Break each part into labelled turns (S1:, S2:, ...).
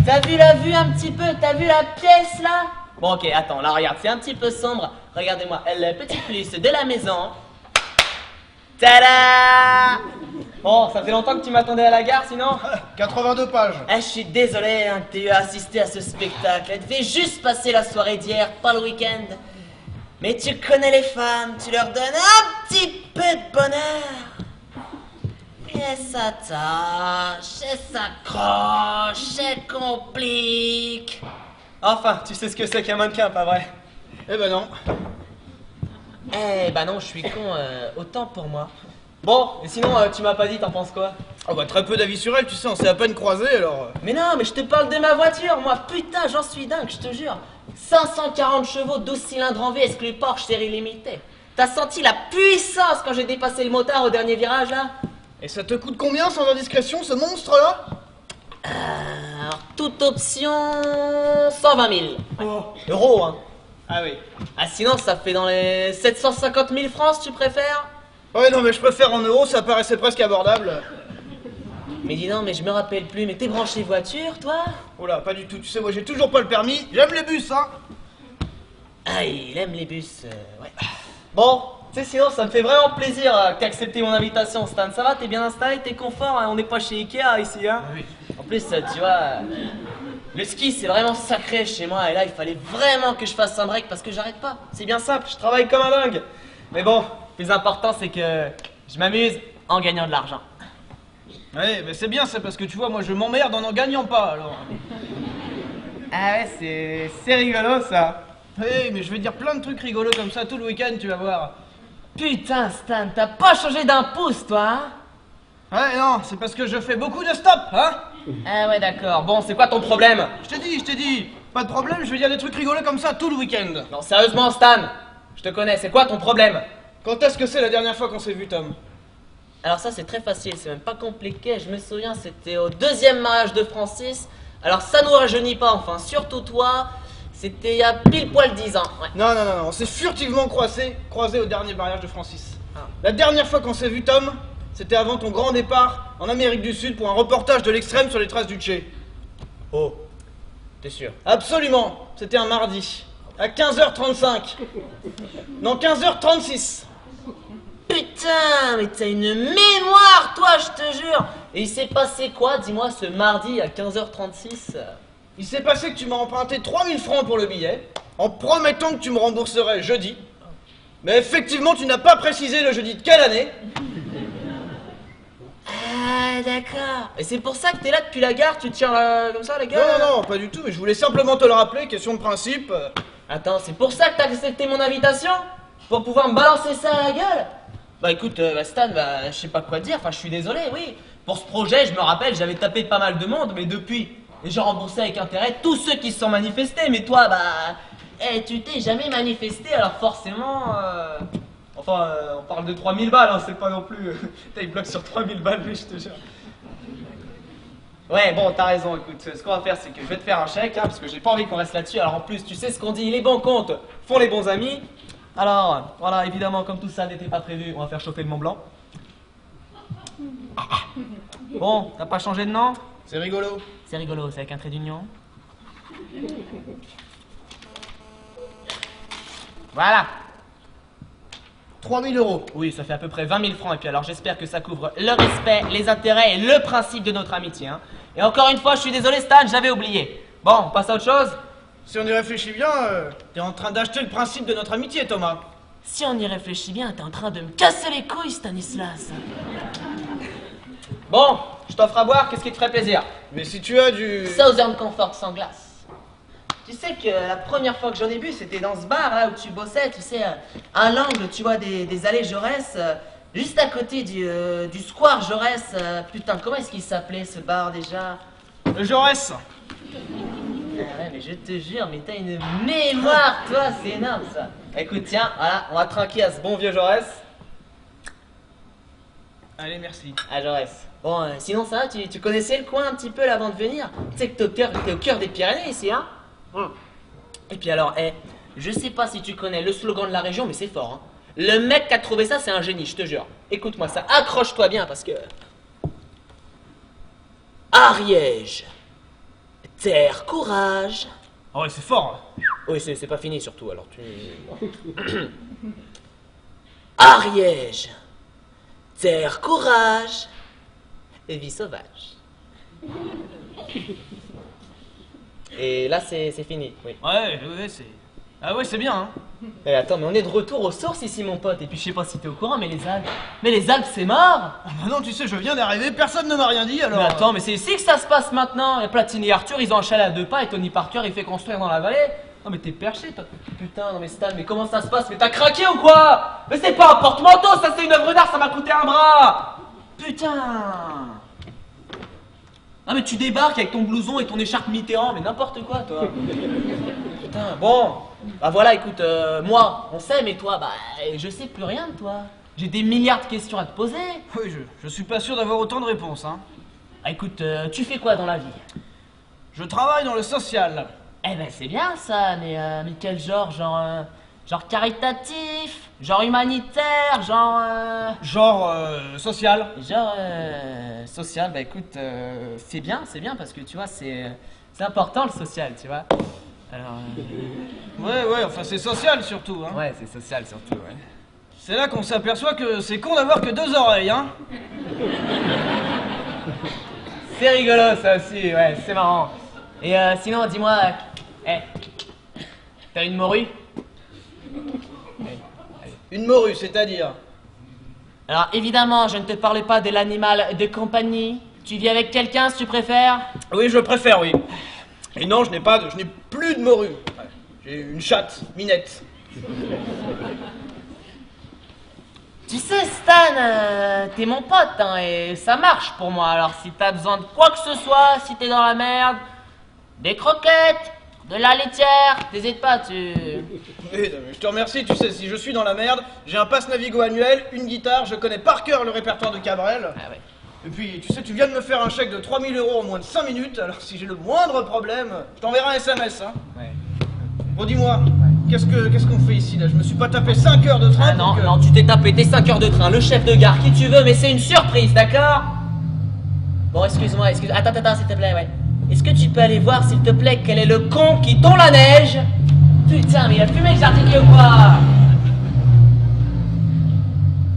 S1: T'as vu la vue un petit peu? T'as vu la pièce là? Bon ok, attends, là regarde, c'est un petit peu sombre. Regardez-moi, le petit plus de la maison. Tada! Bon, ça fait longtemps que tu m'attendais à la gare sinon?
S2: 82 pages.
S1: Je suis désolé hein, que t'aies eu à assister à ce spectacle. Elle devait juste passer la soirée d'hier, pas le week-end. Mais tu connais les femmes, tu leur donnes un petit peu de bonheur. Et elles s'attachent, elles s'accrochent, elles compliquent. Enfin, tu sais ce que c'est qu'un mannequin, pas vrai?
S2: Eh ben non.
S1: Eh bah non, je suis con, autant pour moi. Bon, et sinon, tu m'as pas dit, t'en penses quoi?
S2: Oh bah très peu d'avis sur elle, tu sais, on s'est à peine croisés alors.
S1: Mais non, mais je te parle de ma voiture, moi, putain, j'en suis dingue, je te jure. 540 chevaux, 12 cylindres en V, exclu Porsche série limitée. T'as senti la puissance quand j'ai dépassé le motard au dernier virage, là?
S2: Et ça te coûte combien sans indiscrétion, ce monstre-là?
S1: Alors, toute option, 120 000.
S2: Oh.
S1: Euros, hein.
S2: Ah oui.
S1: Ah, sinon, ça fait dans les 750 000 francs, si tu préfères.
S2: Ouais non mais je préfère en euros, ça paraissait presque abordable.
S1: Mais dis non, mais je me rappelle plus, mais t'es branché voiture, toi?
S2: Oh là, pas du tout, tu sais, moi j'ai toujours pas le permis, j'aime les bus, hein.
S1: Ah, il aime les bus, ouais. Bon, tu sais, sinon, ça me fait vraiment plaisir que t'aies accepté mon invitation, Stan. Ça va, t'es bien installé, t'es confort, hein, on n'est pas chez Ikea ici, hein?
S2: Oui.
S1: En plus, tu vois, le ski, c'est vraiment sacré chez moi, et là, il fallait vraiment que je fasse un break parce que j'arrête pas. C'est bien simple, je travaille comme un dingue. Mais bon, le plus important, c'est que je m'amuse en gagnant de l'argent.
S2: Ouais, mais c'est bien, c'est parce que tu vois, moi je m'emmerde en gagnant pas alors.
S1: Ah ouais, c'est rigolo, ça.
S2: Oui, mais je vais dire plein de trucs rigolos comme ça tout le week-end, tu vas voir.
S1: Putain, Stan, t'as pas changé d'un pouce, toi, hein?
S2: Ouais, non, c'est parce que je fais beaucoup de stop, hein.
S1: Ah ouais, d'accord. Bon, c'est quoi ton problème?
S2: Je t'ai dit, pas de problème, je vais dire des trucs rigolos comme ça tout le week-end.
S1: Non, sérieusement, Stan, je te connais, c'est quoi ton problème?
S2: Quand est-ce que c'est la dernière fois qu'on s'est vu, Tom?
S1: Alors ça, c'est très facile, c'est même pas compliqué. Je me souviens, c'était au deuxième mariage de Francis. Alors ça nous rajeunit pas, enfin, surtout toi. C'était il y a pile poil 10 ans. Ouais.
S2: Non, on s'est furtivement croisés au dernier mariage de Francis.
S1: Ah.
S2: La dernière fois qu'on s'est vu, Tom, c'était avant ton grand départ en Amérique du Sud pour un reportage de l'extrême sur les traces du Tché.
S1: Oh, t'es sûr?
S2: Absolument, c'était un mardi, à 15h35. Non, 15h36.
S1: Putain, mais t'as une mémoire, toi, je te jure. Et il s'est passé quoi, dis-moi, ce mardi à 15h36?
S2: Il s'est passé que tu m'as emprunté 3000 francs pour le billet, en promettant que tu me rembourserais jeudi. Mais effectivement, tu n'as pas précisé le jeudi de quelle année.
S1: Ah, d'accord. Et c'est pour ça que t'es là depuis la gare, tu te tiens comme ça, la gare?
S2: Non, pas du tout, mais je voulais simplement te le rappeler, question de principe.
S1: Attends, c'est pour ça que t'as accepté mon invitation? Pour pouvoir me balancer ça à la gueule? Bah écoute, Stan, je sais pas quoi dire, enfin je suis désolé, oui. Pour ce projet, je me rappelle, j'avais tapé pas mal de monde, mais depuis, j'ai remboursé avec intérêt tous ceux qui se sont manifestés, mais toi, tu t'es jamais manifesté, alors forcément, Enfin, on parle de 3000 balles, hein, c'est pas non plus... T'as une bloque sur 3000 balles, lui, je te jure. Ouais, bon, t'as raison, écoute, ce qu'on va faire, c'est que je vais te faire un chèque, hein, parce que j'ai pas envie qu'on reste là-dessus. Alors en plus, tu sais ce qu'on dit, les bons comptes font les bons amis. Alors, voilà, évidemment, comme tout ça n'était pas prévu, on va faire chauffer le Mont Blanc. Bon, t'as pas changé de nom?
S2: C'est rigolo.
S1: C'est rigolo, c'est avec un trait d'union. Voilà.
S2: 3000 euros.
S1: Oui, ça fait à peu près 20 000 francs. Et puis alors, j'espère que ça couvre le respect, les intérêts et le principe de notre amitié. Hein. Et encore une fois, je suis désolé, Stan, j'avais oublié. Bon, on passe à autre chose?
S2: Si on y réfléchit bien, t'es en train d'acheter le principe de notre amitié, Thomas.
S1: Si on y réfléchit bien, t'es en train de me casser les couilles, Stanislas. Bon, je t'offre à boire, qu'est-ce qui te ferait plaisir?
S2: Mais si tu as du...
S1: Southern Comfort sans glace. Tu sais que la première fois que j'en ai bu, c'était dans ce bar là où tu bossais, tu sais, à l'angle, tu vois, des allées Jaurès, juste à côté du square Jaurès. Putain, comment est-ce qu'il s'appelait ce bar déjà?
S2: Le Jaurès.
S1: Ah ouais, mais je te jure, mais t'as une mémoire, toi, c'est énorme ça. Écoute, tiens, voilà, on va trinquer à ce bon vieux Jaurès.
S2: Allez, merci.
S1: À Jaurès. Bon, sinon ça va, tu connaissais le coin un petit peu là avant de venir? Tu sais que t'es au cœur des Pyrénées ici, hein? Et puis alors, je sais pas si tu connais le slogan de la région, mais c'est fort, hein. Le mec qui a trouvé ça, c'est un génie, je te jure. Écoute-moi ça, accroche-toi bien parce que... Ariège, Terre, courage.
S2: Ah ouais, c'est fort.
S1: Oui, c'est pas fini surtout, alors tu... Ariège. Terre, courage. Et vie sauvage. Et là, c'est fini, oui.
S2: Ouais, c'est... Ah ouais, c'est bien, hein.
S1: Mais attends, mais on est de retour aux sources ici, mon pote. Et puis, je sais pas si t'es au courant, mais les Alpes... Mais les Alpes, c'est mort.
S2: Ah bah non, tu sais, je viens d'arriver, personne ne m'a rien dit, alors...
S1: Mais attends, mais c'est ici que ça se passe maintenant. Et Platini et Arthur, ils ont un chalet à 2 pas et Tony Parker, il fait construire dans la vallée. Non mais t'es perché, toi. Putain, non mais Stan, mais comment ça se passe? Mais t'as craqué ou quoi? Mais c'est pas un porte-manteau, ça c'est une œuvre d'art, ça m'a coûté un bras. Putain. Non mais tu débarques avec ton blouson et ton écharpe Mitterrand, mais n'importe quoi, toi. Putain, bon. Bah voilà, écoute, moi, on sait, mais toi, bah, je sais plus rien de toi. J'ai des milliards de questions à te poser.
S2: Oui, je suis pas sûr d'avoir autant de réponses, hein.
S1: Ah, écoute, tu fais quoi dans la vie?
S2: Je travaille dans le social.
S1: Eh ben c'est bien ça, mais quel genre? Genre caritatif? Genre humanitaire?
S2: Genre, social.
S1: Genre social, bah écoute, c'est bien parce que tu vois, c'est important le social, tu vois. Alors...
S2: Ouais, enfin c'est social surtout, hein.
S1: Ouais, c'est social surtout, ouais.
S2: C'est là qu'on s'aperçoit que c'est con d'avoir que 2 oreilles, hein.
S1: C'est rigolo ça aussi, ouais, c'est marrant. Et sinon, dis-moi, t'as une morue?
S2: Une morue, c'est-à-dire?
S1: Alors évidemment, je ne te parlais pas de l'animal de compagnie. Tu vis avec quelqu'un si tu préfères?
S2: Oui, je préfère, oui. Et non, je n'ai plus de morue. Ouais, j'ai une chatte, Minette.
S1: Tu sais, Stan, t'es mon pote, hein, et ça marche pour moi. Alors si t'as besoin de quoi que ce soit, si t'es dans la merde, des croquettes, de la laitière, t'hésites pas, tu...
S2: Oui, non, mais je te remercie, tu sais, si je suis dans la merde, j'ai un pass Navigo annuel, une guitare, je connais par cœur le répertoire de Cabrel.
S1: Ah ouais.
S2: Et puis, tu sais, tu viens de me faire un chèque de 3000 € en moins de 5 minutes, alors si j'ai le moindre problème, je t'enverrai un SMS, hein.
S1: Ouais.
S2: Bon, dis-moi, qu'est-ce qu'on fait ici, là? Je me suis pas tapé 5 heures de train
S1: Ah non,
S2: pour que...
S1: non, tu t'es tapé tes 5 heures de train, le chef de gare, qui tu veux, mais c'est une surprise, d'accord? Bon, excuse-moi, attends, s'il te plaît, ouais. Est-ce que tu peux aller voir, s'il te plaît, quel est le con qui tond la neige? Putain, mais il a fumé le jardinier ou quoi?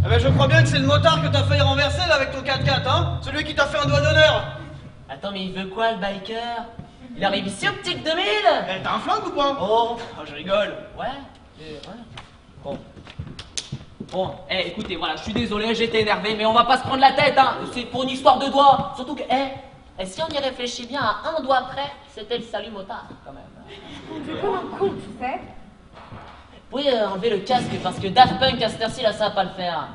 S2: Ah ben, je crois bien que c'est le motard que t'as failli renverser, là, avec ton 4x4, hein? Celui qui t'a fait un doigt d'honneur.
S1: Attends, mais il veut quoi, le biker? Il arrive ici au petit 2000?
S2: Eh, t'as un flingue ou pas?
S1: Oh,
S2: Je rigole.
S1: ouais, Bon. Bon, écoutez, voilà, je suis désolé, j'étais énervé, mais on va pas se prendre la tête, hein. C'est pour une histoire de doigts. Surtout que, et si on y réfléchit bien, à un doigt près, c'était le salut motard, quand même.
S3: C'est comme un con, tu sais.
S1: Vous pouvez enlever le casque parce que Daft Punk à cette heure-ci, là, ça va pas le faire.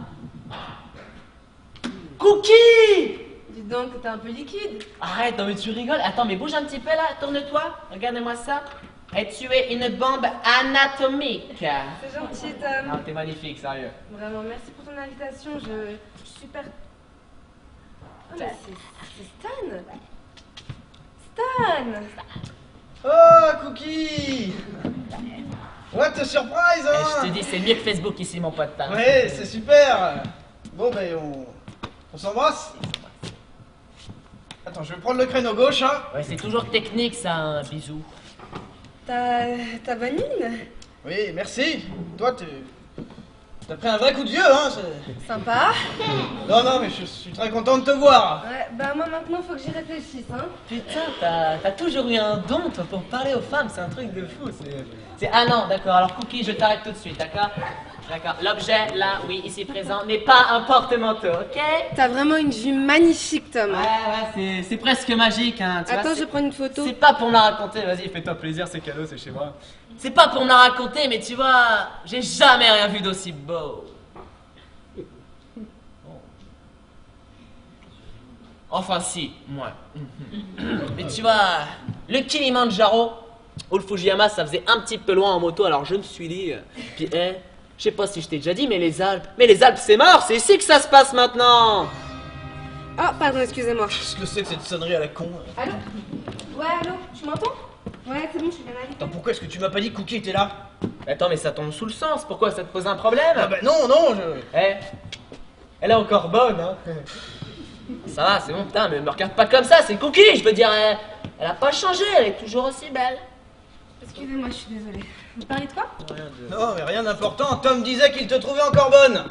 S1: Cookie!
S3: Dis donc, t'es un peu liquide.
S1: Arrête, non mais tu rigoles. Attends, mais bouge un petit peu là, tourne-toi. Regarde-moi ça. Et tu es une bombe anatomique.
S3: C'est gentil, Tom.
S1: Non, t'es magnifique, sérieux.
S3: Vraiment, merci pour ton invitation. Je suis super. Oh, mais c'est Stan. Stan.
S2: Oh, Cookie! What a surprise, hein?
S1: Je te dis, c'est mieux que Facebook ici, mon pote. Hein.
S2: Ouais, c'est super! Bon, ben, on s'embrasse? Attends, je vais prendre le créneau gauche, hein?
S1: Ouais, c'est toujours technique, ça, un bisou.
S3: T'as bonne mine.
S2: Oui, merci. Toi, t'as pris un vrai coup de vieux, hein?
S3: Sympa.
S2: Non, mais je suis très content de te voir.
S3: Ouais, bah moi maintenant, faut que j'y réfléchisse, hein.
S1: Putain, t'as toujours eu un don, toi, pour parler aux femmes, c'est un truc de fou. Ah non, d'accord, alors Cookie, je t'arrête tout de suite, d'accord? D'accord, l'objet, là, oui, ici présent, n'est pas un porte-manteau, ok?
S3: T'as vraiment une vue magnifique, Tom.
S1: Ouais, c'est presque magique, hein. Tu
S3: Attends,
S1: vois,
S3: je vais prendre une photo.
S1: C'est pas pour me la raconter, vas-y, fais-toi plaisir, c'est cadeau, c'est chez moi. C'est pas pour me la raconter, mais tu vois, j'ai jamais rien vu d'aussi beau. Enfin si, moi. Mais tu vois, le Kilimandjaro ou le Fujiyama, ça faisait un petit peu loin en moto, alors je me suis dit... Puis, je sais pas si je t'ai déjà dit, mais les Alpes c'est mort, c'est ici que ça se passe maintenant.
S3: Oh, pardon, excusez-moi.
S2: Qu'est-ce que c'est que cette sonnerie à la con?
S3: Allô? Ouais, allô? Tu m'entends? Ouais, c'est bon, je suis bien invitée.
S2: Attends, pourquoi est-ce que tu m'as pas dit que Cookie était là?
S1: Attends, mais ça tombe sous le sens, pourquoi ça te pose un problème?
S2: Ah bah non,
S1: Elle est encore bonne, hein. Ça va, c'est bon, putain, mais me regarde pas comme ça, c'est Cookie, je veux dire, elle a pas changé, elle est toujours aussi belle.
S3: Excusez-moi, je suis désolée. Vous parlez de quoi?
S2: Non, mais rien d'important. Tom disait qu'il te trouvait encore bonne.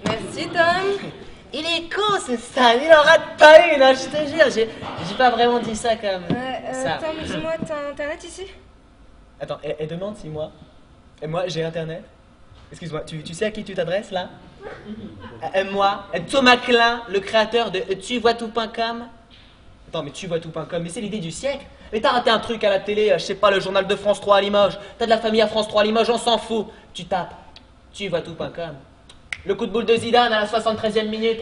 S3: Merci, Tom.
S1: Il est con ce Stan, il en rate pas une, hein, je te jure, j'ai pas vraiment dit ça comme ça.
S3: Tom, dis-moi, t'as internet ici?
S1: Attends, elle demande si moi, et moi j'ai internet. Excuse-moi, tu sais à qui tu t'adresses là? Moi, Thomas Klein, le créateur de tuvoitout.com. Attends, mais tuvoitout.com, mais c'est l'idée du siècle. Mais t'as raté un truc à la télé, je sais pas, le journal de France 3 à Limoges. T'as de la famille à France 3 à Limoges, on s'en fout. Tu tapes tuvoitout.com. Le coup de boule de Zidane à la 73e minute.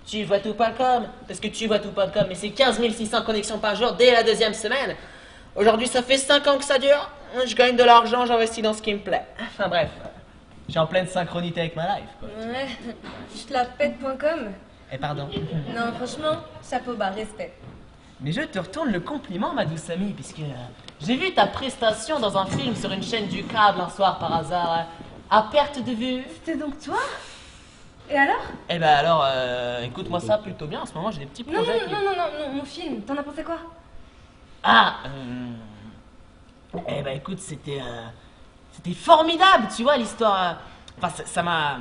S1: Tuvoitout.com. Parce que tuvoitout.com, mais c'est 15 600 connexions par jour dès la deuxième semaine. Aujourd'hui, ça fait 5 ans que ça dure. Je gagne de l'argent, j'investis dans ce qui me plaît. Enfin bref, je suis en pleine synchronité avec ma life, quoi.
S3: Ouais, je te la pète.com.
S1: Eh pardon.
S3: Non, franchement, chapeau bas, respect.
S1: Mais je te retourne le compliment, ma douce amie, puisque j'ai vu ta prestation dans un film sur une chaîne du câble un soir par hasard, à perte de vue.
S3: C'était donc toi? Et alors?
S1: Eh ben alors, écoute-moi ça plutôt bien, en ce moment j'ai des petits
S3: Non,
S1: projets.
S3: non, mon film, t'en as pensé quoi?
S1: Ah, eh ben écoute, c'était formidable, tu vois, l'histoire. Enfin, ça m'a.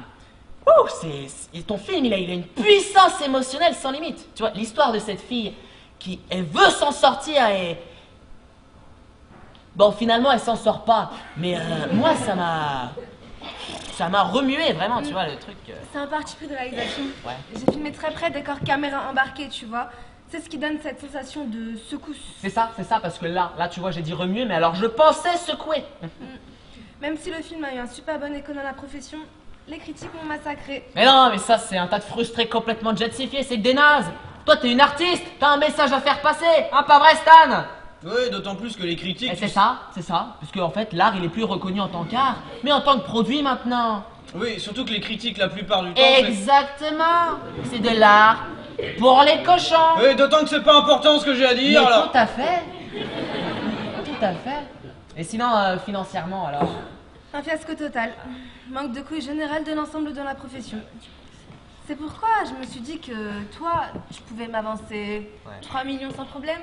S1: Ouh, ton film, il a une puissance émotionnelle sans limite. Tu vois, l'histoire de cette fille qui, elle veut s'en sortir et. Bon, finalement, elle s'en sort pas. Mais moi, ça m'a remué vraiment, tu vois, le truc.
S3: C'est un parti pris de réalisation.
S1: Ouais.
S3: J'ai filmé très près, décor caméra embarquée, tu vois. C'est ce qui donne cette sensation de secousse.
S1: C'est ça, parce que là, tu vois, j'ai dit remuer, mais alors je pensais secouer.
S3: Même si le film a eu un super bon écho dans la profession, les critiques m'ont massacré.
S1: Mais non, mais ça, c'est un tas de frustrés complètement jetsifiés, c'est que des nazes. Toi, t'es une artiste, t'as un message à faire passer, hein, pas vrai, Stan?
S2: Oui, d'autant plus que les critiques.
S1: Et c'est ça, puisque en fait, l'art, il est plus reconnu en tant qu'art, mais en tant que produit maintenant.
S2: Oui, surtout que les critiques, la plupart du temps. c'est-
S1: Exactement, c'est de l'art pour les cochons.
S2: Oui, d'autant que c'est pas important ce que j'ai à
S1: Mais
S2: dire, là.
S1: tout à fait. Tout à fait. Et sinon, financièrement, alors?
S3: Un fiasco total. Manque de couilles générales de l'ensemble de la profession. C'est pourquoi je me suis dit que toi, je pouvais m'avancer 3 millions sans problème.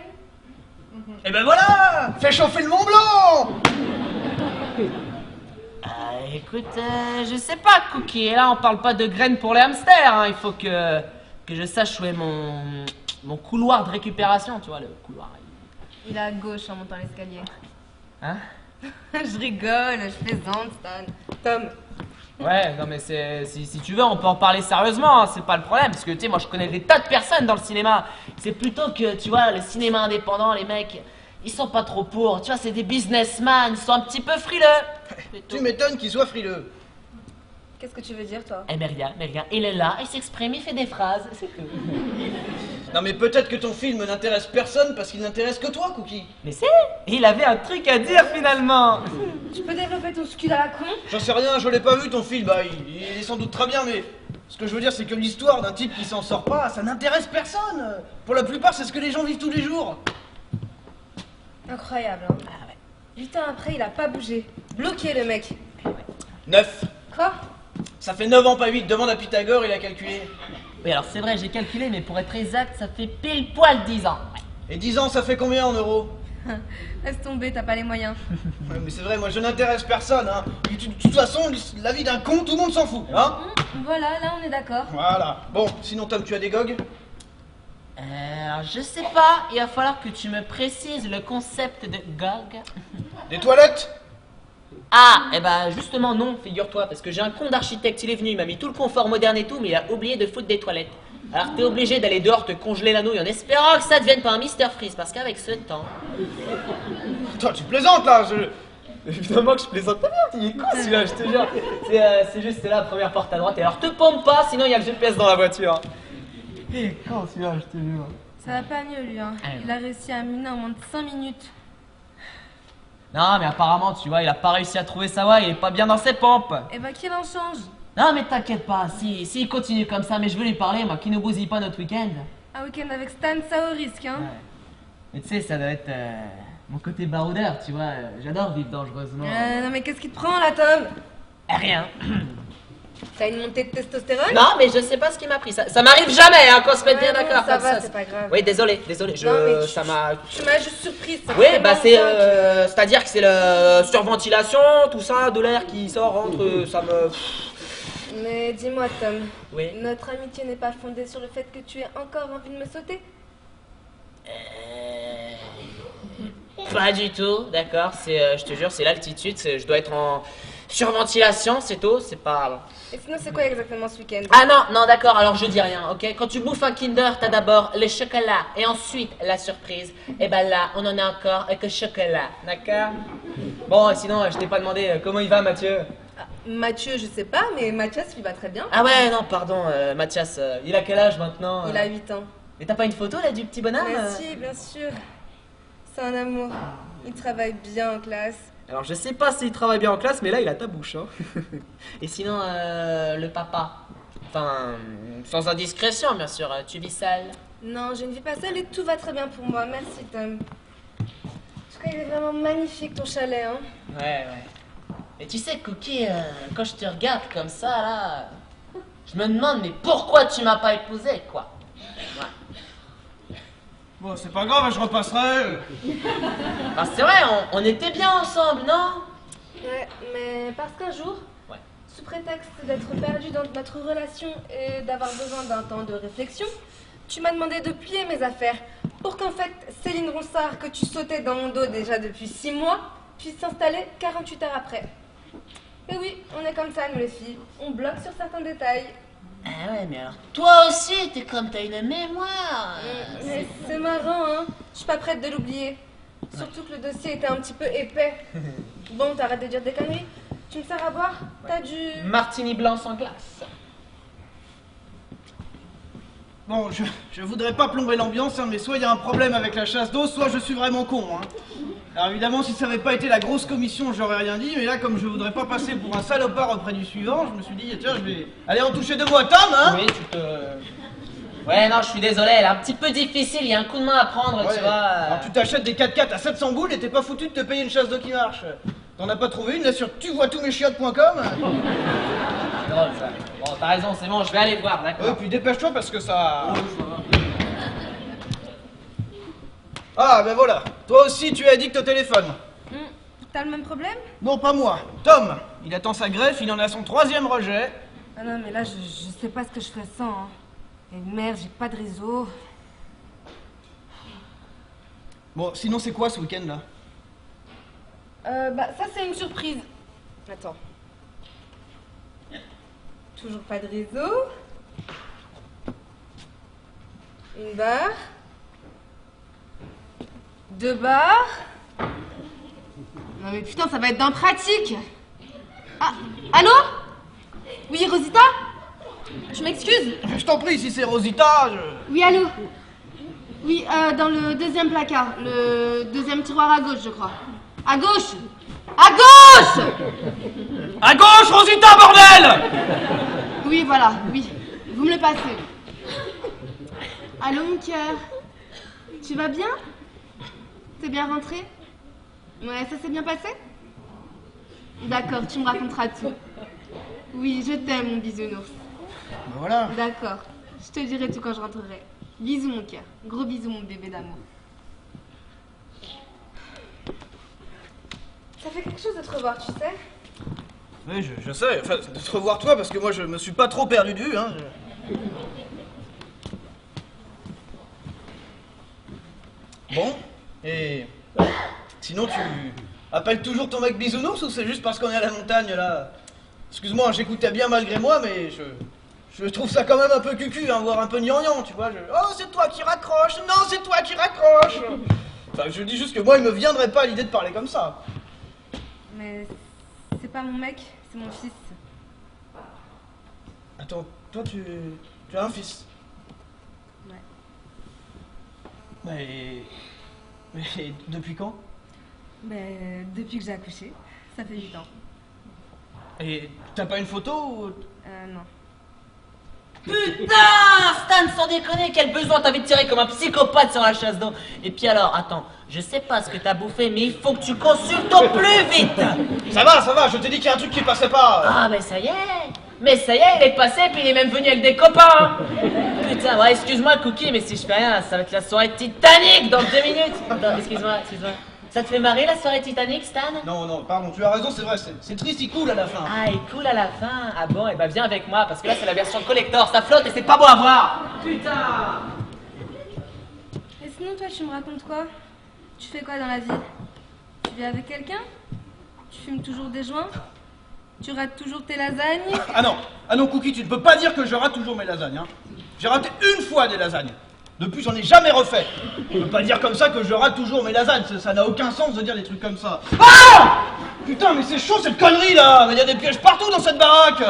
S2: Et ben voilà. Fais chauffer le Mont Blanc.
S1: Écoute, je sais pas, Cookie. Et là, on parle pas de graines pour les hamsters. Hein. Il faut que je sache où est mon couloir de récupération, tu vois, le couloir.
S3: Il est à gauche en montant l'escalier.
S1: Hein?
S3: Je rigole, je plaisante, Stan. Tom.
S1: Ouais, non mais si tu veux, on peut en parler sérieusement, hein, c'est pas le problème, parce que tu sais, moi je connais des tas de personnes dans le cinéma. C'est plutôt que, tu vois, le cinéma indépendant, les mecs, ils sont pas trop pour, tu vois, c'est des businessmen, ils sont un petit peu frileux. C'est tout.
S2: Tu m'étonnes qu'il soit frileux.
S3: Qu'est-ce que tu veux dire, toi?
S1: Mais rien, il est là, il s'exprime, il fait des phrases, c'est tout.
S2: Non mais peut-être que ton film n'intéresse personne parce qu'il n'intéresse que toi, Cookie.
S1: Mais il avait un truc à dire finalement.
S3: Tu peux développer ton scud à la con?
S2: J'en sais rien, je l'ai pas vu ton film. Bah, il est sans doute très bien, mais ce que je veux dire, c'est que l'histoire d'un type qui s'en sort pas, ça n'intéresse personne. Pour la plupart, c'est ce que les gens vivent tous les jours.
S3: Incroyable, hein? 8 ans après, il a pas bougé. Bloqué, le mec.
S2: 9.
S3: Quoi?
S2: Ça fait 9 ans, pas 8. Demande à Pythagore, il a calculé.
S1: Oui, alors c'est vrai, j'ai calculé, mais pour être exact, ça fait pile poil 10 ans.
S2: Et 10 ans, ça fait combien en euros?
S3: Laisse tomber, t'as pas les moyens.
S2: Ouais, mais c'est vrai, moi je n'intéresse personne, hein. Et de toute façon, la vie d'un con, tout le monde s'en fout, hein.
S3: Voilà, là on est d'accord.
S2: Voilà. Bon, sinon Tom, tu as des gogues?
S1: Alors je sais pas, il va falloir que tu me précises le concept de GOG.
S2: Des toilettes?
S1: Ah, eh ben justement non, figure-toi, parce que j'ai un con d'architecte, il est venu, il m'a mis tout le confort moderne et tout, mais il a oublié de foutre des toilettes. Alors t'es obligé d'aller dehors te congeler la nouille en espérant que ça devienne pas un Mister Freeze, parce qu'avec ce temps...
S2: Toi, tu plaisantes là,
S1: Évidemment que je plaisante pas bien, il est con celui-là, je te jure. C'est juste là, première porte à droite, et alors te pompe pas, sinon il y a le GPS dans la voiture. Il est con celui-là, je te jure.
S3: Ça va pas mieux, lui, hein. Il a réussi à miner en moins de 5 minutes.
S1: Non, mais apparemment, tu vois, il a pas réussi à trouver sa voie, il est pas bien dans ses pompes.
S3: Eh ben, qu'il en change.
S1: Non, mais t'inquiète pas, si il continue comme ça, mais je veux lui parler, moi, qui ne bousille pas notre week-end.
S3: Un week-end avec Stan, ça au risque, hein.
S1: Ouais. Mais tu sais, ça doit être mon côté baroudeur, tu vois, j'adore vivre dangereusement.
S3: Non, mais qu'est-ce qui te prend, là, Tom?
S1: Rien.
S3: T'as une montée de testostérone?
S1: Non, mais je sais pas ce qui m'a pris. Ça m'arrive jamais, hein, qu'on se mette bien
S3: Ouais, non,
S1: d'accord.
S3: ça
S1: comme
S3: va, c'est pas grave.
S1: Oui, désolé.
S3: Non, mais
S1: Ça m'a.
S3: Tu m'as juste surprise. ça
S1: Oui,
S3: fait
S1: bah
S3: longtemps
S1: c'est-à-dire que c'est la surventilation, tout ça, de l'air qui sort, rentre, ça me.
S3: Mais dis-moi, Tom,
S1: Oui.
S3: notre amitié n'est pas fondée sur le fait que tu aies encore envie de me sauter?
S1: Pas du tout, d'accord. Je te jure, c'est l'altitude. Je dois être en surventilation, c'est tout. C'est pas.
S3: Et sinon, c'est quoi exactement ce week-end?
S1: Ah non, d'accord. Alors je dis rien, ok. Quand tu bouffes un Kinder, t'as d'abord le chocolat et ensuite la surprise. Et ben là, on en a encore que chocolat, d'accord. Bon, sinon, je t'ai pas demandé comment il va, Mathieu.
S3: Ah, Mathieu, je sais pas, mais Mathias lui va très bien.
S1: Ah ouais, non, pardon, Mathias. Il a quel âge maintenant?
S3: Il a 8 ans.
S1: Et t'as pas une photo là du petit bonhomme?
S3: Mais si, bien sûr. C'est un amour. Il travaille bien en classe.
S1: Alors je sais pas s'il travaille bien en classe, mais là il a ta bouche, hein. Et sinon, le papa. Enfin, sans indiscrétion, bien sûr. Tu vis seul?
S3: Non, je ne vis pas seule et tout va très bien pour moi. Merci, Tom. En tout cas, il est vraiment magnifique ton chalet, hein.
S1: Ouais. Et tu sais, Cookie, quand je te regarde comme ça, là, je me demande, mais pourquoi tu m'as pas épousé, quoi? Ouais.
S2: Bon, c'est pas grave, je repasserai.
S1: Bah, c'est vrai, on était bien ensemble, non?
S3: Ouais, mais parce qu'un jour,
S1: Ouais.
S3: sous prétexte d'être perdu dans notre relation et d'avoir besoin d'un temps de réflexion, tu m'as demandé de plier mes affaires pour qu'en fait, Céline Ronsard, que tu sautais dans mon dos déjà depuis 6 mois, puisse s'installer 48 heures après. Et oui, on est comme ça, nous les filles. On bloque sur certains détails.
S1: Ah ouais, mais alors toi aussi, t'es comme t'as une mémoire.
S3: Mais c'est marrant, hein. Je suis pas prête de l'oublier. Surtout que le dossier était un petit peu épais. Bon, t'arrêtes de dire des conneries. Tu me sers à boire? T'as du...
S1: Martini blanc sans glace.
S2: Bon, je voudrais pas plomber l'ambiance, hein, mais soit il y a un problème avec la chasse d'eau, soit je suis vraiment con. Hein. Alors évidemment, si ça n'avait pas été la grosse commission, j'aurais rien dit, mais là, comme je voudrais pas passer pour un salopard auprès du suivant, je me suis dit, tiens, je vais aller en toucher 2 mots à Tom, hein.
S1: Oui, tu te... Ouais, non, je suis désolé, elle est un petit peu difficile, il y a un coup de main à prendre,
S2: Ouais.
S1: tu vois.
S2: Alors tu t'achètes des 4x4 à 700 boules et t'es pas foutu de te payer une chasse d'eau qui marche. T'en as pas trouvé une là sur tuvoitousmeschiottes.com?
S1: C'est drôle, ça. Bon, t'as raison, c'est bon, je vais aller voir, d'accord.
S2: Ouais, puis dépêche-toi parce que ça... Ah, ben voilà. Toi aussi, tu es addict au téléphone.
S3: T'as le même problème?
S2: Non, pas moi. Tom, il attend sa greffe, il en a son 3e rejet.
S3: Ah non, mais là, je sais pas ce que je ferais sans, hein. Et merde, j'ai pas de réseau.
S2: Bon, sinon c'est quoi ce week-end là?
S3: Bah, ça, c'est une surprise. Attends. Toujours pas de réseau. Une barre. 2 barres. Non mais putain, ça va être d'un pratique. Ah, allô? Oui, Rosita? Je m'excuse.
S2: Je t'en prie, si c'est Rosita,
S3: Oui, allô? Oui, dans le 2e placard. Le 2e tiroir à gauche, je crois. À gauche! À gauche!
S2: À gauche, Rosita, bordel!
S3: Oui, voilà, oui. Vous me le passez. Allô, mon cœur? Tu vas bien? T'es bien rentré? Ouais, ça s'est bien passé? D'accord, tu me raconteras tout. Oui, je t'aime, mon bisounours.
S2: Ben voilà.
S3: D'accord, je te dirai tout quand je rentrerai. Bisous, mon cœur. Gros bisous, mon bébé d'amour. Ça fait quelque chose de te revoir, tu sais?
S2: Oui, je sais, enfin, de te revoir toi, parce que moi je me suis pas trop perdu de vue, hein. Bon, et... Sinon tu appelles toujours ton mec bisounours ou c'est juste parce qu'on est à la montagne là? Excuse-moi, j'écoutais bien malgré moi, mais je trouve ça quand même un peu cucu, hein, voire un peu gnangnan, tu vois. Oh, c'est toi qui raccroche! Non, c'est toi qui raccroche! Enfin, je dis juste que moi, il me viendrait pas l'idée de parler comme ça.
S3: Mais c'est pas mon mec, c'est mon fils.
S2: Attends, toi tu as un fils?
S3: Ouais.
S2: Mais depuis quand?
S3: Ben, depuis que j'ai accouché, ça fait 8 ans.
S2: Et t'as pas une photo ou...
S3: Non.
S1: Putain, Stan, sans déconner, quel besoin t'avais de tirer comme un psychopathe sur la chasse d'eau. Et puis alors, attends, je sais pas ce que t'as bouffé, mais il faut que tu consultes au plus vite.
S2: Ça va, je t'ai dit qu'il y a un truc qui passait pas.
S1: Ah, ben ça y est. Mais ça y est, il est passé, puis il est même venu avec des copains. Putain, ouais, excuse-moi, Cookie, mais si je fais rien, ça va être la soirée Titanic dans 2 minutes. Attends, excuse-moi. Ça te fait marrer la soirée Titanic, Stan?
S2: Non, pardon, tu as raison, c'est vrai, c'est triste, il coule à la fin.
S1: Ah, il coule à la fin. Ah bon, et bah viens avec moi, parce que là c'est la version collector, ça flotte et c'est pas beau à voir. Putain.
S3: Et sinon, toi, tu me racontes quoi? Tu fais quoi dans la vie? Tu vis avec quelqu'un? Tu fumes toujours des joints? Tu rates toujours tes lasagnes?
S2: Ah non, Cookie, tu ne peux pas dire que je rate toujours mes lasagnes, hein. J'ai raté une fois des lasagnes. Depuis, j'en ai jamais refait. Tu peux pas dire comme ça que je rate toujours mes lasagnes, ça n'a aucun sens de dire des trucs comme ça. Ah! Putain, mais c'est chaud cette connerie là! Il y a des pièges partout dans cette baraque!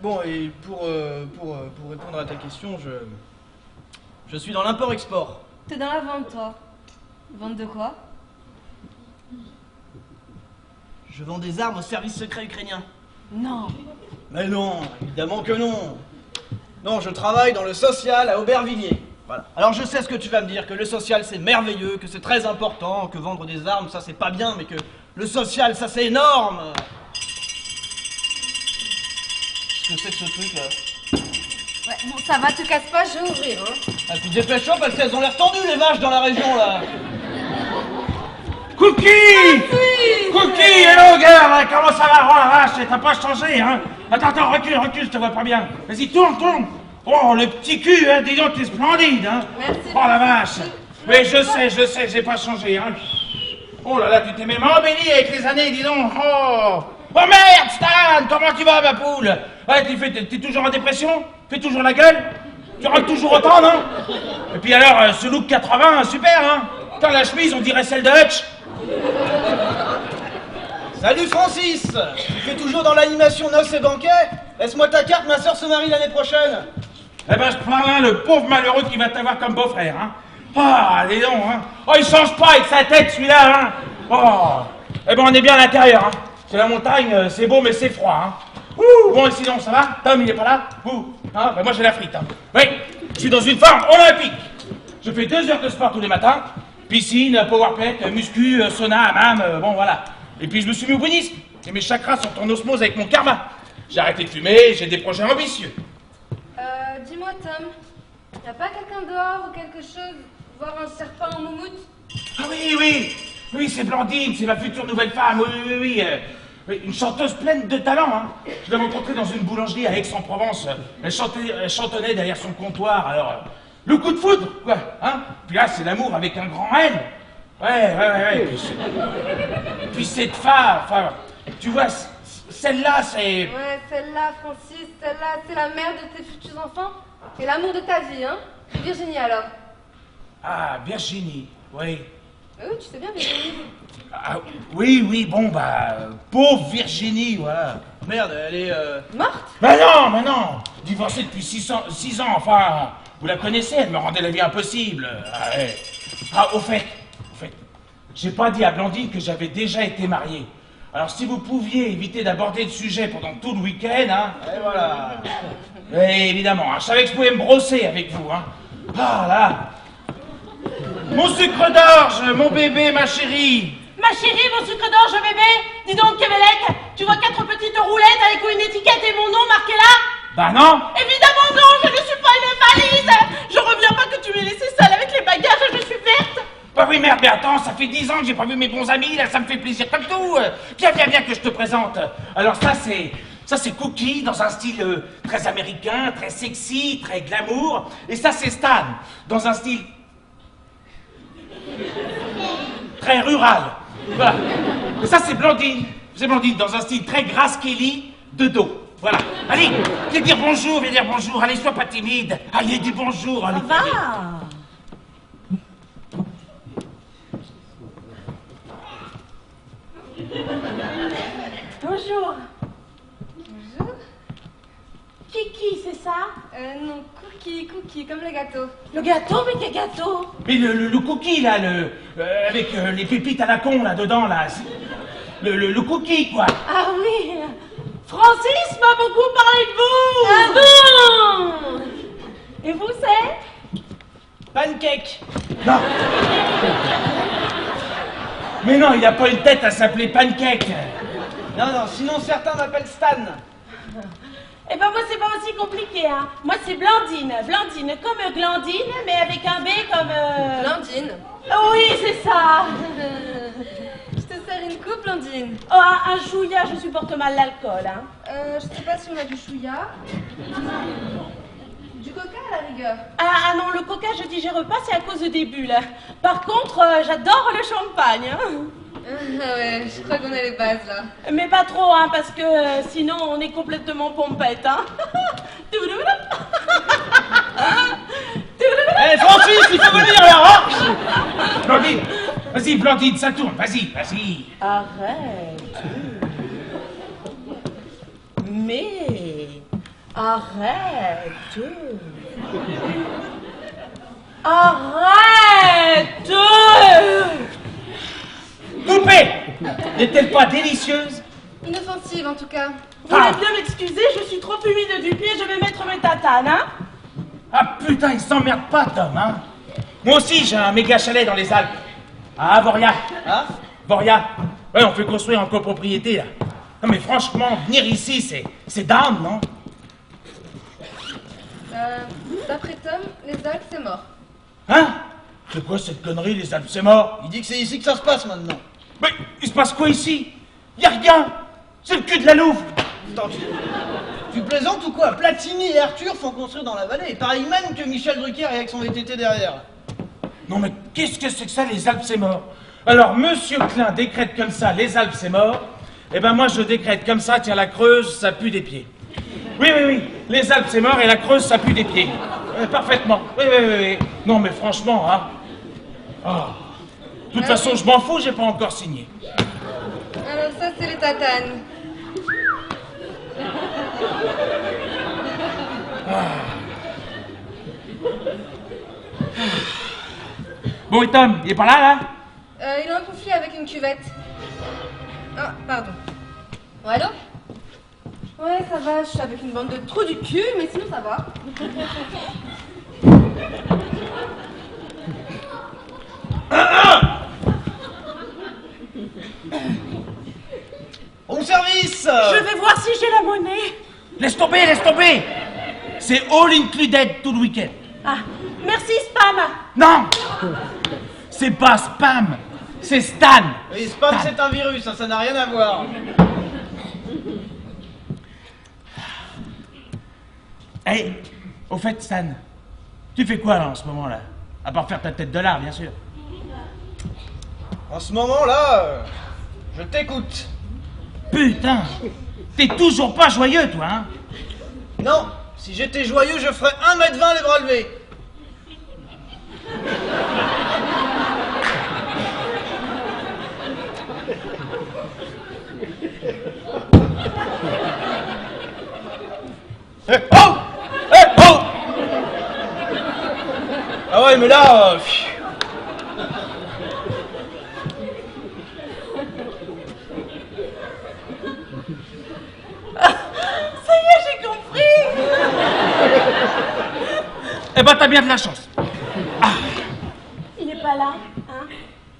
S2: Bon, et pour répondre à ta question, je suis dans l'import-export.
S3: T'es dans la vente, toi. Vente de quoi?
S2: Je vends des armes au service secret ukrainien.
S3: Non.
S2: Mais non, évidemment que non. Non, je travaille dans le social à Aubervilliers. Voilà. Alors je sais ce que tu vas me dire, que le social c'est merveilleux, que c'est très important, que vendre des armes ça c'est pas bien, mais que le social ça c'est énorme. Qu'est-ce que c'est que ce truc là?
S3: Ouais, bon, ça va, te casse pas, je vais ouvrir, hein.
S2: Ah puis dépêche-toi parce qu'elles ont l'air tendues les vaches dans la région là.
S4: Cookie! Cookie, hello girl, comment ça va? Oh la vache, t'as pas changé, hein? Attends, recule, je te vois pas bien. Vas-y, tourne. Oh, le petit cul, hein, dis donc, t'es splendide, hein?
S3: Merci.
S4: Oh la vache. Mais je sais, j'ai pas changé, hein? Oh là là, tu t'es même embelli avec les années, dis donc. Oh merde, Stan, comment tu vas, ma poule? Ouais, t'es toujours en dépression? Fais toujours la gueule? Tu rates toujours autant, non? Et puis alors, ce look 80, super, hein? Putain, la chemise, on dirait celle de Hutch.
S2: Salut Francis! Tu fais toujours dans l'animation noces et banquets? Laisse-moi ta carte, ma soeur se marie l'année prochaine.
S4: Eh ben, je prends là le pauvre malheureux qui va t'avoir comme beau-frère, hein. Ah, dis donc, hein. Oh, il change pas avec sa tête, celui-là, hein. Oh. Eh ben, on est bien à l'intérieur, hein. C'est la montagne, c'est beau, mais c'est froid, hein. Ouh. Bon, et sinon, ça va? Tom, il est pas là? Ouh. Hein? Ben, moi, j'ai la frite, hein. Oui, je suis dans une forme olympique. Je fais 2 heures de sport tous les matins. Piscine, powerplate, muscu, sauna, hammam, bon, voilà. Et puis, je me suis mis au bouddhisme. Et mes chakras sont en osmose avec mon karma. J'ai arrêté de fumer, j'ai des projets ambitieux.
S3: Dis-moi, Tom, y a pas quelqu'un dehors ou quelque chose, voir un serpent en moumoute?
S4: Ah oui, c'est Blandine, c'est ma future nouvelle femme, oui. Oui, une chanteuse pleine de talent, hein. Je l'ai rencontrée dans une boulangerie à Aix-en-Provence. Elle chantonnait derrière son comptoir, alors... le coup de foudre, quoi, hein. Puis là, c'est l'amour avec un grand L. Ouais. Puis cette femme, enfin, tu vois, celle-là, c'est...
S3: Ouais, celle-là, Francis, celle-là, c'est la mère de tes futurs enfants? Et l'amour de ta vie, hein? Et Virginie, alors?
S4: Ah, Virginie, oui.
S3: Oui, tu sais bien, Virginie.
S4: Ah, oui, bon, pauvre Virginie, voilà.
S2: Merde, elle est...
S3: Morte?
S4: Mais non, divorcée depuis 6 ans, enfin, vous la connaissez, elle me rendait la vie impossible. Ah, ouais. Ah, au fait, j'ai pas dit à Blandine que j'avais déjà été marié. Alors si vous pouviez éviter d'aborder le sujet pendant tout le week-end, hein.
S2: Et voilà.
S4: Oui, évidemment, hein, je savais que je pouvais me brosser avec vous, hein. Ah là. Mon sucre d'orge, mon bébé, ma chérie.
S5: Ma chérie, mon sucre d'orge bébé, dis donc, Kebelek, tu vois 4 petites roulettes avec une étiquette et mon nom marqué là?
S4: Bah non.
S5: Évidemment non, je ne suis pas une valise. Je reviens pas que tu m'aies laissé seule avec les bagages, je suis verte.
S4: Bah oui, merde, mais attends, ça fait 10 ans que j'ai pas vu mes bons amis, là, ça me fait plaisir comme tout. Viens que je te présente. Alors ça, c'est Cookie, dans un style très américain, très sexy, très glamour. Et ça, c'est Stan, dans un style... très rural. Voilà. Et ça, c'est Blandine. C'est Blandine, dans un style très Grace Kelly, de dos. Voilà. Allez, viens dire bonjour. Allez, sois pas timide. Allez, dis bonjour. Allez,
S5: Va. Bonjour.
S3: Bonjour.
S5: Kiki, c'est ça?
S3: Non, cookie, comme le gâteau.
S5: Le gâteau, mais quel gâteau?
S4: Mais le cookie, là, avec les pépites à la con, là, dedans, là. Le cookie, quoi.
S5: Ah oui, Francis m'a beaucoup parlé de vous. Ah bon? Et vous, c'est?
S2: Pancake.
S4: Non. Mais non, il n'a pas une tête à s'appeler Pancake.
S2: Non, sinon certains m'appellent Stan.
S5: Eh ben moi c'est pas aussi compliqué, hein. Moi c'est Blandine, Blandine comme Glandine, mais avec un B comme...
S3: Blandine.
S5: Oui, c'est ça.
S3: Je te sers une coupe, Blandine.
S5: Oh, un chouïa, je supporte mal l'alcool, hein.
S3: Je sais pas si on a du chouïa. Du coca à la rigueur.
S5: Ah non, le coca je digère pas, c'est à cause des bulles. Par contre, j'adore le champagne, hein.
S3: Ah ouais, je crois qu'on a les bases là.
S5: Mais pas trop, hein, parce que sinon on est complètement pompette, hein.
S2: Eh Francis, il faut venir là, hein.
S4: Blandine, vas-y, Blandine, ça tourne, vas-y.
S5: Arrête. Mais... Arrête. Arrête.
S4: Coupé! N'est-elle pas délicieuse?
S3: Inoffensive en tout cas.
S5: Vous voulez bien m'excuser, je suis trop humide du pied, je vais mettre mes tatanes, hein.
S4: Ah putain, il s'emmerde pas, Tom, hein. Moi aussi, j'ai un méga chalet dans les Alpes. Ah, Voria.
S2: Hein?
S4: Voria. Ouais, on fait construire en copropriété, là. Non, mais franchement, venir ici, c'est down, non?
S3: D'après Tom, les Alpes c'est mort.
S4: Hein? C'est quoi cette connerie, les Alpes, c'est mort?
S2: Il dit que c'est ici que ça se passe maintenant.
S4: Mais il se passe quoi ici? Y a rien! C'est le cul de la Louve!
S2: Attends, tu plaisantes ou quoi? Platini et Arthur font construire dans la vallée. Pareil même que Michel Drucker et avec son VTT derrière.
S4: Non mais qu'est-ce que c'est que ça, les Alpes, c'est mort? Alors, Monsieur Klein décrète comme ça, les Alpes, c'est mort. Eh ben moi, je décrète comme ça, tiens, la Creuse, ça pue des pieds. Oui, les Alpes, c'est mort et la Creuse, ça pue des pieds. Parfaitement. Oui. Non mais franchement, hein. Oh. De toute façon, je m'en fous, j'ai pas encore signé.
S3: Alors ça c'est les tatanes.
S4: Bon, et Tom, il est pas là?
S3: Il a un conflit avec une cuvette. Ah, pardon. Oh, allô? Ouais, ça va, je suis avec une bande de trous du cul, mais sinon ça va.
S2: Bon service.
S5: Je vais voir si j'ai la monnaie.
S4: Laisse tomber! C'est all included tout le week-end.
S5: Ah, merci Spam.
S4: Non! C'est pas spam, c'est Stan.
S2: Oui, spam c'est un virus, ça n'a rien à voir.
S4: Hey, au fait, Stan, tu fais quoi là en ce moment-là? À part faire ta tête de lard, bien sûr.
S2: En ce moment-là, je t'écoute.
S4: Putain, t'es toujours pas joyeux, toi, hein?
S2: Non, si j'étais joyeux, je ferais 1m20 les bras levés.
S4: Oh!
S2: Ah ouais, mais là...
S5: Ça y est, j'ai compris.
S4: Eh ben, t'as bien de la chance.
S5: Il est pas là, hein?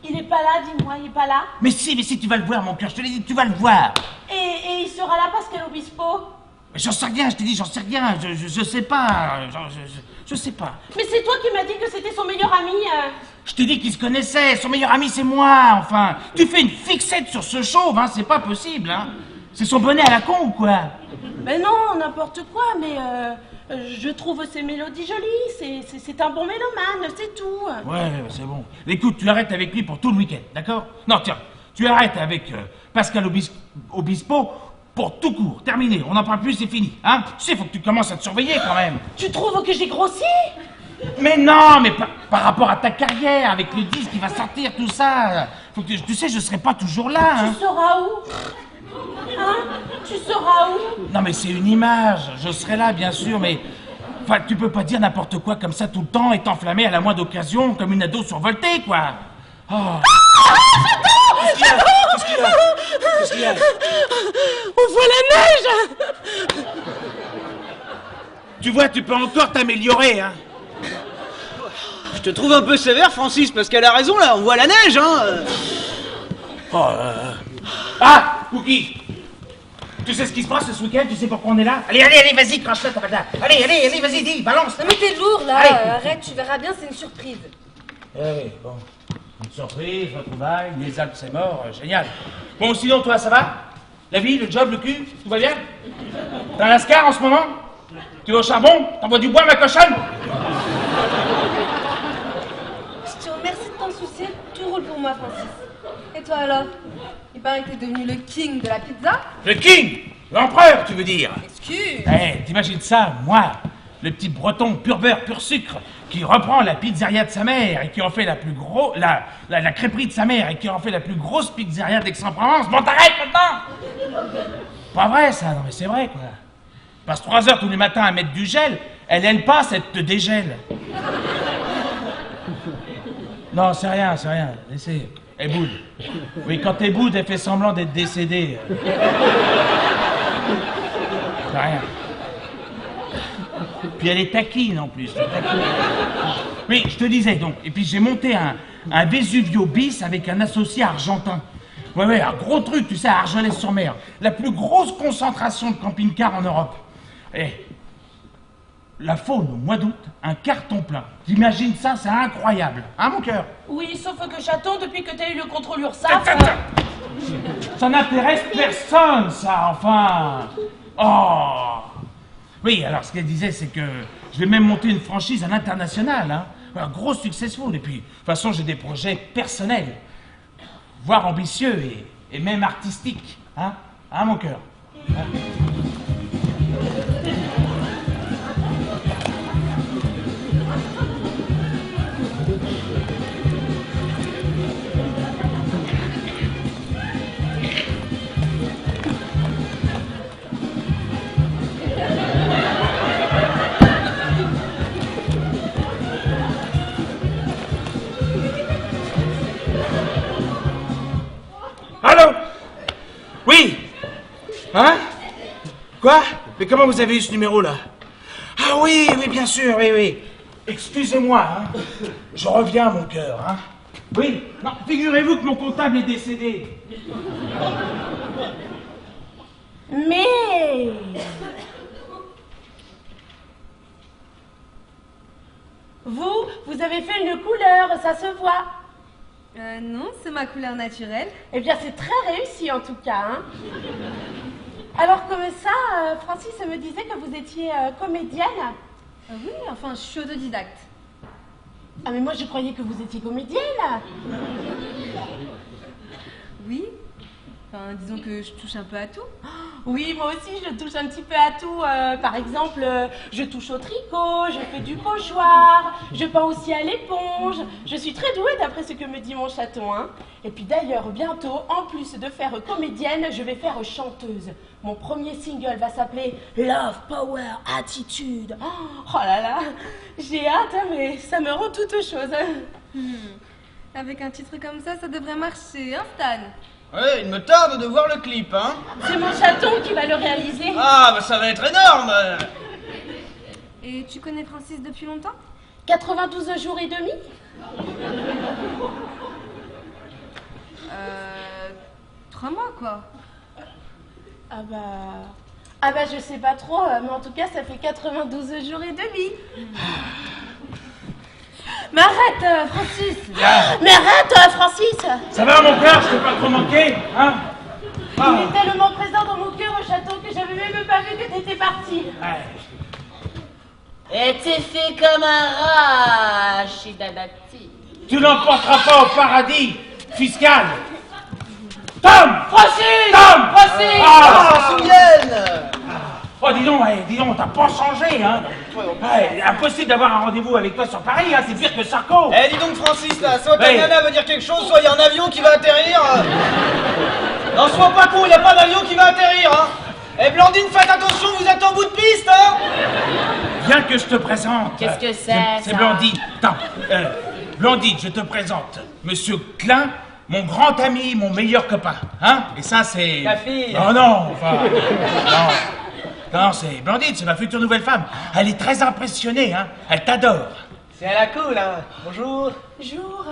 S5: Il est pas là, dis-moi, il est pas là.
S4: Mais si, tu vas le voir, mon cœur, je te l'ai dit, tu vas le voir.
S5: Et il sera là parce qu'elle Obispo.
S4: J'en sais rien, je t'ai dit, j'en sais rien, je sais pas, je sais pas.
S5: Mais c'est toi qui m'as dit que c'était son meilleur ami.
S4: Je t'ai dit qu'ils se connaissaient, son meilleur ami c'est moi, enfin. Tu fais une fixette sur ce chauve, hein, c'est pas possible, hein. C'est son bonnet à la con ou quoi?
S5: Ben non, n'importe quoi, mais je trouve ses mélodies jolies, c'est un bon mélomane, c'est tout.
S4: Ouais, c'est bon. Écoute, tu arrêtes avec lui pour tout le week-end, d'accord? Non, tiens, tu arrêtes avec Pascal Obispo pour tout court, terminé, on n'en parle plus, c'est fini, hein? Tu sais, faut que tu commences à te surveiller quand même.
S5: Tu trouves que j'ai grossi?
S4: Mais non, mais par rapport à ta carrière, avec le disque qui va sortir, tout ça, faut que tu sais, je serai pas toujours là, hein?
S5: Tu seras où? Hein? Tu seras où?
S4: Non mais c'est une image, je serai là bien sûr, mais... Enfin, tu peux pas dire n'importe quoi comme ça tout le temps et t'enflammer à la moindre occasion comme une ado survoltée, quoi. Oh. Qu'est-ce qu'il y a?
S5: On voit la neige!
S4: Tu vois, tu peux encore t'améliorer, hein.
S2: Je te trouve un peu sévère, Francis, parce qu'elle a raison, là, on voit la neige, hein.
S4: Oh, Ah, Cookie, Tu sais ce qui se passe ce week-end? Tu sais pourquoi on est là? Allez, allez, allez, vas-y, crache-la ta patate. Allez, allez, allez, vas-y, dis, balance.
S3: Non mais t'es lourd là,
S4: Allez.
S3: arrête, tu verras bien, c'est une surprise.
S4: Eh oui, bon. Une surprise, retrouvailles, les Alpes, c'est mort, génial. Bon, sinon, toi, ça va? La vie, le job, le cul, tout va bien? T'as un lascar en ce moment? Tu vas au charbon? T'envoies du bois, ma cochonne?
S3: Je te remercie de t'en soucier, tout roule pour moi Francis. Et toi alors? Il paraît que t'es devenu le king de la pizza?
S4: Le king! L'empereur, tu veux dire?
S3: Excuse.
S4: Eh, t'imagines ça, moi, le petit breton pur beurre, pur sucre, qui reprend la pizzeria de sa mère et qui en fait la plus grosse, la crêperie de sa mère et qui en fait la plus grosse pizzeria d'Aix-en-Provence. Bon, t'arrêtes maintenant! Pas vrai, ça, non mais c'est vrai, quoi. Passe 3 heures tous les matins à mettre du gel, elle passe, elle te dégèle. Non, c'est rien, laissez. Elle boude. Oui, quand elle boude, elle fait semblant d'être décédée. C'est rien. Puis elle est taquine en plus. Oui, je te disais donc. Et puis j'ai monté un Vesuvio bis avec un associé argentin. Ouais, un gros truc, tu sais, à Argelès-sur-Mer. La plus grosse concentration de camping-cars en Europe. Et la faune au mois d'août, un carton plein. T'imagines ça, c'est incroyable. Hein, mon cœur?
S5: Oui, sauf que chaton, depuis que t'as eu le contrôle URSAF...
S4: Ça n'intéresse personne, ça, enfin. Oh. Oui, alors ce qu'elle disait, c'est que je vais même monter une franchise à l'international, hein. Un gros successful. Et puis, de toute façon, j'ai des projets personnels, voire ambitieux et même artistiques. Hein, mon cœur? Hein? Allô? Oui? Hein? Quoi? Mais comment vous avez eu ce numéro-là? Ah oui, bien sûr, oui. Excusez-moi, hein. Je reviens, mon cœur, hein. Oui, non, figurez-vous que mon comptable est décédé.
S5: Mais... Vous avez fait une couleur, ça se voit.
S3: Non, c'est ma couleur naturelle.
S5: Eh bien, c'est très réussi en tout cas, hein. Alors, comme ça, Francis me disait que vous étiez comédienne.
S3: Oui, enfin, je suis autodidacte.
S5: Ah, mais moi, je croyais que vous étiez comédienne.
S3: Oui. Enfin, disons que je touche un peu à tout.
S5: Oui, moi aussi, je touche un petit peu à tout. Par exemple, je touche au tricot, je fais du pochoir, je peins aussi à l'éponge. Je suis très douée d'après ce que me dit mon chaton, hein. Et puis d'ailleurs, bientôt, en plus de faire comédienne, je vais faire chanteuse. Mon premier single va s'appeler Love, Power, Attitude. Oh là là, j'ai hâte, hein, mais ça me rend toute chose.
S3: Avec un titre comme ça devrait marcher, hein, Stan?
S2: Ouais, il me tarde de voir le clip, hein.
S5: C'est mon chaton qui va le réaliser.
S2: Ah, bah ça va être énorme.
S3: Et tu connais Francis depuis longtemps?
S5: 92 jours et demi.
S3: 3 mois, quoi.
S5: Ah bah je sais pas trop, mais en tout cas ça fait 92 jours et demi.
S3: Mais arrête, Francis!
S5: Mais arrête, Francis!
S4: Ça va, mon cœur? Je t'ai pas trop manqué, hein?
S5: Il est tellement présent dans mon cœur au château que j'avais même pas vu que t'étais parti.
S1: Et t'es fait comme un rat, Chidadati.
S4: Tu n'emporteras pas au paradis fiscal. Tom!
S5: Francis!
S4: Tom!
S5: Francis!
S2: Ah, souvienne.
S4: Oh, dis donc, t'as pas changé, hein? Impossible d'avoir un rendez-vous avec toi sur Paris, hein, c'est pire que Sarko!
S2: Eh, dis donc, Francis, là, soit ta
S4: Oui.
S2: nana veut dire quelque chose, soit il y a un avion qui va atterrir. Non, sois pas con, il n'y a pas d'avion qui va atterrir, hein. Eh, Blandine, faites attention, vous êtes en bout de piste, hein.
S4: Viens que je te présente.
S1: Qu'est-ce que c'est,
S4: C'est
S1: ça?
S4: Blandine. Attends, Blandine, je te présente Monsieur Klein, mon grand ami, mon meilleur copain, hein? Et ça, c'est...
S1: Ta fille.
S4: Non, enfin... Non, c'est Blandine, c'est ma future nouvelle femme. Elle est très impressionnée, hein. Elle t'adore.
S2: C'est à la cool, hein. Bonjour.
S5: Jour.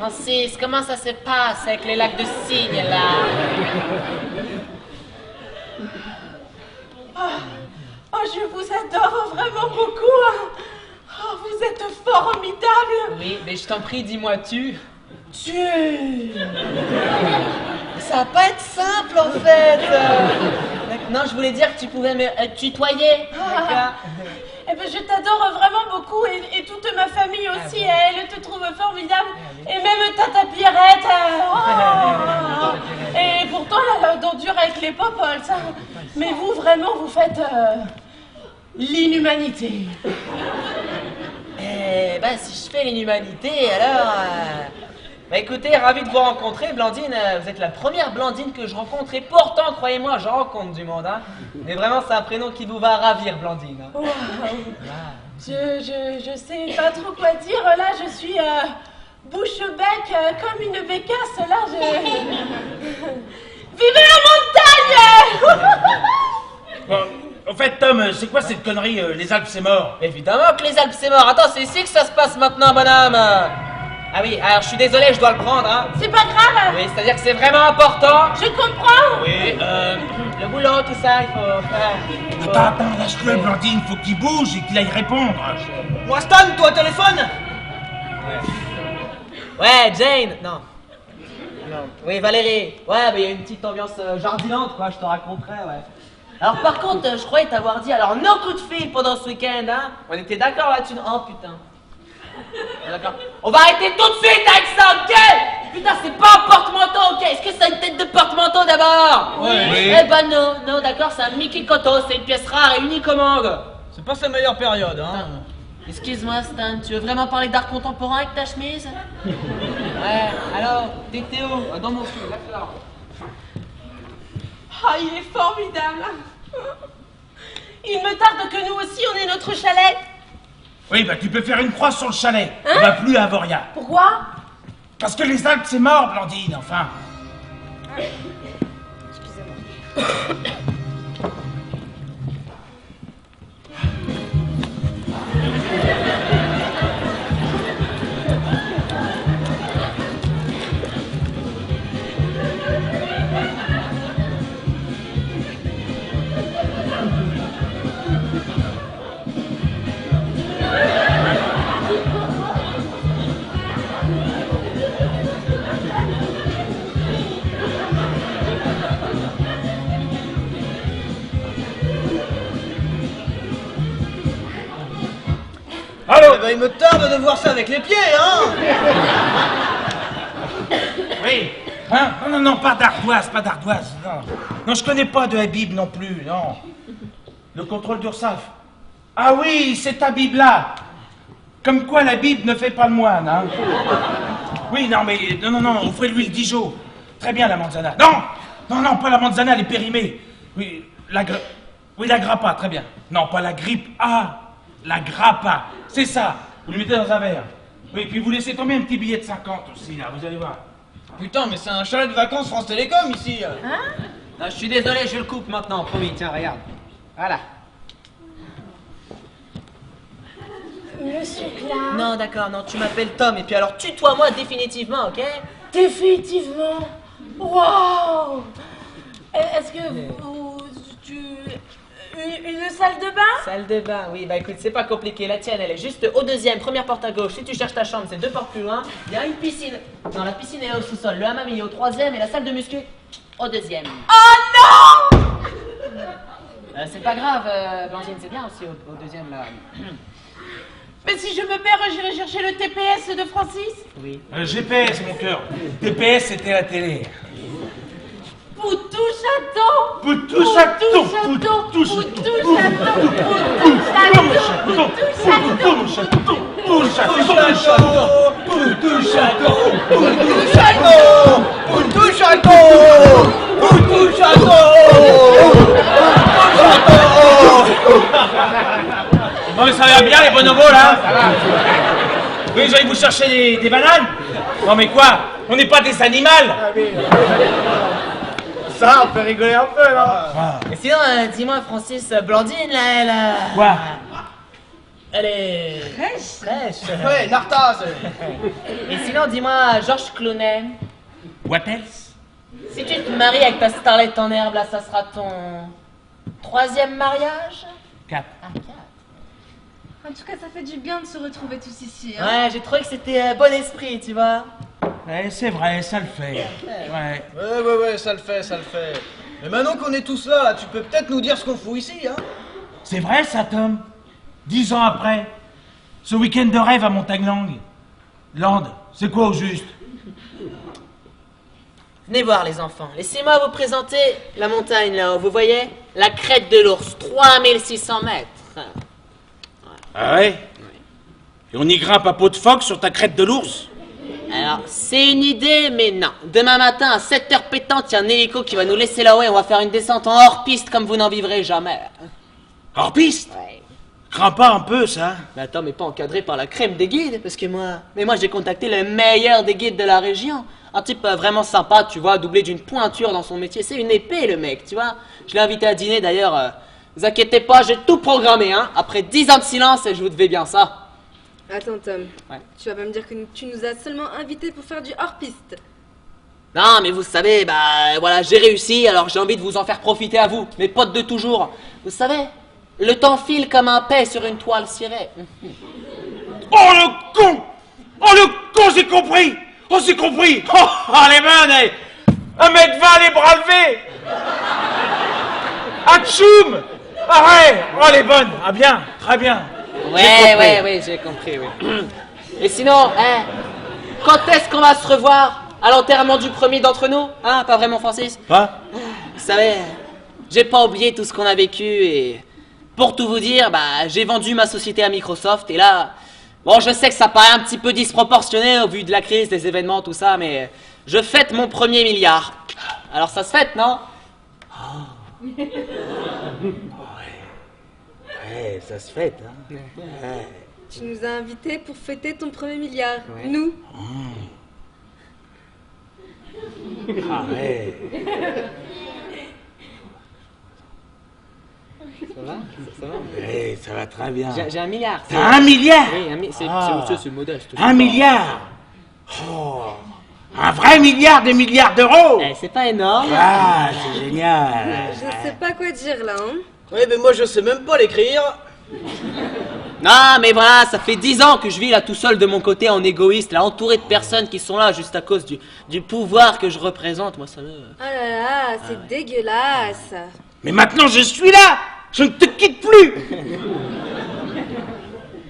S1: Francis, comment ça se passe avec les lacs de cygne, là?
S5: Oh, je vous adore vraiment beaucoup. Oh, vous êtes formidable.
S1: Oui, mais je t'en prie, dis-moi tu.
S2: Ça va pas être simple en fait.
S1: Non, je voulais dire que tu pouvais me tutoyer. D'accord.
S5: Eh ben, je t'adore vraiment beaucoup et toute ma famille aussi, elle te trouve formidable. Et même Tata Pierrette. Et pourtant, elle a la dent dure avec les popoles, ça. Mais vous, vraiment, vous faites l'inhumanité.
S1: Eh ben, si je fais l'inhumanité, alors... Bah écoutez, ravi de vous rencontrer, Blandine. Vous êtes la première Blandine que je rencontre. Et pourtant, croyez-moi, j'en rencontre du monde, hein. Mais vraiment, c'est un prénom qui vous va ravir, Blandine. Hein.
S5: Wow.
S1: Ah.
S5: Je sais pas trop quoi dire. Là, je suis bouche-bec comme une bécasse. Là, Vivez la montagne.
S4: Bon, en fait, Tom, c'est quoi cette connerie, les Alpes c'est mort?
S1: Évidemment que les Alpes, c'est mort. Attends, c'est ici que ça se passe maintenant, bonhomme. Ah oui, alors je suis désolé, je dois le prendre, hein.
S5: C'est pas grave.
S1: Oui, c'est-à-dire que c'est vraiment important.
S5: Je comprends.
S1: Oui, le boulot, tout ça, il faut faire.
S4: Attends, lâche-le, Blandine, faut qu'il bouge et qu'il aille répondre.
S2: Moi Stan, toi téléphone.
S1: Ouais, Jane. Non. Oui, Valérie. Ouais, bah il y a une petite ambiance jardinante, quoi, je te raconterai, ouais. Alors par contre, je croyais t'avoir dit, alors no coup de fil pendant ce week-end, hein. On était d'accord là-dessus. Oh putain. D'accord. On va arrêter tout de suite avec ça, ok? Putain, c'est pas un porte-manteau, ok? Est-ce que c'est une tête de porte-manteau d'abord?
S2: Oui.
S1: Eh ben non, d'accord, c'est un Mickey Koto, c'est une pièce rare et unique au monde.
S2: C'est pas sa meilleure période, hein.
S1: Excuse-moi, Stan, tu veux vraiment parler d'art contemporain avec ta chemise? Ouais, alors, t'étais où? Dans mon film, d'accord.
S5: Ah, il est formidable. Il me tarde que nous aussi, on ait notre chalet.
S4: Oui, bah tu peux faire une croix sur le chalet.
S5: Hein?
S4: On va plus à Avoria.
S5: Pourquoi?
S4: Parce que les Alpes c'est mort, Blandine, enfin.
S2: Eh ben, il me tarde de voir ça avec les pieds, hein.
S4: Oui. Hein? Non, pas d'ardoise, non. Non, je connais pas de Habib non plus, non. Le contrôle d'Ursaf. Ah oui, c'est Habib là. Comme quoi la Bible ne fait pas le moine, hein. Oui, non, mais non, offrez-lui le Dijon. Très bien la manzana. Non, pas la manzana, elle est périmée. Oui, la grappa, très bien. Non, pas la grippe. Ah, la grappa. C'est ça. Vous le mettez dans un verre. Oui, puis vous laissez tomber un petit billet de 50 aussi, là, vous allez voir.
S2: Putain, mais c'est un chalet de vacances France Télécom ici.
S1: Non, je suis désolé, je le coupe maintenant, promis. Tiens, regarde. Voilà.
S5: Monsieur Clark.
S1: Non, d'accord, non, tu m'appelles Tom, et puis alors tutoie-moi définitivement, ok?
S5: Définitivement. Wow. Est-ce que une salle de bain?
S1: Salle de bain, oui, bah écoute, c'est pas compliqué, la tienne, elle est juste au deuxième, première porte à gauche. Si tu cherches ta chambre, c'est 2 portes plus loin. Il y a une piscine. Non, la piscine est au sous-sol, le hammam il est au 3e et la salle de muscu au 2e.
S5: Oh non.
S1: C'est pas grave, Blandine, c'est bien aussi au 2e là.
S5: Mais si je me perds, j'irai chercher le TPS de Francis.
S1: Oui.
S4: GPS, mon cœur. TPS, c'était la télé.
S5: Poutou Chaton.
S4: Poutou Chaton.
S5: Poutou Chaton. Poutou Chaton. Poutou Chaton.
S4: Poutou Non mais ça va bien les bonobos là. Oui, j'allais vous chercher des bananes. Non mais quoi? On n'est pas des animaux.
S2: Ça, on peut rigoler un peu, là.
S1: Et sinon, dis-moi, Francis, Blandine, là, elle...
S4: Quoi?
S1: Elle est...
S5: Fraîche.
S2: Ouais, Nartaz.
S1: Et sinon, dis-moi, Georges Clooney,
S4: What else?
S1: si tu te maries avec ta starlette en herbe, là, ça sera ton 3e mariage?
S4: 4.
S1: Ah, 4.
S3: En tout cas, ça fait du bien de se retrouver tous ici. Hein.
S1: Ouais, j'ai trouvé que c'était bon esprit, tu vois.
S4: Ouais, c'est vrai, ça le fait. Ouais.
S2: Ouais, ça le fait, ça le fait. Mais maintenant qu'on est tous là, tu peux peut-être nous dire ce qu'on fout ici, hein?
S4: C'est vrai ça, Tom? 10 ans après, ce week-end de rêve à Montagne-Lang. Land, c'est quoi au juste?
S1: Venez voir les enfants, laissez-moi vous présenter la montagne là-haut, vous voyez? La crête de l'ours, 3600 mètres.
S4: Ah ouais? Et on y grimpe à peau de phoque sur ta crête de l'ours?
S1: Alors, c'est une idée, mais non. Demain matin, à 7h pétantes, il y a un hélico qui va nous laisser là-haut et on va faire une descente en hors-piste comme vous n'en vivrez jamais.
S4: Hors piste?
S1: Ouais.
S4: Crains pas un peu, ça?
S1: Mais attends, mais pas encadré par la crème des guides, parce que moi j'ai contacté le meilleur des guides de la région. Un type vraiment sympa, tu vois, doublé d'une pointure dans son métier. C'est une épée, le mec, tu vois. Je l'ai invité à dîner, d'ailleurs. Vous inquiétez pas, j'ai tout programmé, hein. Après 10 ans de silence, je vous devais bien ça.
S3: Attends, Tom.
S1: Ouais.
S3: Tu vas pas me dire que tu nous as seulement invités pour faire du hors-piste.
S1: Non, mais vous savez, bah voilà, j'ai réussi, alors j'ai envie de vous en faire profiter à vous, mes potes de toujours. Vous savez, le temps file comme un paix sur une toile cirée.
S4: Oh le con! Oh le con, j'ai compris! Oh, j'ai compris! Oh, les bonnes, 1m20 les bras levés! Atchoum! Ah ouais! Oh, les bonnes! Ah bien, très bien!
S1: Ouais, j'ai compris, oui. Et sinon, quand est-ce qu'on va se revoir? À l'enterrement du premier d'entre nous? Hein, pas vraiment, Francis?
S4: Quoi?
S1: Vous savez, j'ai pas oublié tout ce qu'on a vécu et... Pour tout vous dire, bah, j'ai vendu ma société à Microsoft et là... Bon, je sais que ça paraît un petit peu disproportionné au vu de la crise, des événements, tout ça, mais... Je fête mon 1er milliard. Alors ça se fête, non?
S4: Ouais, ça se fête, hein?
S3: Tu nous as invités pour fêter ton 1er milliard. Nous.
S4: Ah ouais!
S1: Ça va?
S4: Ouais, ça va très bien.
S1: J'ai 1 milliard.
S4: T'as 1 milliard?
S1: Oui,
S4: Ah.
S1: c'est modeste.
S4: 1 milliard? Oh! Un vrai milliard, des milliards d'euros!
S1: C'est pas énorme.
S4: Ah, c'est génial!
S3: Je sais pas quoi dire là, hein.
S2: Ouais, mais moi je sais même pas l'écrire.
S1: Non, mais voilà, ça fait 10 ans que je vis là tout seul de mon côté en égoïste, là entouré de personnes qui sont là juste à cause du pouvoir que je représente. Moi, ça me...
S3: Oh là là, c'est dégueulasse.
S4: Mais maintenant je suis là! Je ne te quitte plus!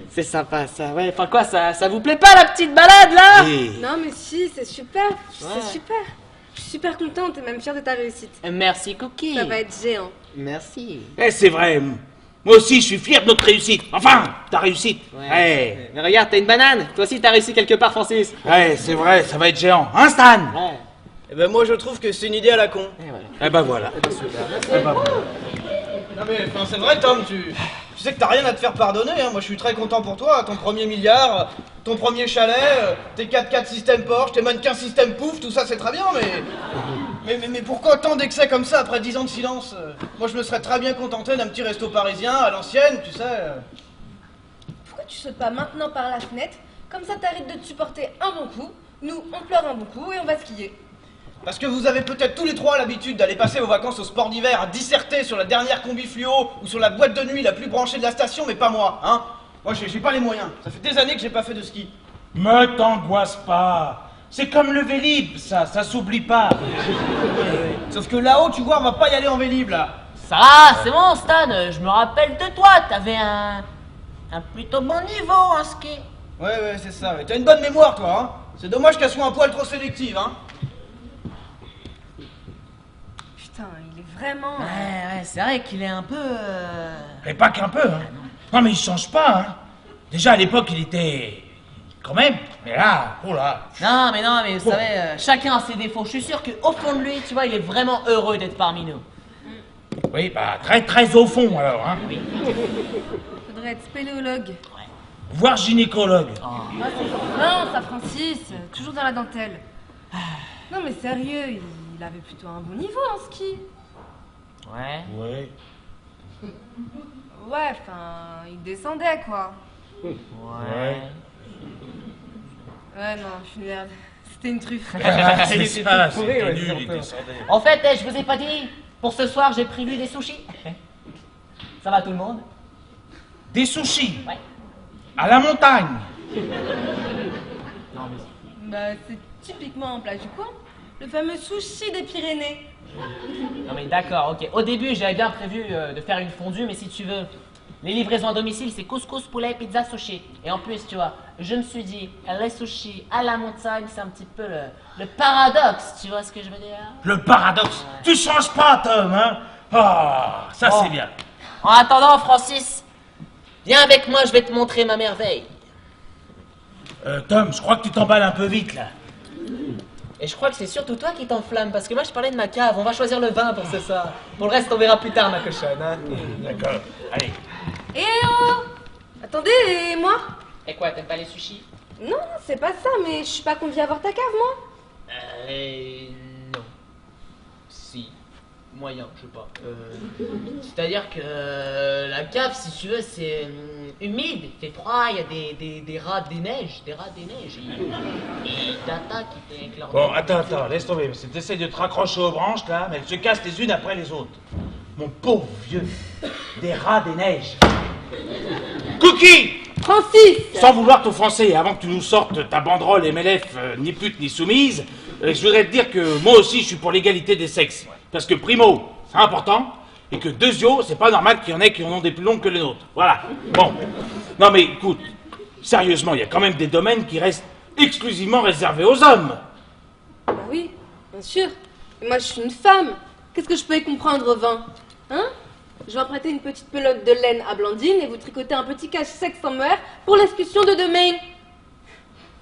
S1: C'est sympa ça, ouais. Enfin quoi, ça vous plaît pas la petite balade là?
S4: Oui.
S3: Non mais si, c'est super. C'est super. Je suis super contente et même fière de ta réussite.
S1: Merci Cookie.
S3: Ça va être géant.
S1: Merci.
S4: Eh, c'est vrai. Moi aussi, je suis fier de notre réussite. Enfin, ta réussite. Ouais.
S1: Mais regarde, t'as une banane. Toi aussi t'as réussi quelque part, Francis.
S4: Ouais, c'est vrai, ça va être géant. Hein, Stan?
S1: Ouais.
S2: Eh ben moi je trouve que c'est une idée à la con.
S1: Et voilà.
S4: Eh ben voilà.
S2: Non mais enfin, c'est vrai Tom, tu sais que t'as rien à te faire pardonner, hein. Moi je suis très content pour toi, ton 1er milliard, ton premier chalet, tes 4x4 système Porsche, tes mannequins système Pouf, tout ça c'est très bien, mais pourquoi tant d'excès comme ça après 10 ans de silence? Moi je me serais très bien contenté d'un petit resto parisien à l'ancienne, tu sais.
S3: Pourquoi tu sautes pas maintenant par la fenêtre? Comme ça t'arrêtes de te supporter un bon coup. Nous, on pleure un bon coup et on va skier.
S2: Parce que vous avez peut-être tous les trois l'habitude d'aller passer vos vacances au sport d'hiver à disserter sur la dernière combi fluo ou sur la boîte de nuit la plus branchée de la station, mais pas moi, hein. Moi j'ai pas les moyens, ça fait des années que j'ai pas fait de ski.
S4: Me t'angoisse pas. C'est comme le Vélib, ça s'oublie pas.
S2: Sauf que là-haut, tu vois, on va pas y aller en vélib là.
S1: Ça va, c'est bon Stan, je me rappelle de toi, t'avais un plutôt bon niveau en ski.
S2: Ouais, c'est ça, ouais. T'as une bonne mémoire toi, hein. C'est dommage qu'elle soit un poil trop sélective, hein.
S3: Putain, il est vraiment...
S1: Ouais, c'est vrai qu'il est un peu...
S4: Mais pas qu'un peu, hein. Non, mais il change pas, hein. Déjà, à l'époque, il était... Quand même. Mais là, oh là.
S1: Non, mais vous savez, chacun a ses défauts. Je suis sûr qu'au fond de lui, tu vois, il est vraiment heureux d'être parmi nous.
S4: Oui, bah, très, très au fond, alors, hein. Oui.
S3: Faudrait être spéléologue.
S4: Voire gynécologue.
S3: Non, ça Francis, toujours dans la dentelle. Non mais sérieux, il avait plutôt un bon niveau en ski.
S1: Ouais.
S4: Ouais.
S3: Ouais, enfin, il descendait quoi.
S1: Ouais.
S3: Ouais, non, je suis une merde. C'était une truffe.
S4: C'est ça, c'était nul, il descendait.
S1: En fait, je vous ai pas dit, pour ce soir, j'ai prévu des sushis. Ça va tout le monde?
S4: Des sushis
S1: Ouais.
S4: à la montagne.
S3: Bah, c'est typiquement un plat du coin. Le fameux sushi des Pyrénées.
S1: Non mais d'accord, ok. Au début, j'avais bien prévu de faire une fondue, mais si tu veux, les livraisons à domicile, c'est couscous, poulet, pizza, sushi. Et en plus, tu vois, je me suis dit, les sushis à la montagne, c'est un petit peu le paradoxe, tu vois ce que je veux dire?
S4: Le paradoxe. Tu changes pas, Tom, hein? Ah, ça
S1: Oh.
S4: c'est bien.
S1: En attendant, Francis, viens avec moi, je vais te montrer ma merveille.
S4: Tom, je crois que tu t'emballes un peu vite, là.
S1: Et je crois que c'est surtout toi qui t'enflamme, parce que moi je parlais de ma cave, on va choisir le vin pour ce soir. Pour le reste, on verra plus tard, ma cochonne. Hein.
S4: D'accord, allez.
S3: Eh oh! Attendez, et moi?
S1: Et quoi, t'aimes pas les sushis?
S3: Non, non, c'est pas ça, mais je suis pas conviée à voir ta cave, moi.
S1: Non. Si. Moyen, je sais pas. C'est-à-dire que la cave, si tu veux, c'est humide, il fait froid, il y a des rats des neiges, Et Tata qui fait avec leur...
S4: Bon, attends, laisse tomber, parce que t'essayes de te raccrocher aux branches, là, mais elles se cassent les unes après les autres. Mon pauvre vieux, des rats des neiges. Cookie!
S3: Francis!
S4: Sans vouloir t'offenser, avant que tu nous sortes ta banderole MLF ni pute ni soumise, je voudrais te dire que moi aussi je suis pour l'égalité des sexes. Parce que primo, c'est important, et que deuxio, c'est pas normal qu'il y en ait qui en ont des plus longues que les nôtres. Voilà. Bon. Non mais écoute, sérieusement, il y a quand même des domaines qui restent exclusivement réservés aux hommes.
S3: Bah oui, bien sûr. Et moi, je suis une femme. Qu'est-ce que je peux y comprendre au vin? Hein? Je vais emprunter une petite pelote de laine à Blandine et vous tricoter un petit cache-sexe en mer pour l'expulsion de demain.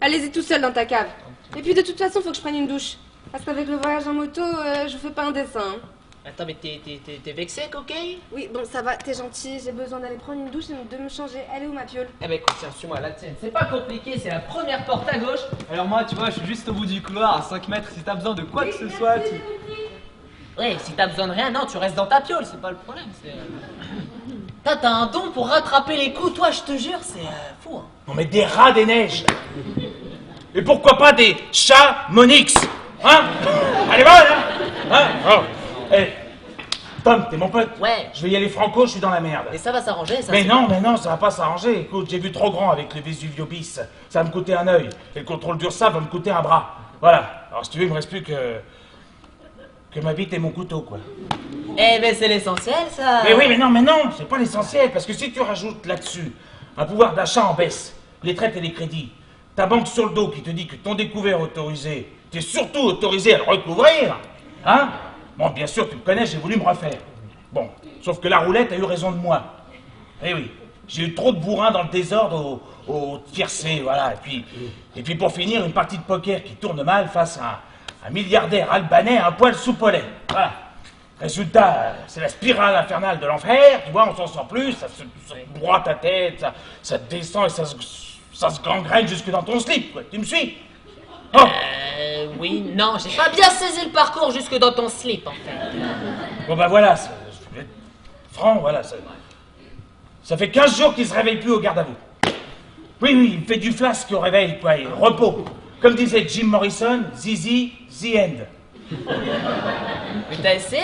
S3: Allez-y tout seul dans ta cave. Et puis de toute façon, faut que je prenne une douche. Parce qu'avec le voyage en moto, je fais pas un dessin. Hein.
S1: Attends, mais t'es vexé, coquille?
S3: Oui, bon, ça va, t'es gentil. J'ai besoin d'aller prendre une douche et de me changer. Elle est où ma piole?
S1: Eh ben écoute, tiens, suis-moi, la tienne. C'est pas compliqué, c'est la première porte à gauche. Alors moi, tu vois, je suis juste au bout du couloir, à 5 mètres. Si t'as besoin de quoi que ce soit, tu... Ouais, si t'as besoin de rien, non, tu restes dans ta piole, c'est pas le problème, c'est... T'as un don pour rattraper les coups, toi, je te jure, c'est fou, hein.
S4: Non mais des rats des neiges. Et pourquoi pas des chats Monix? Hein? Allez, va, là. Hein? Oh. Eh, Tom, t'es mon pote.
S1: Ouais.
S4: Je vais y aller franco, je suis dans la merde.
S1: Et ça va s'arranger, ça
S4: Mais
S1: c'est-
S4: non, ça va pas s'arranger. Écoute, j'ai vu trop grand avec le Vesuvio bis. Ça va me coûter un œil. Et le contrôle d'URSSAF va me coûter un bras. Voilà. Alors si tu veux, il me reste plus que ma bite et mon couteau, quoi.
S1: Eh ben c'est l'essentiel, ça.
S4: Mais oui, mais non, c'est pas l'essentiel. Parce que si tu rajoutes là-dessus un pouvoir d'achat en baisse, les traites et les crédits, ta banque sur le dos qui te dit que ton découvert autorisé, t'es surtout autorisé à le recouvrir, hein? Bon, bien sûr, tu me connais, j'ai voulu me refaire. Bon, sauf que la roulette a eu raison de moi. Eh oui, j'ai eu trop de bourrin dans le désordre au tiercé, voilà. Et puis pour finir, une partie de poker qui tourne mal face à un milliardaire albanais à un poil soupolet. Voilà. Résultat, c'est la spirale infernale de l'enfer, tu vois, on s'en sort plus, ça se broie ta tête, ça descend et ça se gangrène jusque dans ton slip, quoi. Tu me suis? Oh!
S1: Oui, non, j'ai pas bien saisi le parcours jusque dans ton slip, en fait.
S4: Bon bah voilà, franc, voilà, ça fait 15 jours qu'il se réveille plus au garde à vous. Oui, il fait du flasque au réveil, quoi, et repos. Comme disait Jim Morrison, Zizi, the end.
S1: Mais t'as essayé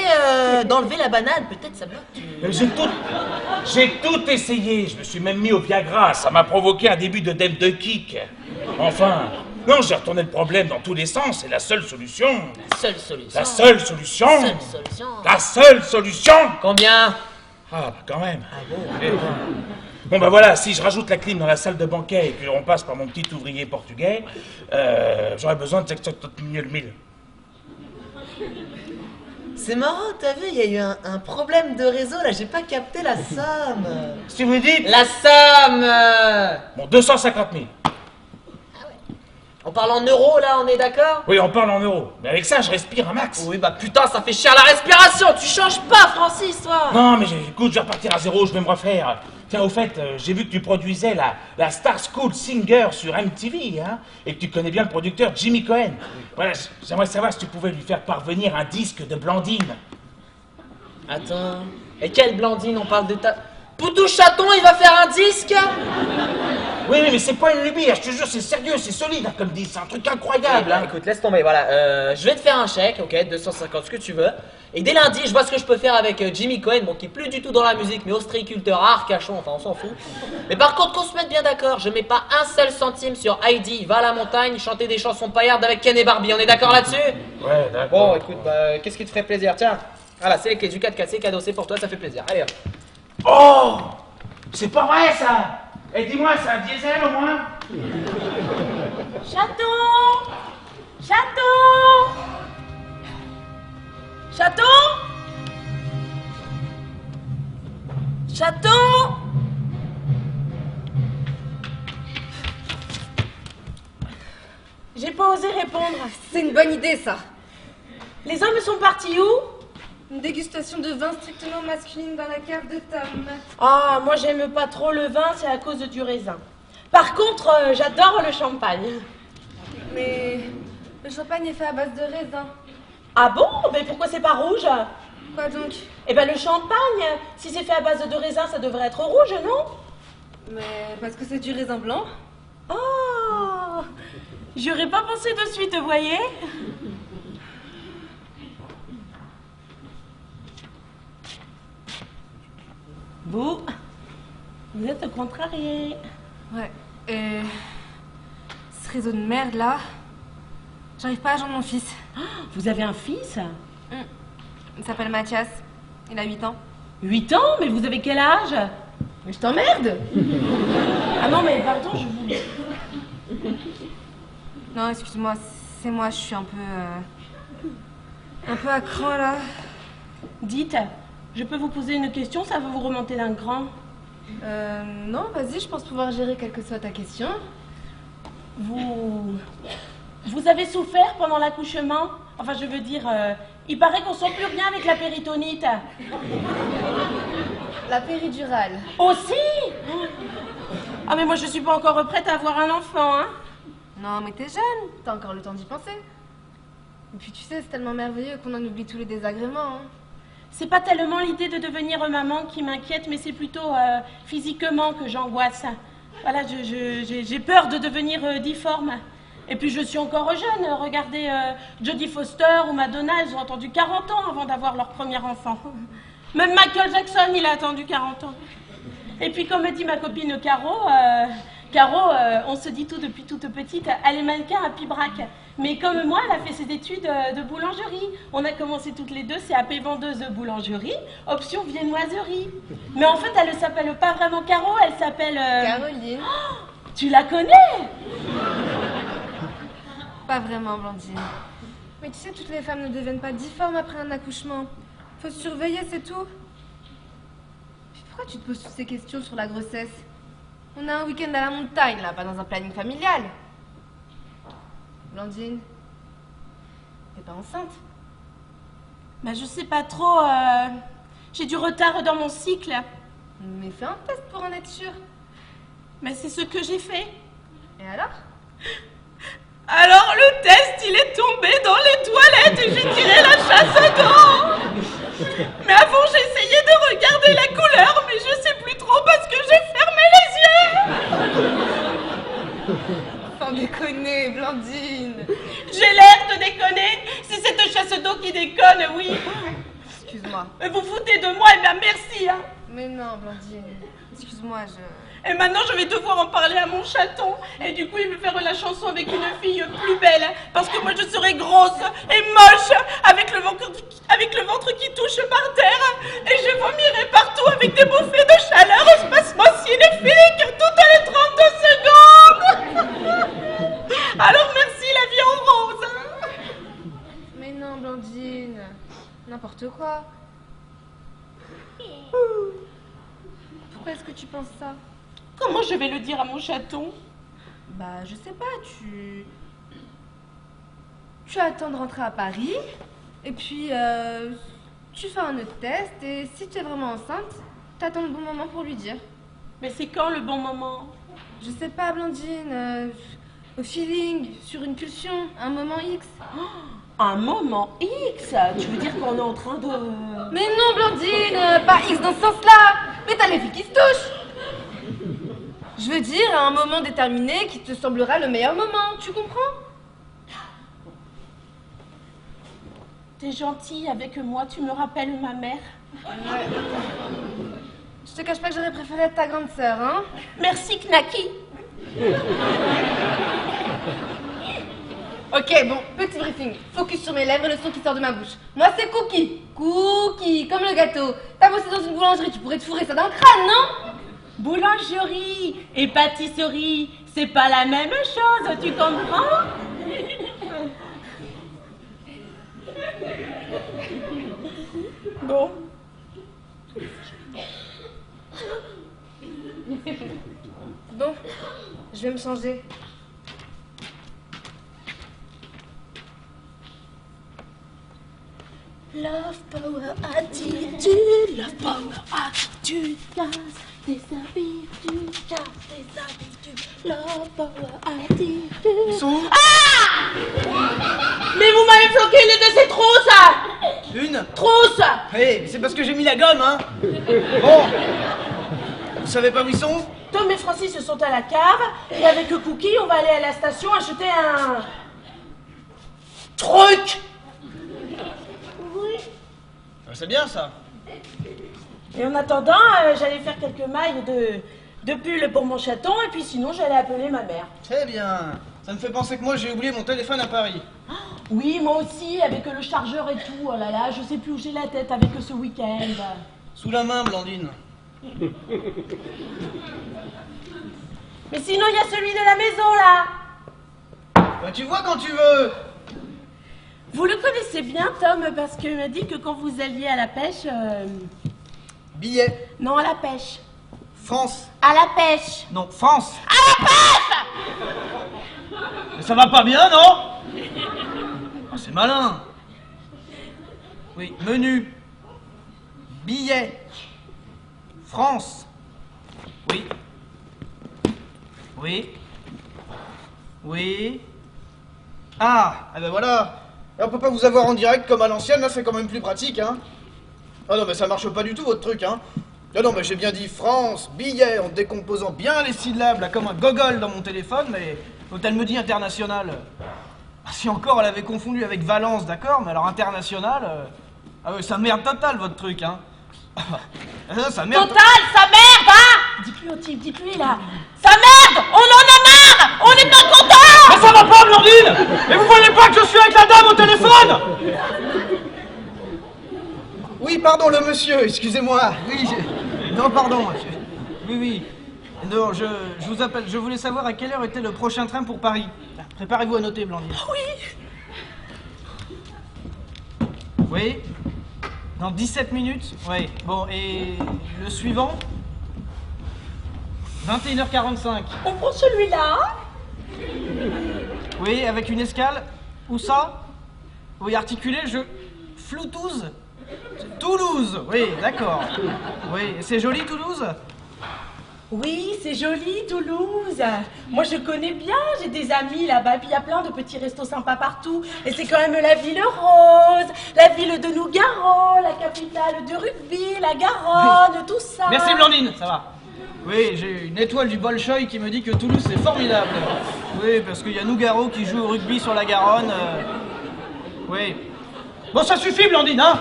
S1: d'enlever la banane, peut-être ça bloque.
S4: Mais j'ai tout essayé, je me suis même mis au Viagra, ça m'a provoqué un début de deb de kick. Enfin, non, j'ai retourné le problème dans tous les sens, c'est la seule solution.
S1: Seule solution.
S4: La seule solution.
S1: Seule solution.
S4: La seule solution.
S1: Combien?
S4: Ah, bah quand même. Bon, bah voilà, si je rajoute la clim dans la salle de banquet et que on passe par mon petit ouvrier portugais, j'aurais besoin de 700 000.
S1: C'est marrant, t'as vu, il y a eu un problème de réseau, là, j'ai pas capté la somme.
S4: Si vous dites,
S1: La somme
S4: bon, 250 000.
S1: On parle en euros, là, on est d'accord?
S4: Oui, on parle en euros. Mais avec ça, je respire un max.
S1: Oui, bah putain, ça fait cher la respiration, tu changes pas, Francis, toi.
S4: Non, mais écoute, je vais repartir à zéro, je vais me refaire. Tiens, au fait, j'ai vu que tu produisais la Star School Singer sur MTV, hein, et que tu connais bien le producteur Jimmy Cohen. Voilà, j'aimerais savoir si tu pouvais lui faire parvenir un disque de Blandine.
S1: Attends, et quelle Blandine, on parle de ta... Poutou Chaton, il va faire un disque?
S4: Oui, mais c'est pas une lubie, je te jure, c'est sérieux, c'est solide hein, comme disque, c'est un truc incroyable. Hein.
S1: Écoute, laisse tomber, voilà. Je vais te faire un chèque, ok, 250, ce que tu veux. Et dès lundi, je vois ce que je peux faire avec Jimmy Cohen, bon, qui est plus du tout dans la musique, mais ostréiculteur à Arcachon, enfin, on s'en fout. Mais par contre, qu'on se mette bien d'accord, je mets pas un seul centime sur Heidi, va à la montagne, chanter des chansons paillardes avec Ken et Barbie, on est d'accord là-dessus?
S4: Ouais, d'accord.
S1: Bon, écoute, bah, qu'est-ce qui te ferait plaisir? Tiens, voilà, c'est les clés du 4x4, c'est cadeau, c'est pour toi, ça fait plaisir. Allez, hop.
S4: Oh! C'est pas vrai ça! Et dis-moi, c'est un diesel au moins?
S5: Chaton! Chaton! Chaton! Chaton! J'ai pas osé répondre.
S3: C'est une bonne idée, ça.
S5: Les hommes sont partis où?
S3: Une dégustation de vin strictement masculine dans la cave de Tom.
S5: Ah, moi j'aime pas trop le vin, c'est à cause du raisin. Par contre, j'adore le champagne.
S3: Mais le champagne est fait à base de raisin.
S5: Ah bon? Mais pourquoi c'est pas rouge?
S3: Quoi donc?
S5: Eh ben le champagne, si c'est fait à base de raisin, ça devrait être rouge, non?
S3: Mais parce que c'est du raisin blanc.
S5: Oh! J'aurais pas pensé de suite, vous voyez? Vous êtes contrarié.
S3: Ouais. Et ce réseau de merde là, j'arrive pas à joindre mon fils.
S5: Vous avez un fils?
S3: Il s'appelle Mathias. Il a 8 ans.
S5: 8 ans? Mais vous avez quel âge?
S3: Mais je t'emmerde!
S5: Ah non, mais pardon, je vous...
S3: Non, excuse-moi, c'est moi, je suis un peu à cran là.
S5: Dites, je peux vous poser une question, ça va vous remonter d'un cran?
S3: Non, vas-y, je pense pouvoir gérer quelle que soit ta question.
S5: Vous avez souffert pendant l'accouchement? Enfin, je veux dire, il paraît qu'on sent plus rien avec la péritonite.
S3: La péridurale.
S5: Aussi? Ah, mais moi, je suis pas encore prête à avoir un enfant, hein?
S3: Non, mais t'es jeune, t'as encore le temps d'y penser. Et puis tu sais, c'est tellement merveilleux qu'on en oublie tous les désagréments. Hein.
S5: C'est pas tellement l'idée de devenir maman qui m'inquiète, mais c'est plutôt physiquement que j'angoisse. Voilà, j'ai peur de devenir difforme. Et puis je suis encore jeune. Regardez Jodie Foster ou Madonna, elles ont attendu 40 ans avant d'avoir leur premier enfant. Même Michael Jackson, il a attendu 40 ans. Et puis comme dit ma copine Caro, on se dit tout depuis toute petite, elle est mannequin à Pibrac. Mais comme moi, elle a fait ses études de boulangerie. On a commencé toutes les deux CAP vendeuse de boulangerie, option viennoiserie. Mais en fait, elle ne s'appelle pas vraiment Caro, elle s'appelle...
S3: Caroline.
S5: Oh, tu la connais?
S3: Pas vraiment, Blandine. Mais tu sais, toutes les femmes ne deviennent pas difformes après un accouchement. Faut se surveiller, c'est tout. Puis pourquoi tu te poses toutes ces questions sur la grossesse? On a un week-end à la montagne, là, pas dans un planning familial. Blandine, t'es pas enceinte?
S5: Bah, je sais pas trop, j'ai du retard dans mon cycle.
S3: Mais fais un test pour en être sûr.
S5: Mais c'est ce que j'ai fait.
S3: Et alors?
S5: Alors le test, il est tombé dans les toilettes et j'ai tiré la chasse d'eau. Mais avant, j'essayais de regarder la couleur, mais je sais plus trop parce que j'ai fermé les yeux.
S3: Sans déconner, Blandine.
S5: J'ai l'air de déconner. C'est cette chasse d'eau qui déconne, oui.
S3: Excuse-moi.
S5: Mais vous foutez de moi, et bien merci, hein.
S3: Mais non, Blandine. Excuse-moi,
S5: Et maintenant, je vais devoir en parler à mon chaton. Et du coup, il veut faire la chanson avec une fille plus belle. Parce que moi, je serai grosse et moche, avec le ventre qui touche par terre. Et je vomirai partout avec des bouffées de chaleur spasmocinéphiliques toutes les 32 secondes. Alors, merci, la vie en rose.
S3: Mais non, Blandine. N'importe quoi. Pourquoi est-ce que tu penses ça?
S5: Comment je vais le dire à mon chaton?
S3: Bah, je sais pas, tu attends de rentrer à Paris, et puis tu fais un autre test, et si tu es vraiment enceinte, t'attends le bon moment pour lui dire.
S5: Mais c'est quand le bon moment?
S3: Je sais pas, Blandine, au feeling, sur une pulsion, un moment X.
S5: Un moment X? Tu veux dire qu'on est en train de...
S3: Mais non, Blandine, pas X dans ce sens-là. Mais t'as les filles qui se touchent. Je veux dire, à un moment déterminé qui te semblera le meilleur moment, tu comprends?
S5: T'es gentil avec moi, tu me rappelles ma mère.
S3: Je te cache pas que j'aurais préféré être ta grande sœur, hein?
S5: Merci, Knaki.
S3: Ok, bon, petit briefing. Focus sur mes lèvres et le son qui sort de ma bouche. Moi, c'est Cookie. Cookie, comme le gâteau. T'as bossé dans une boulangerie, tu pourrais te fourrer ça dans le crâne, non?
S5: Boulangerie et pâtisserie, c'est pas la même chose, tu comprends? Bon.
S3: Bon, je vais me changer.
S5: Love, power, attitude, love, power, attitude, casse tes habitudes, casse tes habitudes, love, power, attitude.
S2: Ils sont où?
S5: Mais vous m'avez floqué les deux, c'est trop ça!
S2: Une?
S5: Trousse!
S2: Hé, c'est parce que j'ai mis la gomme, hein. Bon. Vous savez pas où ils sont?
S5: Tom et Francis se sont à la cave, et avec Cookie, on va aller à la station acheter un... truc! Oui.
S2: C'est bien ça.
S5: Et en attendant, j'allais faire quelques mailles de pull pour mon chaton, et puis sinon, j'allais appeler ma mère.
S2: Très bien. Ça me fait penser que moi j'ai oublié mon téléphone à Paris.
S5: Oui, moi aussi, avec le chargeur et tout. Oh là là, je sais plus où j'ai la tête avec ce week-end.
S2: Sous la main, Blandine.
S5: Mais sinon, il y a celui de la maison, là.
S2: Bah tu vois quand tu veux.
S5: Vous le connaissez bien, Tom, parce qu'il m'a dit que quand vous alliez à la pêche...
S2: Billet.
S5: Non, à la pêche.
S2: France.
S5: À la pêche.
S2: Non, France. À la pêche. Mais ça va pas bien, non? Oh, c'est malin. Oui, menu. Billet. France. Oui. Oui. Oui. Ah, ben voilà. Et on peut pas vous avoir en direct comme à l'ancienne, là c'est quand même plus pratique, hein. Ah non, mais ça marche pas du tout votre truc, hein. Ah non, mais j'ai bien dit France, billet, en décomposant bien les syllabes, là, comme un gogol dans mon téléphone, mais quand elle me dit international. Si encore elle avait confondu avec Valence, d'accord, mais alors international. Ah ouais, ça merde total votre truc, hein. Ça merde.
S5: Total, sa merde, hein. Dites-lui au type, dites-lui, là. Sa merde. On en a marre. On est pas content.
S2: Mais ça va pas, Blandine. Et vous voyez pas que je suis avec la dame au téléphone? Oui, pardon, le monsieur, excusez-moi. Oui, non, pardon. Oui. Non, je vous appelle. Je voulais savoir à quelle heure était le prochain train pour Paris. Préparez-vous à noter, Blandine. Oui. Dans 17 minutes. Oui. Bon, et le suivant? 21h45.
S5: On prend celui-là.
S2: Oui, avec une escale. Où ça? Oui, articulé, Floutouz? Toulouse. Oui, d'accord. Oui, c'est joli, Toulouse?
S5: Oui, c'est joli, Toulouse. Moi, je connais bien, j'ai des amis là-bas, puis il y a plein de petits restos sympas partout. Et c'est quand même la ville rose, la ville de Nougaro, la capitale du rugby, la Garonne, tout ça.
S2: Merci, Blandine, ça va. Oui, j'ai une étoile du Bolchoï qui me dit que Toulouse, c'est formidable. Oui, parce qu'il y a Nougaro qui joue au rugby sur la Garonne. Oui. Bon, ça suffit, Blandine, hein?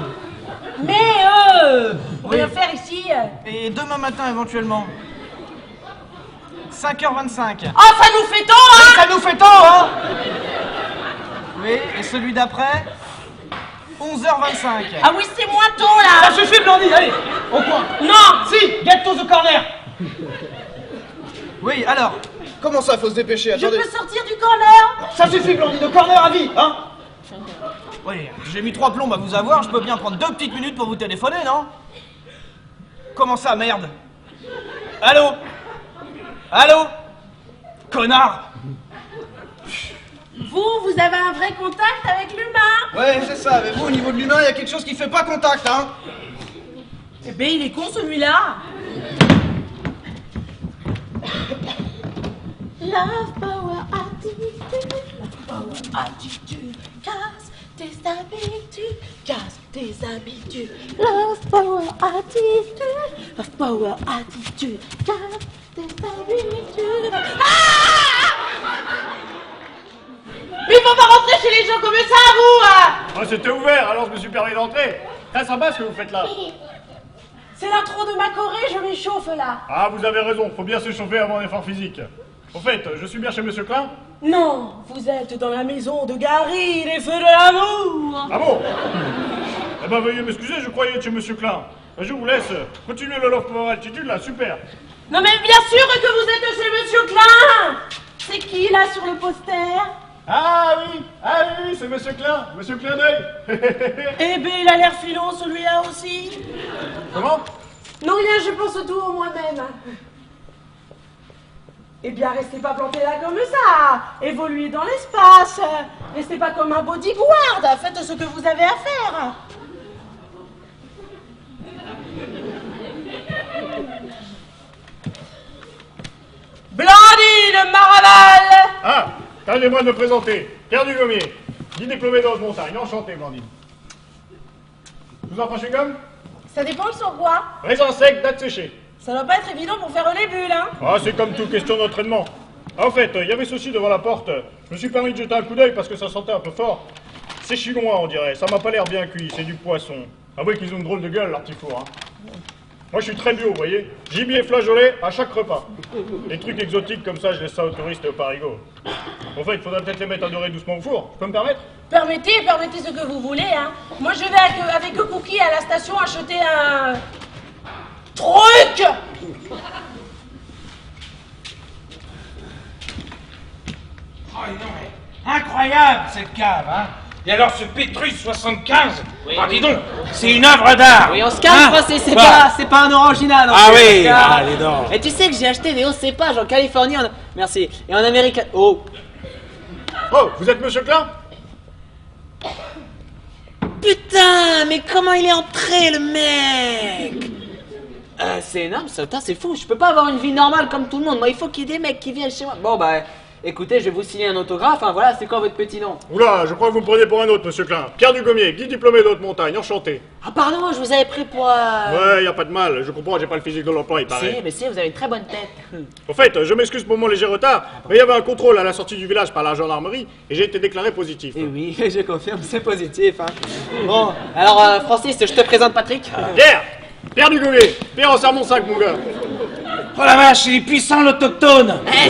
S5: Mais
S2: Oui.
S5: rien faire ici.
S2: Et demain matin, éventuellement. 5h25.
S5: Oh, ça nous fait tôt, hein.
S2: Ça nous fait tôt, hein? Oui, et celui d'après 11h25.
S5: Ah oui, c'est moins tôt, là.
S2: Ça suffit, Blandine, allez, au coin.
S5: Non.
S2: Si, gâteau au corner. Oui, alors, comment ça, faut se dépêcher,
S5: Je
S2: attendez.
S5: peux sortir du corner.
S2: Ça suffit, Blandine, au corner à vie, hein? Oui, j'ai mis 3 plombes à vous avoir, je peux bien prendre 2 petites minutes pour vous téléphoner, non? Comment ça, merde? Allô? Allô? Connard!
S5: Vous avez un vrai contact avec l'humain.
S2: Ouais, c'est ça, mais vous, au niveau de l'humain, il y a quelque chose qui fait pas contact, hein?
S5: Eh ben, il est con, celui-là. Love, power, attitude. Love, power, attitude. Casse tes habitudes. Casse tes habitudes. Love, power, attitude. of power, attitude, Ah! Mais il faut pas rentrer chez les gens comme ça, vous!
S6: Oh, c'était ouvert, alors je me suis permis d'entrer. Très sympa ce que vous faites là.
S5: C'est l'intro de ma Corée, je m'échauffe là.
S6: Ah, vous avez raison, faut bien se chauffer avant un effort physique. Au fait, je suis bien chez Monsieur Klein?
S5: Non, vous êtes dans la maison de Gary, les feux de l'amour.
S6: Ah bon? Eh ben veuillez m'excuser, je croyais être chez Monsieur Klein. Je vous laisse. Continuez le Love Power Altitude là, super.
S5: Non mais bien sûr que vous êtes chez Monsieur Klein. C'est qui là sur le poster?
S6: Ah oui, c'est Monsieur Klein, Monsieur Klein d'œil.
S5: Eh ben il a l'air filon celui-là aussi.
S6: Comment?
S5: Non rien, je pense tout en moi-même. Eh bien, restez pas planté là comme ça. Évoluez dans l'espace. Restez pas comme un bodyguard. Faites ce que vous avez à faire. Blondie de Maraval.
S6: Ah, permettez-moi de me présenter. Pierre Dugommier, 10 diplômé de Haute-Montagne, enchanté Blandine. Je vous en prends chewing-gum?
S5: Ça dépend sur quoi.
S6: Raisin sec, date séchée.
S5: Ça doit pas être évident pour faire les bulles, hein.
S6: Ah, c'est comme toute question d'entraînement. Ah, en fait, il y avait ceci devant la porte. Je me suis permis de jeter un coup d'œil parce que ça sentait un peu fort. C'est chinois, on dirait. Ça m'a pas l'air bien cuit, c'est du poisson. Ah oui, qu'ils ont une drôle de gueule, leur petit four, hein. Moi, je suis très bio, vous voyez. Gibier flageolet à chaque repas. Les trucs exotiques comme ça, je laisse ça aux touristes et aux parigots. En fait, il faudrait peut-être les mettre à dorer doucement au four. Je peux me permettre?
S5: Permettez ce que vous voulez, hein. Moi, je vais avec Cookie à la station acheter un... truc.
S4: Oh non, mais incroyable cette cave, hein. Et alors ce Pétrus 75, dis donc, c'est une œuvre d'art.
S1: Oui, on se calme,
S4: Hein
S1: Français, c'est
S4: Bah.
S1: pas un original.
S4: Ah oui, allez donc.
S1: Et tu sais que j'ai acheté des hauts cépages en Californie, merci, et en Amérique. Oh,
S6: Oh, vous êtes Monsieur Klein?
S1: putain, mais comment il est entré, le mec? C'est énorme, ça, putain, c'est fou. Je peux pas avoir une vie normale comme tout le monde. Moi, il faut qu'il y ait des mecs qui viennent chez moi. Bon, bah, écoutez, je vais vous signer un autographe. Hein, voilà, c'est quoi votre petit nom?
S6: Oula, je crois que vous me prenez pour un autre, Monsieur Klein. Pierre Dugommier, 10 diplômé de Haute-Montagne, enchanté.
S1: Ah, pardon, je vous avais pris pour.
S6: Ouais, y a pas de mal, je comprends, j'ai pas le physique de l'emploi, il
S1: Si,
S6: paraît.
S1: mais si, vous avez une très bonne tête.
S6: Au fait, je m'excuse pour mon léger retard, mais il y avait un contrôle à la sortie du village par la gendarmerie et j'ai été déclaré positif.
S1: Et oui, je confirme, c'est positif. Hein. Bon, alors, Francis, je te présente Patrick.
S6: Pierre Dugommier, Pierre en serre mon sac, mon gars.
S4: Oh la vache, il est puissant l'autochtone.
S1: Eh,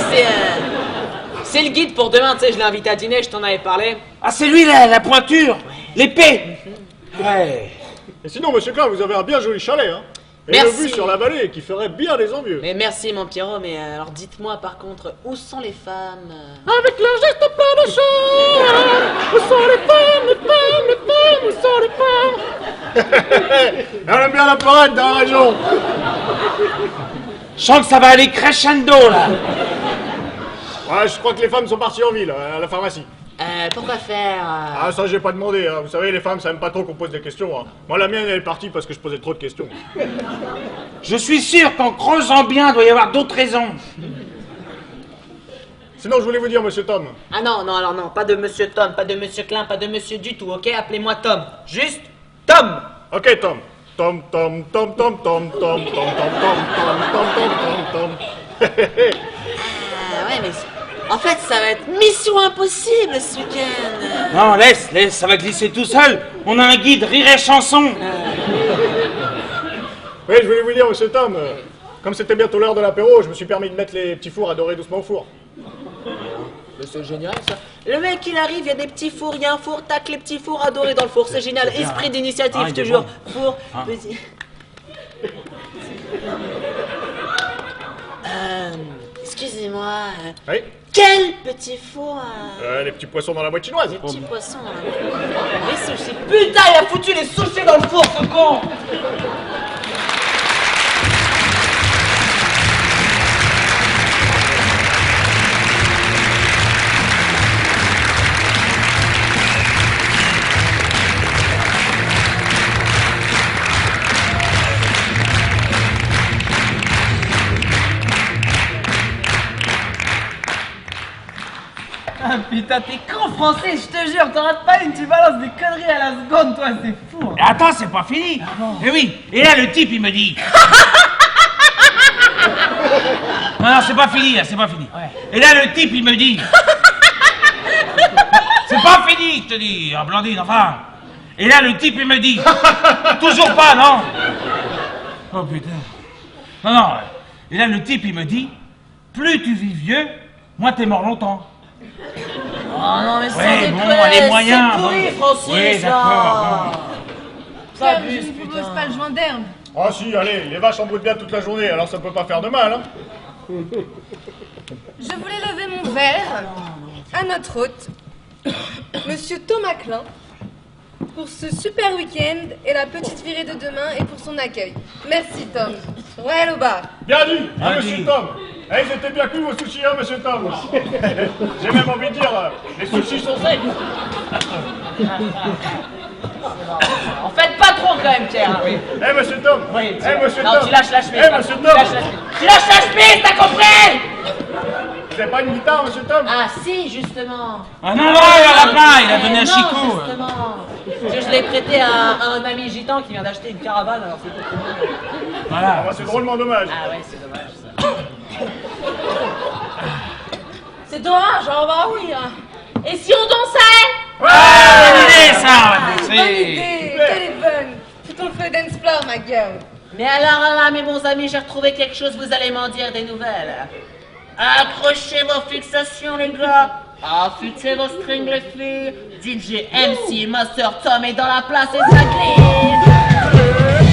S1: c'est le guide pour demain, tu sais, je l'ai invité à dîner, je t'en avais parlé.
S4: Ah c'est lui là, la pointure, l'épée. Ouais.
S6: Et sinon, Monsieur Klein, vous avez un bien joli chalet, hein. Et
S1: Merci.
S6: le vue sur la vallée qui ferait bien des envieux.
S1: Mais merci, mon Pierrot, mais alors dites-moi par contre, où sont les femmes?
S6: Avec leur geste plein de chair, où sont les femmes, où sont les femmes? Elle aime bien la parade dans la région.
S4: Je sens que ça va aller crescendo là.
S6: Ouais, je crois que les femmes sont parties en ville, à la pharmacie.
S1: Pourquoi faire
S6: Ah, ça, j'ai pas demandé, hein. Vous savez, les femmes, ça aime pas trop qu'on pose des questions, hein. Moi, la mienne, elle est partie parce que je posais trop de questions.
S4: Je suis sûr qu'en creusant bien, il doit y avoir d'autres raisons.
S6: Sinon, je voulais vous dire, Monsieur Tom.
S1: Ah non, non, alors non, pas de Monsieur Tom, pas de Monsieur Klein, pas de Monsieur du tout, ok? Appelez-moi Tom. Juste Tom.
S6: Ok, Tom. Tom, Tom, Tom, Tom, Tom, Tom, Tom, Tom, Tom, Tom, Tom, Tom, Tom.
S1: Ah ouais, mais en fait, ça va être mission impossible ce week-end.
S4: Non, laisse, ça va glisser tout seul. On a un guide rire et chanson.
S6: Oui, je voulais vous dire, Monsieur Tom, comme c'était bientôt l'heure de l'apéro, je me suis permis de mettre les petits fours à dorer doucement au four.
S1: Mais c'est génial ça. Le mec il arrive, il y a des petits fours, il y a un four, tac, les petits fours adorés dans le four, c'est génial. Esprit d'initiative,
S4: Ah, il est
S1: toujours.
S4: bon.
S1: Four,
S4: Ah.
S1: petit. Excusez-moi.
S6: Oui,
S1: Quel petit four
S6: les petits poissons dans la boîte chinoise.
S1: Les petits poissons. Les sushis. Putain, il a foutu les sushis dans le four, ce con. Ah putain, t'es con français, je te jure, t'en rates pas une, tu balances des conneries à la seconde, toi, c'est fou.
S4: Mais attends, c'est pas fini. Eh oui, et là le type il me dit Non, c'est pas fini, là, c'est pas fini.
S1: Ouais.
S4: Et là, le type, il me dit... C'est pas fini, je te dis, Blandine, enfin. Et là, le type, il me dit... Toujours pas, non? Oh, putain. Non. Et là, le type, il me dit... Plus tu vis vieux, moins t'es mort longtemps.
S1: Oh non, mais
S4: Ouais,
S1: c'est
S4: bon,
S1: déconner,
S4: les moyens,
S1: c'est pourri,
S4: bon.
S1: Francis,
S4: Oui,
S1: là.
S4: d'accord,
S1: Ça
S3: Tiens, je
S1: abuse,
S3: ne propose
S1: putain.
S3: pas le joint d'herbe.
S6: Ah si, allez, les vaches embrouillent bien toute la journée, alors ça peut pas faire de mal, hein.
S3: Je voulais lever mon verre à notre hôte, Monsieur Thomas Klein, pour ce super week-end et la petite virée de demain et pour son accueil. Merci Tom. Royal au bar.
S6: Bien dit,
S4: Bien
S6: monsieur
S4: dit.
S6: Tom. Eh, ils étaient bien cuits vos sushis, hein, monsieur Tom. J'ai même envie de dire, les sushis sont secs.
S1: En fait, pas trop quand même, Pierre. Oui.
S6: Eh, monsieur Tom.
S1: Oui,
S6: Eh, monsieur
S1: non,
S6: Tom.
S1: tu lâches la chemise.
S6: Eh,
S1: là.
S6: monsieur
S1: Tu
S6: Tom.
S1: lâches la chemise. Tu lâches la chemise, t'as compris?
S6: Vous avez pas une guitare, monsieur Tom?
S1: Ah si, justement.
S4: Ah non, il en a pas, il a donné un
S1: Non,
S4: chicot.
S1: justement. Parce que je l'ai prêté à un ami gitan qui vient d'acheter une caravane, alors c'est tout.
S4: Voilà.
S6: Ah, c'est drôlement dommage.
S1: Ah ouais, c'est dommage ça.
S5: C'est dommage, hein, bah oui. Hein. Et si on dansait?
S4: Bonne idée, ça.
S3: Bonne idée, quelle est bonne. Foutons le feu d'Ensplore, ma gueule.
S1: Mais alors là, mes bons amis, j'ai retrouvé quelque chose, vous allez m'en dire des nouvelles. Accrochez vos fixations, les gars. Affûtez vos strings, les filles. DJ MC, Master Tom est dans la place et ça glisse.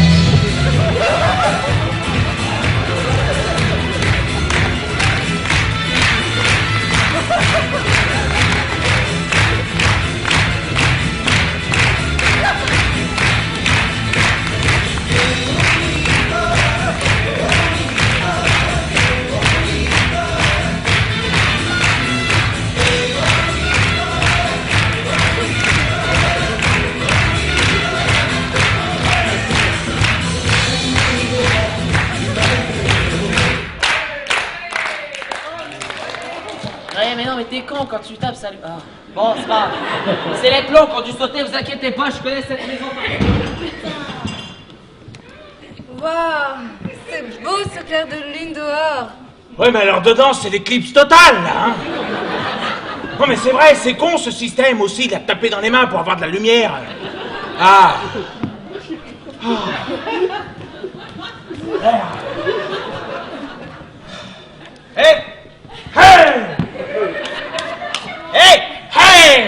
S1: Ouais, mais non, mais t'es con quand tu tapes, salut. Ah. Bon, c'est pas grave. C'est les plombs quand tu sautais, vous inquiétez pas, je connais cette maison.
S3: Waouh, c'est beau ce clair de lune dehors.
S4: Ouais, mais alors dedans, c'est l'éclipse totale, là, hein. Non, mais c'est vrai, c'est con ce système aussi, de la taper dans les mains pour avoir de la lumière. Ah.
S2: Hé
S4: Hey!
S2: Hé
S4: Hey!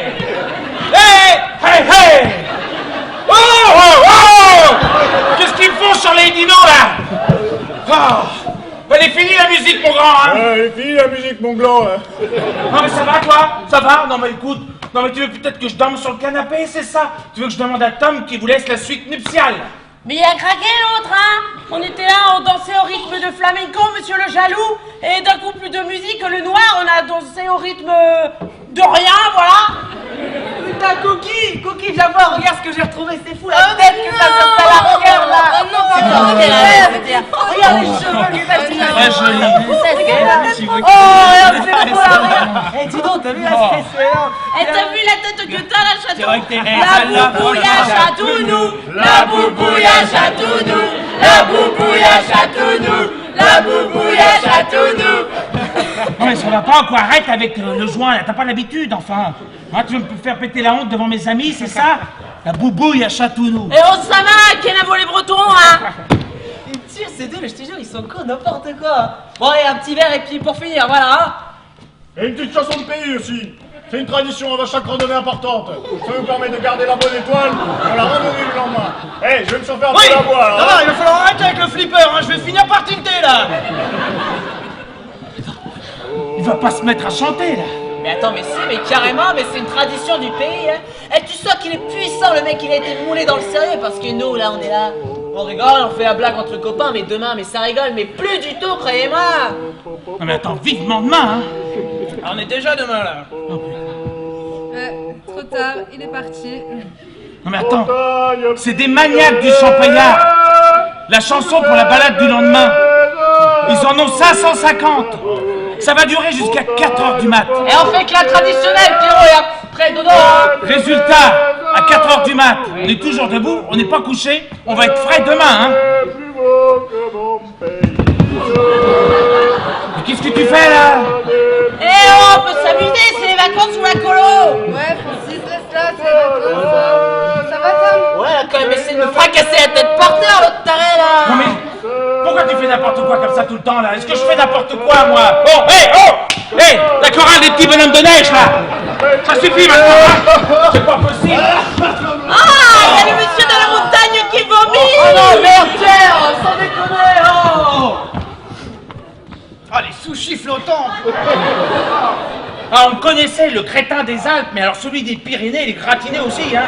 S2: Hé
S4: Hey, hey! Oh, oh, oh! Qu'est-ce qu'ils font sur les dinos, là? Oh! Elle est finie, la musique, mon grand, hein?
S6: Ouais, fini la musique, mon gland, hein.
S4: Non, mais ça va, toi? Ça va? Non, mais écoute, non, mais tu veux peut-être que je dorme sur le canapé, c'est ça? Tu veux que je demande à Tom qui vous laisse la suite nuptiale?
S5: Mais il a craqué l'autre, hein. On était là, on dansait au rythme de flamenco, monsieur le jaloux. Et d'un coup, plus de musique, le noir, on a dansé au rythme de rien, voilà.
S1: Putain, Cookie, viens voir, regarde ce que j'ai retrouvé, c'est fou, la tête que t'as sur ta regarde là.
S3: Oh non,
S1: C'est
S3: pardon,
S1: pas
S3: pardon.
S1: vrai, regarde les cheveux, lui, vas-y.
S4: Très joli.
S1: Oh, regarde, c'est beau là, regarde. Eh, dis donc, t'as vu la spéciale?
S5: Et t'as vu la tête que t'as, la chatou?
S4: vrai que t'es-
S5: La boubouille à chatounou, la boubouille à chatounou, la boubouille à chatounou, la boubouille à chatounou.
S4: Non, mais ça va pas, quoi, arrête avec le joint, là, t'as pas l'habitude, enfin. Hein, tu veux me faire péter la honte devant mes amis, c'est ça? La boubouille à Chatounou.
S5: Et on s'en va, quel a volé breton, hein?
S1: Ils me tirent, ces deux, mais je te jure, ils sont cons, n'importe quoi. Bon, allez, un petit verre et puis pour finir, voilà, hein.
S6: Et une petite chanson de pays aussi. C'est une tradition avant chaque randonnée importante. Ça nous permet de garder la bonne étoile pour la randonnée le lendemain. Eh, je vais me chauffer un peu la voix, alors.
S2: Ça va, il va falloir arrêter avec le flipper, hein, je vais finir par tinter là.
S4: Il va pas se mettre à chanter, là.
S1: Mais attends, mais si, mais carrément, mais c'est une tradition du pays, hein. Et tu sens qu'il est puissant, le mec, il a été moulé dans le sérieux, parce que nous, là, on est là, on rigole, on fait la blague entre copains, mais demain, mais ça rigole, mais plus du tout, croyez-moi.
S4: Non, mais attends, vivement demain, hein.
S2: Ah, on est déjà demain là.
S3: Trop tard, il est parti.
S4: Non, mais attends, c'est des maniaques du champagnard. La chanson pour la balade du lendemain. Ils en ont 550. Ça va durer jusqu'à 4h du mat.
S1: Et on fait que la traditionnelle, Pierrot, et après, dodo, hein.
S4: Résultat, à 4h du mat, on est toujours debout, on n'est pas couché, on va être frais demain, hein. Mais qu'est-ce tu fais là?
S5: Eh oh, on peut s'amuser, c'est les vacances ou la colo.
S3: Ouais, Francis, laisse-la, c'est les vacances. Ça va, Tom?
S1: Ouais, elle a quand même essayé de me fracasser la tête par terre, l'autre taré là.
S4: Non mais, pourquoi tu fais n'importe quoi comme ça tout le temps là? Est-ce que je fais n'importe quoi moi? Oh, hé, oh! Hé, la chorale des petits bonhommes de neige là! Ça suffit maintenant, hein? C'est pas possible!
S5: Ah, il y a le monsieur de la montagne qui vomit.
S1: Oh non, merde, Pierre, sans déconner, oh.
S2: Ah, les sushis flottants!
S4: Ah, on connaissait le crétin des Alpes, mais alors celui des Pyrénées, il est gratiné aussi, hein?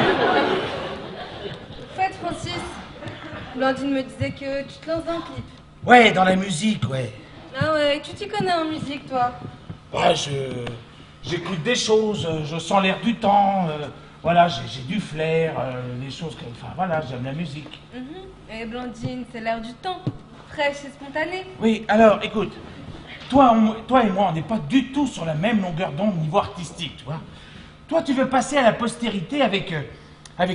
S3: En fait, Francis, Blandine me disait que tu te lances dans un clip.
S4: Ouais, dans la musique, ouais.
S3: Ah ouais, tu t'y connais en musique, toi?
S4: Ouais, j'écoute des choses, je sens l'air du temps, voilà, j'ai du flair, des choses comme... Enfin, voilà, j'aime la musique.
S3: Et Blandine, c'est l'air du temps. Fraîche et spontanée.
S4: Oui, alors, écoute, toi et moi, on n'est pas du tout sur la même longueur d'onde niveau artistique, tu vois. Toi, tu veux passer à la postérité avec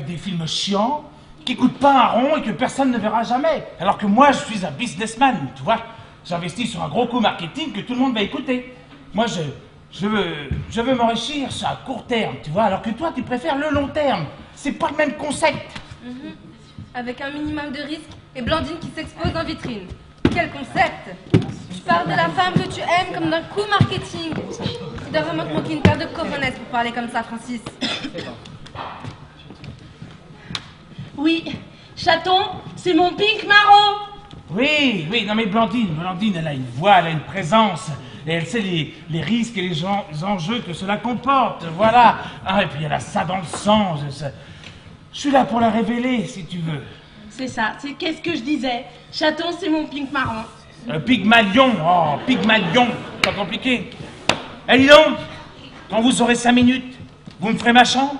S4: des films chiants, qui coûtent pas un rond et que personne ne verra jamais. Alors que moi, je suis un businessman, tu vois. J'investis sur un gros coup marketing que tout le monde va écouter. Moi, je veux m'enrichir sur un court terme, tu vois, alors que toi, tu préfères le long terme. C'est pas le même concept.
S3: Avec un minimum de risque et Blandine qui s'expose en vitrine. Quel concept! Tu parles de la femme que tu aimes comme d'un coup marketing. Tu dois vraiment te manquer une paire de cojones pour parler comme ça, Francis.
S5: Oui, chaton, c'est mon pink marron.
S4: Oui, non mais Blandine, elle a une voix, elle a une présence. Et elle sait les risques et les enjeux que cela comporte, voilà. Ah, et puis elle a ça dans le sang. Je suis là pour la révéler, si tu veux.
S5: C'est ça, c'est qu'est-ce que je disais? Chaton, c'est mon pink marron.
S4: Pygmalion, Pygmalion, pas compliqué. Eh, dis donc, quand vous aurez 5 minutes, vous me ferez ma chambre?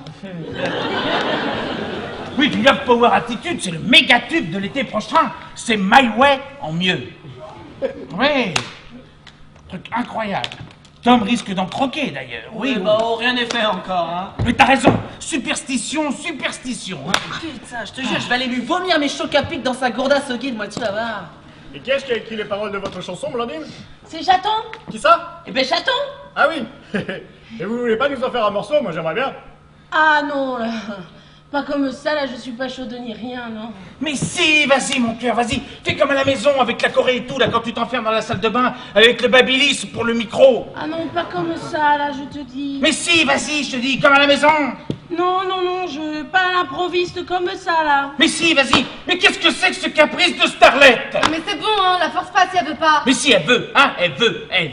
S4: Oui, puis Love Power Attitude, c'est le méga tube de l'été prochain. C'est My Way en mieux. Oui, truc incroyable. Tom risque d'en croquer d'ailleurs.
S1: Oui, bah, oh, rien n'est fait encore, hein.
S4: Mais t'as raison, superstition. Hein.
S1: Putain, je te jure, je vais aller lui vomir mes chocs à pic dans sa gourdasse au guide, moi, tu vas voir.
S6: Et qui est-ce qui a écrit les paroles de votre chanson, Blandine?
S5: C'est chaton?
S6: Qui ça?
S5: Eh ben chaton.
S6: Ah oui. Et vous voulez pas nous en faire un morceau? Moi j'aimerais bien.
S5: Ah non, là. Pas comme ça, là, je suis pas chaude ni rien, non.
S4: Mais si, vas-y mon cœur, vas-y. Fais comme à la maison avec la Corée et tout, là, quand tu t'enfermes dans la salle de bain avec le babyliss pour le micro.
S5: Ah non, pas comme ça, là, je te dis.
S4: Mais si, vas-y, je te dis, comme à la maison.
S5: Non, je pas à l'improviste comme ça, là.
S4: Mais si, vas-y. Mais qu'est-ce que c'est que ce caprice de Starlet?
S3: Mais c'est bon, hein, la force pas si elle veut pas.
S4: Mais si, elle veut, hein, elle veut.
S3: Mais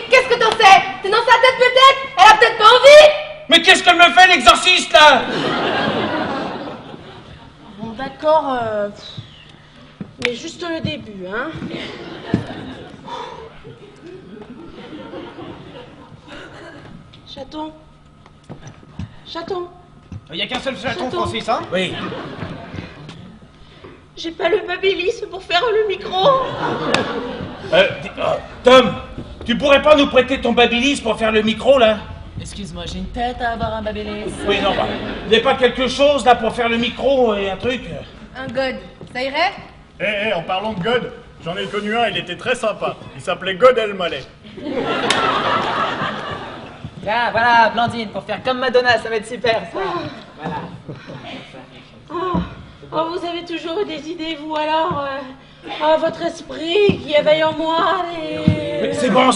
S3: qu'est-ce que t'en sais? T'es dans sa tête peut-être? Elle a peut-être pas envie?
S4: Mais qu'est-ce qu'elle me fait, l'exorciste, là?
S5: Bon, d'accord, mais juste le début, hein. Chaton.
S2: Il y a qu'un seul chaton, Francis, hein?
S4: Oui.
S5: J'ai pas le babyliss pour faire le micro.
S4: Tom, tu pourrais pas nous prêter ton babyliss pour faire le micro, là?
S1: Excuse-moi, j'ai une tête à avoir un babyliss.
S4: Oui, non, bah, il n'y a pas quelque chose, là, pour faire le micro et un truc?
S3: Un god, ça irait?
S6: En parlant de God, j'en ai connu un, il était très sympa. Il s'appelait God Elmaleh.
S1: Ah, voilà, Blandine, pour faire comme Madonna, ça va être super, ça. Voilà.
S5: Oh, vous avez toujours des idées, vous, alors votre esprit qui éveille en moi les...
S4: C'est bon.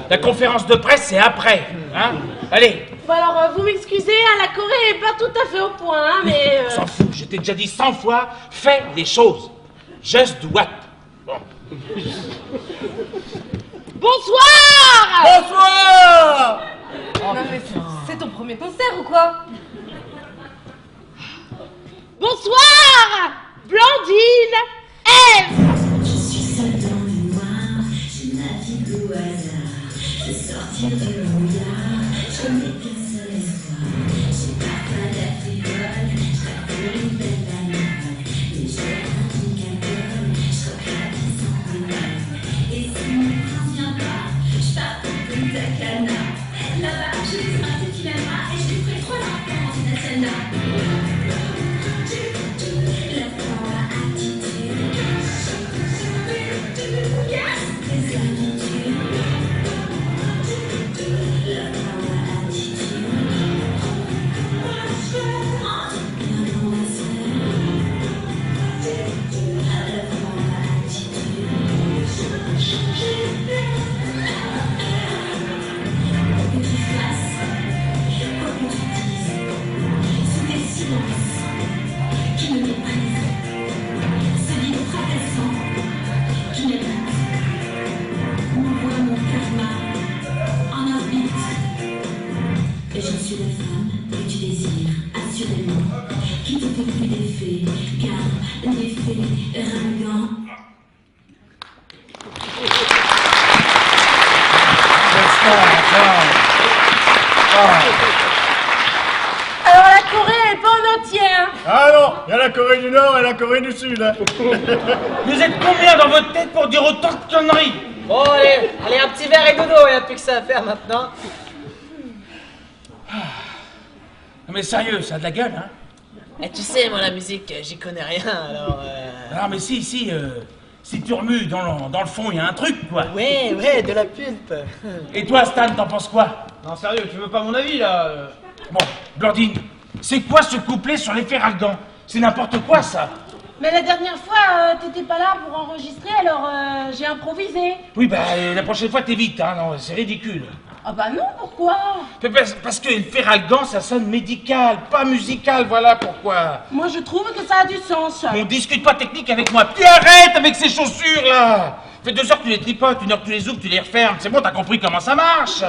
S4: La conférence de presse, c'est après, hein? Allez.
S5: Bon, alors, vous m'excusez, hein, la Corée est pas tout à fait au point, hein, mais...
S4: On s'en fout, je t'ai déjà dit 100 fois, fais les choses. Just do what? Bon.
S5: Bonsoir!
S2: Bonsoir!
S3: Non mais c'est ton premier concert ou quoi?
S5: Bonsoir! Blandine F.
S7: Je suis seule dans le noir, je navigue au hasard. Je sortir du brouillard, je n'ai qu'un seul espoir. J'ai pas d'africole, je raffole une belle banane. Et je rentre une cagole, je recrate sans pénal. Et si mon prince vient pas, je pars pour Punta Cana. Là-bas, je vais embrasser qui m'aimera et je lui ferai trop l'enfant national. La power attitude. Yes! Ferragant.
S5: Alors la Corée, elle est pas en entier, hein.
S6: Ah non, il y a la Corée du Nord et la Corée du Sud. Hein.
S4: Vous êtes combien dans votre tête pour dire autant de conneries?
S1: Bon, allez, un petit verre et dodo, il n'y a plus que ça à faire maintenant.
S4: Non mais sérieux, ça a de la gueule, hein?
S1: Eh, tu sais, moi, la musique, j'y connais rien, alors...
S4: Non mais si tu remues dans le fond, il y a un truc, quoi.
S1: Ouais, de la pulpe.
S4: Et toi, Stan, t'en penses quoi?
S2: Non, sérieux, tu veux pas mon avis, là
S4: Bon, Blandine, c'est quoi ce couplet sur les Ferragans? C'est n'importe quoi, ça.
S5: Mais la dernière fois, t'étais pas là pour enregistrer, alors j'ai improvisé.
S4: Oui, bah, la prochaine fois, t'évites, hein, non, c'est ridicule.
S5: Ah bah non, pourquoi?
S4: Parce que le Ferragan, ça sonne médical, pas musical, voilà pourquoi.
S5: Moi, je trouve que ça a du sens.
S4: On discute pas technique avec moi. Tu arrêtes avec ces chaussures, là. Ça fait 2 heures que tu les tripotes, 1 heure que tu les ouvres, tu les refermes. C'est bon, t'as compris comment ça marche.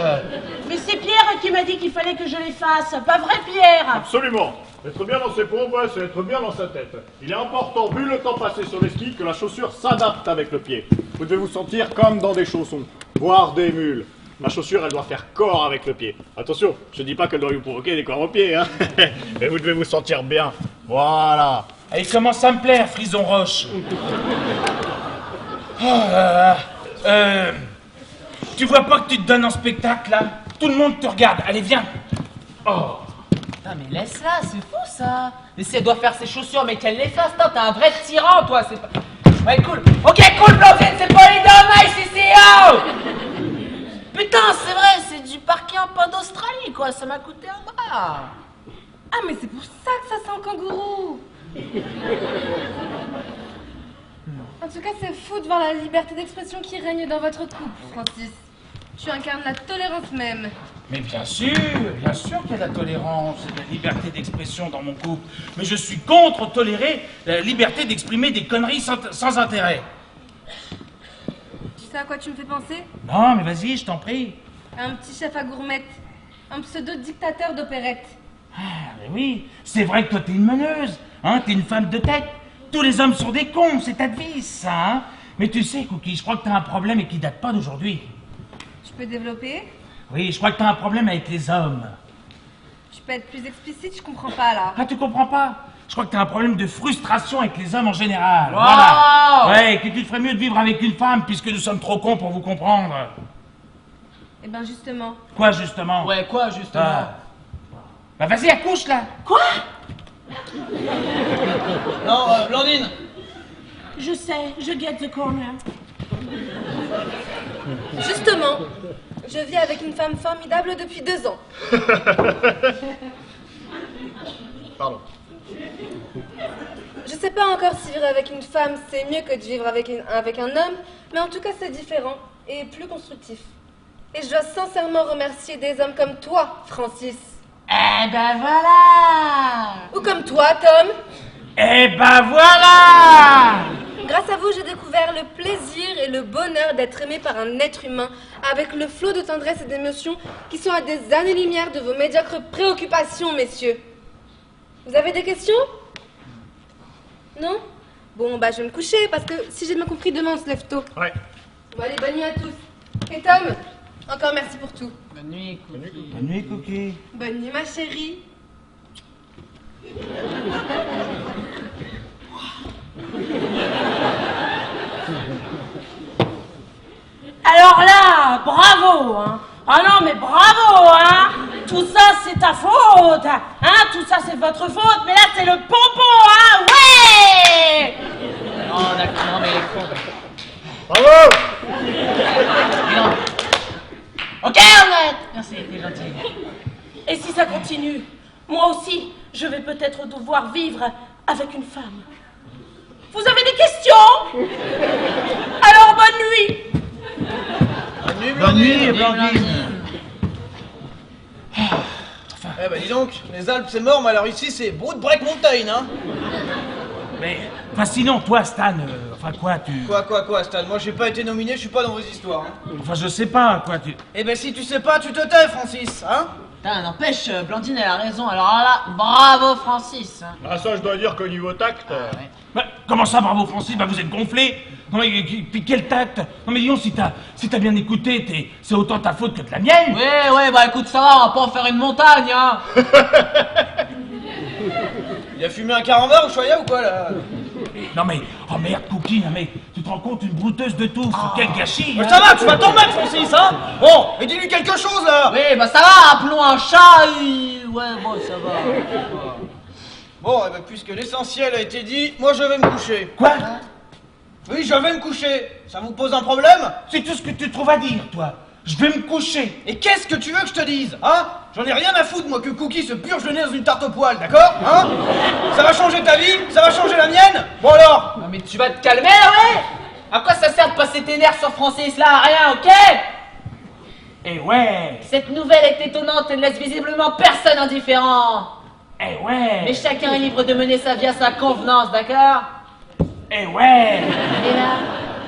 S5: Mais c'est Pierre qui m'a dit qu'il fallait que je les fasse, pas vrai, Pierre?
S6: Absolument. Être bien dans ses pompes, c'est être bien dans sa tête. Il est important, vu le temps passé sur les skis, que la chaussure s'adapte avec le pied. Vous devez vous sentir comme dans des chaussons, voire des mules. La chaussure, elle doit faire corps avec le pied. Attention, je dis pas qu'elle doit vous provoquer des corps aux pieds, hein. Mais vous devez vous sentir bien. Voilà.
S4: Et il commence à me plaire, Frison Roche. Oh là là. Tu vois pas que tu te donnes en spectacle, là? Tout le monde te regarde. Allez, viens. Oh.
S1: Putain, mais laisse-la, c'est fou, ça. Mais si elle doit faire ses chaussures, mais qu'elle les fasse, t'es un vrai tyran, toi, c'est pas... Ouais, cool. Ok, cool, Blandine, c'est pas les dommages ici, oh. Putain, c'est vrai, c'est du parquet en pas d'Australie, quoi. Ça m'a coûté un bras.
S3: Ah, mais c'est pour ça que ça sent kangourou. En tout cas, c'est fou de voir la liberté d'expression qui règne dans votre couple, Francis. Tu incarnes la tolérance même.
S4: Mais bien sûr qu'il y a de la tolérance et de la liberté d'expression dans mon couple. Mais je suis contre tolérer la liberté d'exprimer des conneries sans intérêt.
S3: Tu sais à quoi tu me fais penser?
S4: Non, mais vas-y, je t'en prie.
S3: Un petit chef à gourmette. Un pseudo-dictateur d'opérette.
S4: Ah, mais oui, c'est vrai que toi t'es une meneuse, hein, t'es une femme de tête. Tous les hommes sont des cons, c'est ta devise, ça, hein. Mais tu sais, Cookie, je crois que t'as un problème et qui date pas d'aujourd'hui.
S3: Je peux développer?
S4: Oui, je crois que t'as un problème avec les hommes.
S3: Tu peux être plus explicite, je comprends pas là.
S4: Ah, tu comprends pas? Je crois que t'as un problème de frustration avec les hommes en général.
S1: Wow.
S4: Voilà. Ouais, que tu te ferais mieux de vivre avec une femme puisque nous sommes trop cons pour vous comprendre.
S3: Eh ben justement.
S4: Quoi, justement?
S1: Ouais, quoi, justement?
S4: Ah. Bah vas-y, accouche, là.
S5: Quoi?
S2: Non, Blandine.
S5: Je sais, je get the corner.
S3: Justement, je vis avec une femme formidable depuis 2 ans.
S2: Pardon.
S3: Je sais pas encore si vivre avec une femme c'est mieux que de vivre avec un homme, mais en tout cas c'est différent et plus constructif. Et je dois sincèrement remercier des hommes comme toi, Francis.
S5: Eh ben voilà!
S3: Ou comme toi, Tom.
S4: Eh ben voilà!
S3: Grâce à vous, j'ai découvert le plaisir et le bonheur d'être aimé par un être humain avec le flot de tendresse et d'émotion qui sont à des années-lumière de vos médiocres préoccupations, messieurs. Vous avez des questions? Non? Bon, bah je vais me coucher parce que si j'ai bien compris, demain on se lève tôt.
S6: Ouais.
S3: Bon, allez, bonne nuit à tous. Et Tom, encore merci pour tout.
S1: Bonne nuit, Cookie.
S4: Bonne nuit, Cookie.
S3: Bonne nuit, ma chérie.
S5: Alors là, bravo, hein. Ah non, mais bravo, hein. Tout ça, c'est ta faute, hein. Tout ça, c'est votre faute, mais là, c'est le pompon, hein. Ouais!
S1: Non, d'accord, mais il est con.
S6: Bravo!
S1: Non. Ok, arrête. Merci, t'es gentil.
S5: Et si ça continue, moi aussi, je vais peut-être devoir vivre avec une femme. Vous avez des questions? Alors, bonne nuit.
S2: Bonne nuit,
S4: Blandine.
S2: Eh ben dis donc, les Alpes c'est mort, mais alors ici c'est Broodbreak Mountain, hein.
S4: Mais, enfin, sinon, toi, Stan, enfin, quoi, tu...
S2: Quoi, Stan? Moi j'ai pas été nominé, je suis pas dans vos histoires, hein.
S4: Enfin, je sais pas, quoi, tu...
S2: Eh ben si tu sais pas, tu te tais, Francis, hein.
S1: Putain, n'empêche, Blandine, elle a raison. Alors là, bravo, Francis. Hein.
S6: Ah, ça, je dois dire qu'au niveau tact...
S1: Ouais.
S4: Bah, comment ça, bravo Francis? Bah vous êtes gonflé. Non mais puis quel tact? Non mais disons, si t'as bien écouté, c'est autant ta faute que de la mienne.
S1: Ouais, bah écoute, ça va, on va pas en faire une montagne, hein.
S2: Il a fumé un carambar au choya ou quoi là?
S4: Non mais, oh merde Cookie, non mais, tu te rends compte, une brouteuse de tout, quel gâchis.
S2: Mais
S4: hein.
S2: ça va, tu vas t'en mettre, Francis, hein? Bon, mais dis-lui quelque chose là!
S1: Oui, bah ça va, appelons un chat. Ouais, bon, ça va.
S2: Bon, eh ben, puisque l'essentiel a été dit, moi je vais me coucher.
S4: Quoi?
S2: Oui, je vais me coucher. Ça vous pose un problème?
S4: C'est tout ce que tu trouves à dire, toi. Je vais me coucher.
S2: Et qu'est-ce que tu veux que je te dise, hein? J'en ai rien à foutre, moi, que Cookie se purge le nez dans une tarte au poil, d'accord? Hein? Ça va changer ta vie? Ça va changer la mienne? Bon alors?
S1: Non mais tu vas te calmer, ouais. À quoi ça sert de passer tes nerfs sur Francis là? Rien, ok?
S4: Eh ouais.
S1: Cette nouvelle est étonnante et ne laisse visiblement personne indifférent.
S4: Eh ouais.
S1: Mais chacun est libre de mener sa vie à sa convenance, d'accord?
S4: Eh ouais.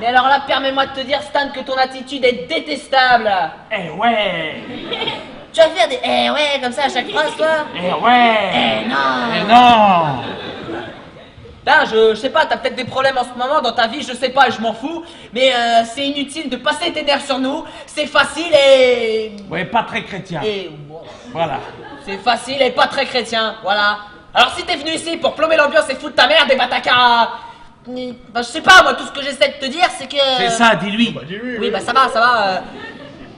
S1: Mais alors là, permets-moi de te dire, Stan, que ton attitude est détestable.
S4: Eh ouais.
S1: Tu vas faire des eh ouais comme ça à chaque phrase, toi?
S4: Eh ouais.
S1: Eh non.
S4: Eh non.
S1: Là, je sais pas, t'as peut-être des problèmes en ce moment dans ta vie, je sais pas, je m'en fous. Mais c'est inutile de passer tes nerfs sur nous. C'est facile et...
S4: Ouais, pas très chrétien.
S1: Et... bon,
S4: Voilà.
S1: c'est facile et pas très chrétien, voilà. Alors si t'es venu ici pour plomber l'ambiance et foutre ta merde, et bah t'as qu'à... Bah je sais pas, moi tout ce que j'essaie de te dire c'est que...
S4: C'est ça, dis-lui.
S6: Bah, dis-lui,
S1: Oui, bah ça va.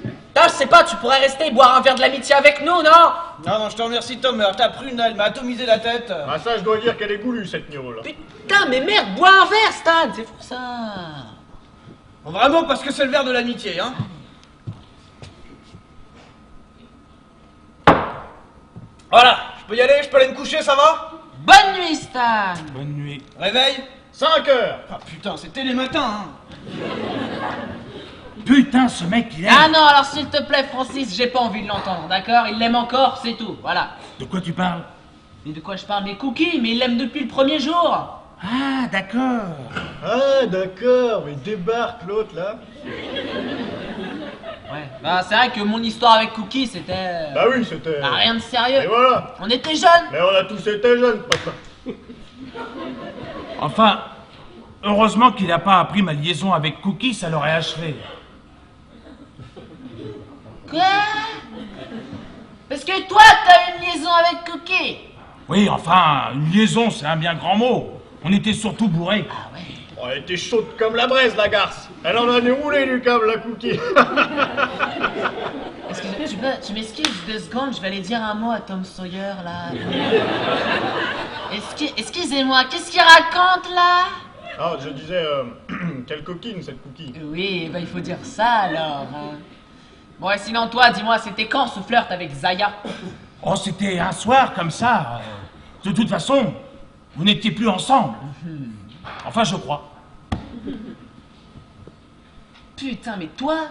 S1: Putain, je sais pas, tu pourrais rester et boire un verre de l'amitié avec nous, non?
S2: Non, je te remercie, Tom, mais alors ta prune, elle m'a atomisé la tête.
S6: Ah, ça, je dois dire qu'elle est goulue, cette Niro, là.
S1: Putain, mais merde, bois un verre, Stan, c'est fou ça.
S2: Bon, vraiment, parce que c'est le verre de l'amitié, hein. Voilà, je peux y aller, je peux aller me coucher, ça va?
S1: Bonne nuit, Stan.
S4: Bonne nuit.
S2: Réveil?
S6: 5 heures.
S2: Ah putain, c'était les matins, hein.
S4: Putain, ce mec, il aime.
S1: Ah non, alors s'il te plaît, Francis, j'ai pas envie de l'entendre, d'accord? Il l'aime encore, c'est tout, voilà.
S4: De quoi tu parles?
S1: Mais de quoi je parle? Mais Cookie, mais il l'aime depuis le premier jour.
S4: Ah, d'accord.
S6: Ah, d'accord, mais débarque l'autre, là.
S1: Ouais, bah c'est vrai que mon histoire avec Cookie, c'était...
S6: Bah oui, c'était...
S1: bah, rien de sérieux.
S6: Et voilà.
S1: On était jeunes.
S6: Mais on a tous été jeunes, papa.
S4: Enfin, heureusement qu'il n'a pas appris ma liaison avec Cookie, ça l'aurait achevé.
S1: Quoi? Parce que toi, t'as une liaison avec Cookie.
S4: Oui, enfin, une liaison, c'est un bien grand mot. On était surtout bourrés.
S1: Ah ouais.
S6: Oh, elle était chaude comme la braise, la garce. Elle en a déroulé du câble, la Cookie.
S1: Tu m'excuses 2 secondes, je vais aller dire un mot à Tom Sawyer, là. Excusez-moi, qu'est-ce qu'il raconte, là?
S6: Ah, je disais, quelle coquine, cette Cookie.
S1: Oui, bah il faut dire ça, alors. Hein. Bon, et sinon, toi, dis-moi, c'était quand ce flirt avec Zaya?
S4: Oh, c'était un soir comme ça. De toute façon, vous n'étiez plus ensemble. Enfin, je crois.
S1: Putain, mais toi,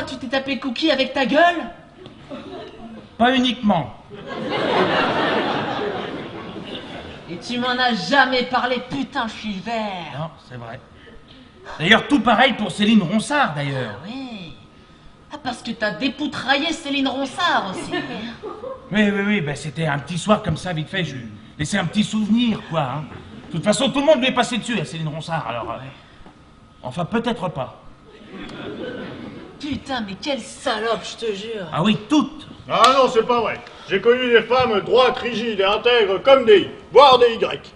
S1: tu t'es tapé Cookie avec ta gueule?
S4: Pas uniquement.
S1: Et tu m'en as jamais parlé, putain, je suis vert.
S4: Non, c'est vrai. D'ailleurs, tout pareil pour Céline Ronsard, d'ailleurs.
S1: Oui. Ah, parce que t'as dépoutraillé Céline Ronsard aussi.
S4: Oui, ben c'était un petit soir comme ça, vite fait. Je lui ai laissé un petit souvenir, quoi. Hein. De toute façon, tout le monde lui est passé dessus à Céline Ronsard, alors... enfin, peut-être pas.
S1: Putain, mais quelle salope, je te jure.
S4: Ah oui, toutes.
S6: Ah non, c'est pas vrai. J'ai connu des femmes droites, rigides et intègres comme des I, voire des Y.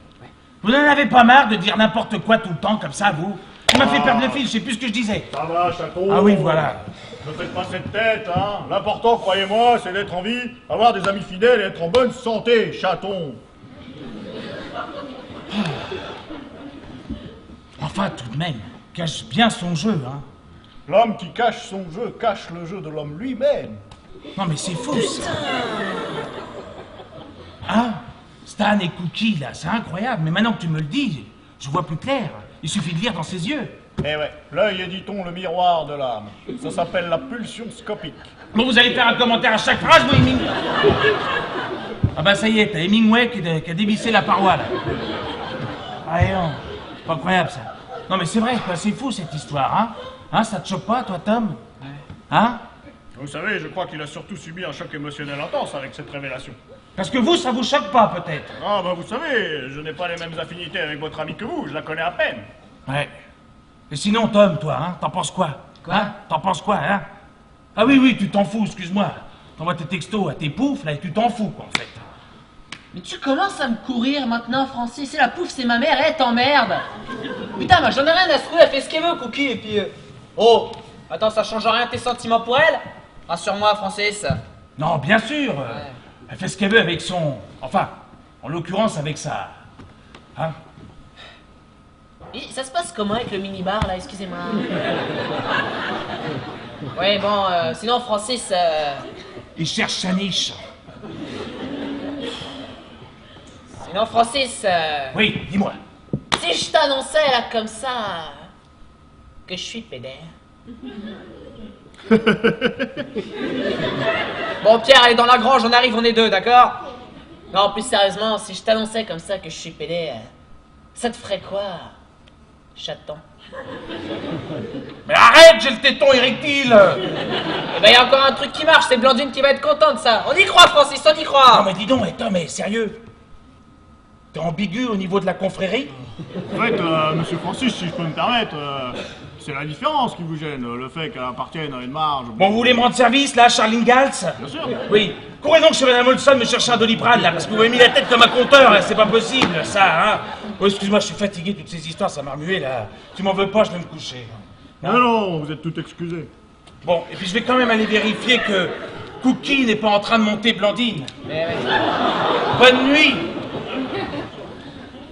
S4: Vous n'en avez pas marre de dire n'importe quoi tout le temps, comme ça, vous? Tu m'as fait perdre le fil, je sais plus ce que je disais.
S6: Ça va, chaton.
S4: Ah oui, voilà.
S6: Ne faites pas cette tête, hein. L'important, croyez-moi, c'est d'être en vie, avoir des amis fidèles et être en bonne santé, chaton.
S4: Enfin, tout de même, cache bien son jeu, hein.
S6: L'homme qui cache son jeu cache le jeu de l'homme lui-même.
S4: Non, mais c'est fou, ça. Hein? Stan et Cookie, là, c'est incroyable. Mais maintenant que tu me le dis, je vois plus clair. Il suffit de lire dans ses yeux.
S6: Eh ouais, l'œil est, dit-on, le miroir de l'âme. Ça s'appelle la pulsion scopique.
S4: Bon, vous allez faire un commentaire à chaque phrase, vous, Hemingway? Ah bah ça y est, t'as Hemingway qui a dévissé la paroi, là. Ah non, c'est pas incroyable, ça. Non, mais c'est vrai, quoi, c'est fou, cette histoire, hein? Hein, ça te choque pas, toi, Tom? Hein?
S6: Vous savez, je crois qu'il a surtout subi un choc émotionnel intense avec cette révélation.
S4: Parce que vous, ça vous choque pas, peut-être.
S6: Ah bah vous savez, je n'ai pas les mêmes affinités avec votre ami que vous, je la connais à peine.
S4: Ouais. Et sinon, Tom, toi, hein, t'en penses quoi?
S1: Quoi?
S4: Hein? T'en penses quoi, hein? Ah oui, tu t'en fous, excuse-moi. T'envoies tes textos à tes poufs, là, et tu t'en fous, quoi, en fait.
S1: Mais tu commences à me courir maintenant, Francis. C'est la pouffe, c'est ma mère, elle t'emmerde. Putain, moi j'en ai rien à secouer, elle fait ce qu'elle veut, Cookie, et puis... Oh, attends, ça change rien tes sentiments pour elle? Rassure-moi, Francis.
S4: Non, bien sûr. Elle fait ce qu'elle veut avec son... Enfin, en l'occurrence, avec sa... Hein?
S1: Et ça se passe comment avec le minibar, là? Excusez-moi. Ouais, bon, sinon, Francis...
S4: Il cherche sa niche.
S1: Sinon, Francis...
S4: Oui, dis-moi.
S1: Si je t'annonçais, là, comme ça... que je suis pédère... Bon, Pierre, allez dans la grange, on arrive, on est deux, d'accord? Non, plus sérieusement, si je t'annonçais comme ça que je suis pédé, ça te ferait quoi, chaton?
S4: Mais arrête, j'ai le téton érectile.
S1: Eh ben, y a encore un truc qui marche, c'est Blandine qui va être contente, ça. On y croit, Francis, on y
S4: Non,
S1: croit.
S4: mais dis donc, Tom, mais sérieux? T'es ambigu au niveau de la confrérie?
S6: En fait, monsieur Francis, si je peux me permettre, c'est la différence qui vous gêne, le fait qu'elle appartienne à une marge.
S4: Bon, vous voulez me rendre service, là, Charline Galtz?
S6: Bien sûr.
S4: Oui. Courez donc chez Madame Olson me chercher un Doliprane, là, parce que vous m'avez mis la tête comme un compteur, là, c'est pas possible, ça, hein. Oh, excuse-moi, je suis fatigué, toutes ces histoires, ça m'a remué, là. Tu m'en veux pas, je vais me coucher.
S6: Non, non, vous êtes tout excusé.
S4: Bon, et puis je vais quand même aller vérifier que Cookie n'est pas en train de monter Blandine.
S1: Mais,
S4: Bonne nuit.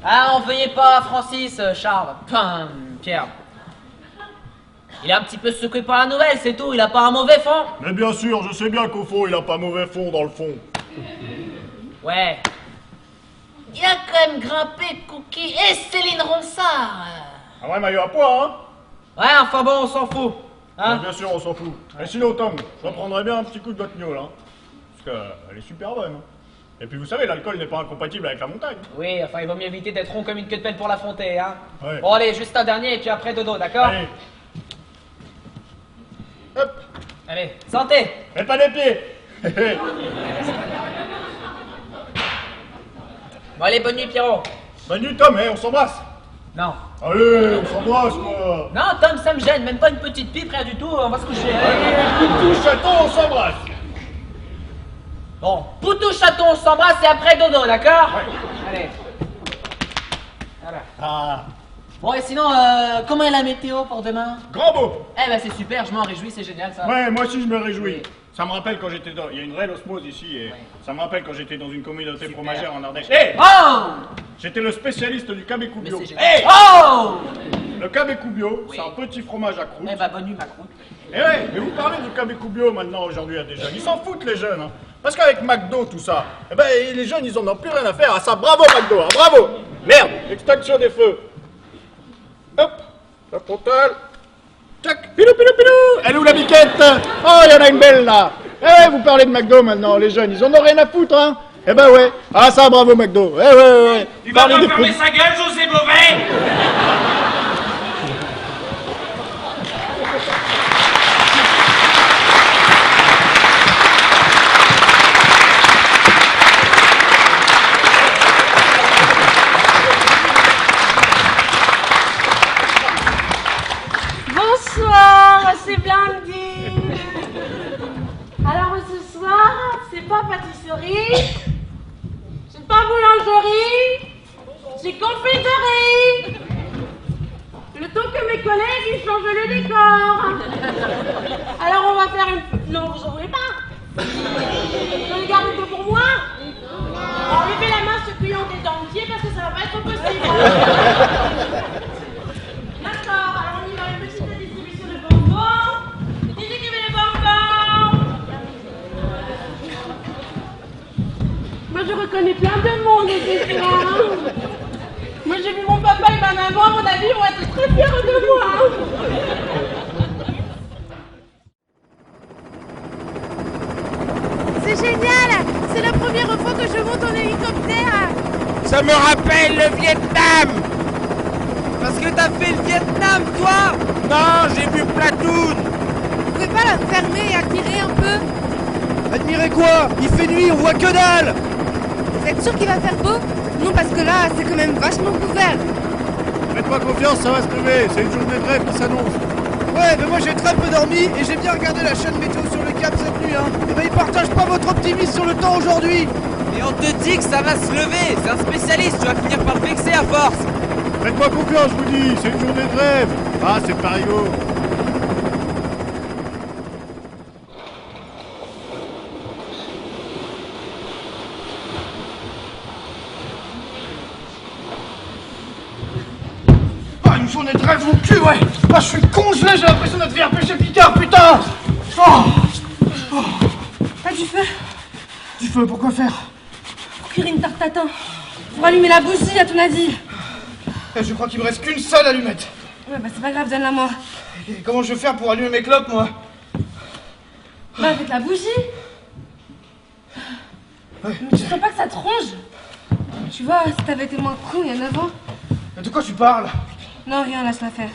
S1: Ah, en veuillez pas, Francis, Charles. Enfin, Pierre. Il est un petit peu secoué par la nouvelle, c'est tout, il a pas un mauvais fond.
S6: Mais bien sûr, je sais bien qu'au fond, il a pas mauvais fond dans le fond.
S1: Ouais. Il a quand même grimpé Cookie et Céline Ronsard.
S6: Un vrai maillot à poids, hein?
S1: Ouais, enfin bon, on s'en fout. Hein?
S6: Bien sûr, on s'en fout. Et sinon, Tom, je reprendrais bien un petit coup de votre gnôle, hein? Parce qu'elle est super bonne, hein? Et puis vous savez, l'alcool n'est pas incompatible avec la montagne.
S1: Oui, enfin, il vaut mieux éviter d'être rond comme une queue de pelle pour l'affronter, hein.
S6: Ouais.
S1: Bon, allez, juste un dernier et puis après dodo, d'accord?
S6: Allez. Hop.
S1: Allez, santé.
S6: Faites pas des pieds.
S1: Bon, allez, bonne nuit, Pierrot.
S6: Bonne nuit, Tom, on s'embrasse.
S1: Non.
S6: Allez, on s'embrasse, quoi.
S1: Non, Tom, ça me gêne, même pas une petite pipe, rien du tout, on va se coucher.
S6: Allez, tout chaton, on s'embrasse.
S1: Bon, Poutou chaton, on s'embrasse et après dodo, d'accord? Allez. Voilà.
S6: Ah,
S1: Bon, et sinon, comment est la météo pour demain?
S6: grand beau.
S1: Eh ben, c'est super, je m'en réjouis, c'est génial, ça.
S6: Ouais, moi aussi je me réjouis. Ça me rappelle quand j'étais dans... Il y a une vraie osmose ici et ça me rappelle quand j'étais dans une communauté fromagère en Ardèche. Hé,
S1: Oh!
S6: j'étais le spécialiste du
S1: Mais
S6: cabecou-bio.
S1: c'est génial.
S6: Hé,
S1: Oh!
S6: le cabecou-bio,
S1: Oui.
S6: c'est un petit fromage à croûte.
S1: Eh ben, bonne nuit, ma croûte.
S6: Eh ouais, mais vous parlez du cabecou-bio maintenant aujourd'hui à des jeunes. Ils s'en foutent les jeunes, hein. Parce qu'avec McDo, tout ça, eh ben les jeunes ils en ont plus rien à faire. Ah ça, bravo McDo, hein, bravo. Merde, extinction des feux. Hop, la frontale. Tac, pilou, pilou, pilou. Elle est où la biquette? Oh, il y en a une belle là. Eh, vous parlez de McDo maintenant, les jeunes, ils en ont rien à foutre, hein. Eh ben ouais. Ah ça, bravo McDo. Ouais.
S4: Il va
S6: Parlez
S4: pas
S6: des
S4: fermer
S6: produits-
S4: sa gueule, José Beauvais.
S5: Bonsoir, c'est Blandine. Alors ce soir, c'est pas pâtisserie, c'est pas boulangerie, c'est confiserie. Le temps que mes collègues ils changent le décor. Alors on va faire une... Non, vous ouvrez pas. Vous les gardez que pour moi. Alors levez la main ceux qui ont des dents entiers parce que ça va pas être possible. D'accord, alors on y va, une petite distribution de bonbons. Qui c'est qui veut les bonbons? Moi je reconnais plein de monde ce soir. Moi j'ai vu mon papa et ma maman, à mon avis ils vont être très fiers de moi.
S8: C'est génial! C'est la première fois que je monte en hélicoptère!
S9: Ça me rappelle le Vietnam. Parce que t'as fait le Vietnam, toi? Non, j'ai vu Platoon.
S8: Vous pouvez pas mal à me fermer et admirer un peu?
S2: Admirez quoi? Il fait nuit, on voit que dalle!
S8: Vous êtes sûr qu'il va faire beau? Non, parce que là, c'est quand même vachement couvert.
S6: Faites-moi confiance, ça va se lever. C'est une journée de rêve qui s'annonce.
S2: Ouais, mais moi j'ai très peu dormi et j'ai bien regardé la chaîne météo sur le cap cette nuit, hein. Et ben il partage pas votre optimisme sur le temps aujourd'hui.
S10: Et on te dit que ça va se lever. C'est un spécialiste, tu vas finir par le vexer à force.
S6: Faites-moi confiance, je vous dis. C'est une journée de rêve. Ah, c'est pas rigolo.
S2: Ah, une journée de rêve, mon cul, ouais. Ah, je suis congelé, j'ai l'impression d'être VRP chez Picard, putain.
S3: Pas du feu?
S2: Du feu, pourquoi faire?
S3: Pour cuire une tarte tatin. Pour allumer la bougie, à ton avis.
S2: Je crois qu'il me reste qu'une seule allumette.
S3: Ouais, bah c'est pas grave, donne-la moi.
S2: Et comment je vais faire pour allumer mes clopes, moi?
S3: Bah avec la bougie.
S2: Ouais.
S3: Mais tu sens pas que ça te ronge? Tu vois, si t'avais été moins con il y a 9 ans.
S2: Mais de quoi tu parles?
S3: Non, rien, laisse-la faire.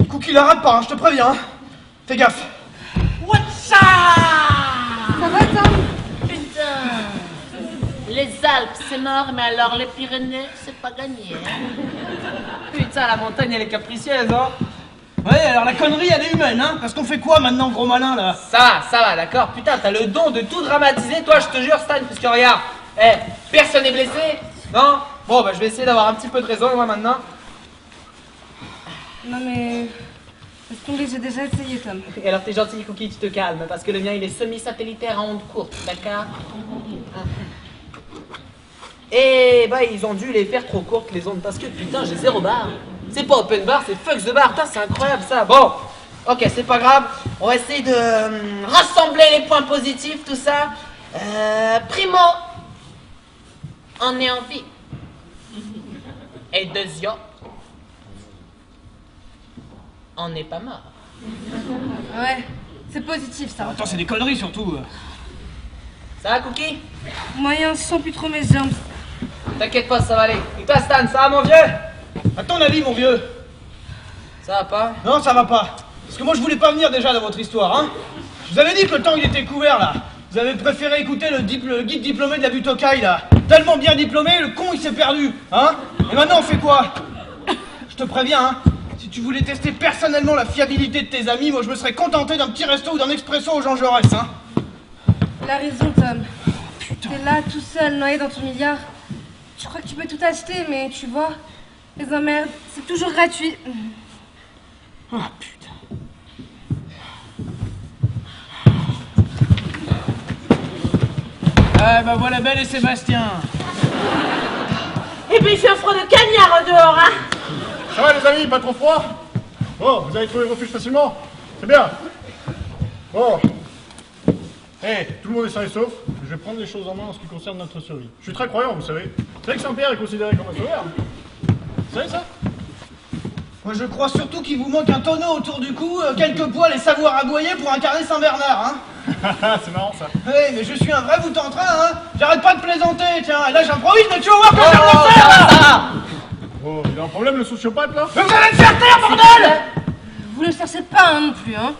S2: Cookie la rate pas, hein, je te préviens. Hein. Fais gaffe.
S5: What's up?
S3: Ça va, Tom?
S11: Putain, les Alpes c'est mort, mais alors les Pyrénées c'est pas gagné.
S1: Putain, la montagne elle est capricieuse, hein.
S2: Ouais, alors la connerie elle est humaine, hein. Parce qu'on fait quoi maintenant, gros malin, là?
S1: Ça va, d'accord. Putain, t'as le don de tout dramatiser, toi, je te jure, Stan, parce que regarde, personne n'est blessé, non? Bon, bah je vais essayer d'avoir un petit peu de raison, moi, maintenant.
S3: Non mais... Laisse tomber, j'ai déjà essayé, Tom.
S1: Et alors, t'es gentil, Cookie, tu te calmes, parce que le mien, il est semi-satellitaire à ondes courtes, d'accord? Et bah, ils ont dû les faire trop courtes, les ondes, parce que, putain, j'ai 0 bar. C'est pas open bar, c'est fuck the bar, putain, c'est incroyable, ça. Bon, ok, c'est pas grave, on va essayer de rassembler les points positifs, tout ça. Primo, on est en vie. Et deuxième, on n'est pas mort.
S3: Ouais, c'est positif, ça.
S2: Attends, c'est des conneries, surtout.
S1: Ça va, Cookie?
S3: Moyen, je sens plus trop mes jambes.
S1: T'inquiète pas, ça va aller. Et toi, Stan, ça va, mon vieux?
S2: À ton avis, mon vieux?
S1: Ça va pas?
S2: Non, ça va pas. Parce que moi, je voulais pas venir déjà dans votre histoire, hein. Je vous avais dit que le temps, il était couvert, là. Vous avez préféré écouter le guide diplômé de la Butokai, là. Tellement bien diplômé, le con, il s'est perdu, hein. Et maintenant, on fait quoi? Je te préviens, hein. Si tu voulais tester personnellement la fiabilité de tes amis, moi, je me serais contenté d'un petit resto ou d'un expresso au Jean Jaurès, hein.
S3: Il a raison, Tom. T'es là, tout seul, noyé dans ton milliard. Tu crois que tu peux tout acheter, mais tu vois, les emmerdes, c'est toujours gratuit.
S2: Ah, putain. Ah, bah voilà Belle et Sébastien.
S5: Et puis il fait un froid de cagnard dehors, hein?
S6: Ça va les amis, pas trop froid? Bon, vous avez trouvé refuge facilement? C'est bien. Bon. Tout le monde est sain et sauf. Je vais prendre les choses en main en ce qui concerne notre survie. Je suis très croyant, vous savez. Vous savez que Saint-Pierre est considéré comme un sauveur? Vous savez ça?
S2: Moi, je crois surtout qu'il vous manque un tonneau autour du cou, quelques poils et savoir aboyer pour incarner Saint-Bernard, hein.
S6: C'est marrant ça.
S2: Oui, mais je suis un vrai bout en train, hein. J'arrête pas de plaisanter, tiens. Et là, j'improvise, mais tu vas voir que je vais le faire, là.
S6: Oh, il a un problème le sociopathe là?
S2: Mais vous allez me faire taire, bordel.
S3: Vous ne cherchez pas, hein, non plus, hein.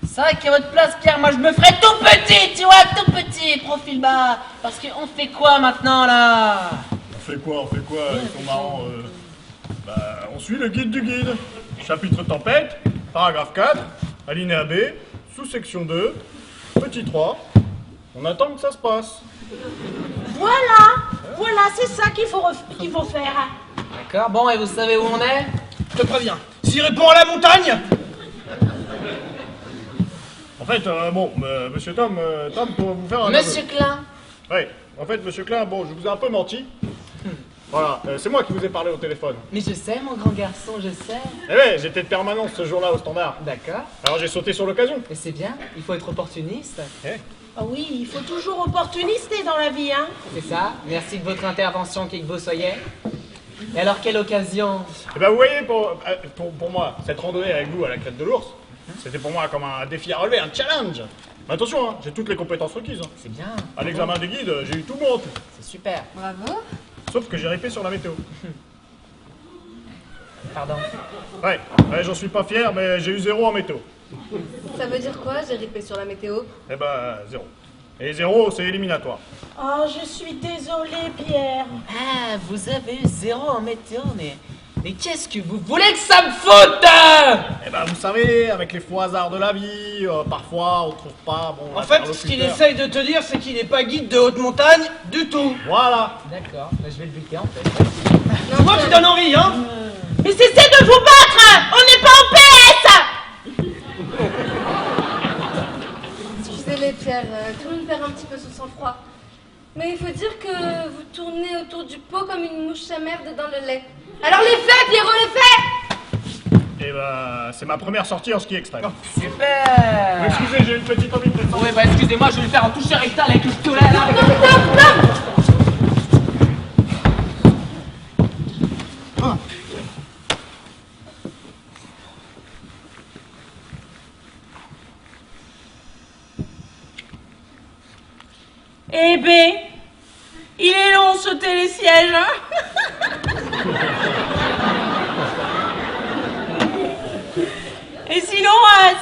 S1: C'est vrai qu'à votre place, Pierre, moi je me ferais tout petit, tu vois, tout petit, profil bas. Parce qu'on fait quoi maintenant, là?
S6: On fait quoi? Ils sont marrants. Bah, on suit le guide du guide. Chapitre tempête, paragraphe 4, alinéa B, sous-section 2, petit 3. On attend que ça se passe.
S5: Voilà, c'est ça qu'il faut faire.
S1: D'accord, bon, et vous savez où on est?
S2: Je te préviens. S'il répond à la montagne.
S6: En fait, monsieur Tom, pour vous faire un...
S1: Monsieur Klein.
S6: Oui, en fait, monsieur Klein, bon, je vous ai un peu menti. Voilà, c'est moi qui vous ai parlé au téléphone.
S1: Mais je sais, mon grand garçon, je sais.
S6: Eh ouais, j'étais de permanence ce jour-là au standard.
S1: D'accord.
S6: Alors j'ai sauté sur l'occasion.
S1: Et c'est bien, il faut être opportuniste.
S5: Ah oui, il faut toujours opportunister dans la vie, hein.
S1: C'est ça, merci de votre intervention, qui que vous soyez. Et alors, quelle occasion?
S6: Eh ben vous voyez, pour moi, cette randonnée avec vous à la crête de l'ours, c'était pour moi comme un défi à relever, un challenge. Mais attention, hein, j'ai toutes les compétences requises. Hein.
S1: C'est bien.
S6: À l'examen des guides, j'ai eu tout bon.
S1: C'est super.
S3: Bravo.
S6: Sauf que j'ai ripé sur la météo.
S1: pardon.
S6: Ouais, j'en suis pas fier, mais j'ai eu 0 en météo.
S3: Ça veut dire quoi, j'ai ripé sur la météo?
S6: Eh ben, 0. Et 0, c'est éliminatoire.
S5: Oh, je suis désolée, Pierre.
S1: Ah, vous avez eu 0 en météo, mais qu'est-ce que vous voulez que ça me foute?
S6: Eh ben, vous savez, avec les faux hasards de la vie, parfois on trouve pas bon.
S2: En fait, ce qu'il essaye de te dire, c'est qu'il n'est pas guide de haute montagne du tout.
S6: Voilà.
S1: D'accord, bah, je vais le buter en fait.
S2: Tu vois, tu donnes envie, hein?
S5: Mais cessez de vous battre! On n'est pas en PS!
S3: Excusez-les, Pierre, tout le monde perd un petit peu son sang-froid. Mais il faut dire que vous tournez autour du pot comme une mouche à merde dans le lait. Alors les faits, Pierrot, les faits!
S6: Eh ben, c'est ma première sortie en ski extrême.
S1: Super!
S6: Excusez, j'ai une petite envie de descendre.
S1: Ouais, bah excusez-moi, je vais le faire en toucher rectal avec le pistolet là.
S5: Eh ben, il est long ce télésiège, hein? Et sinon,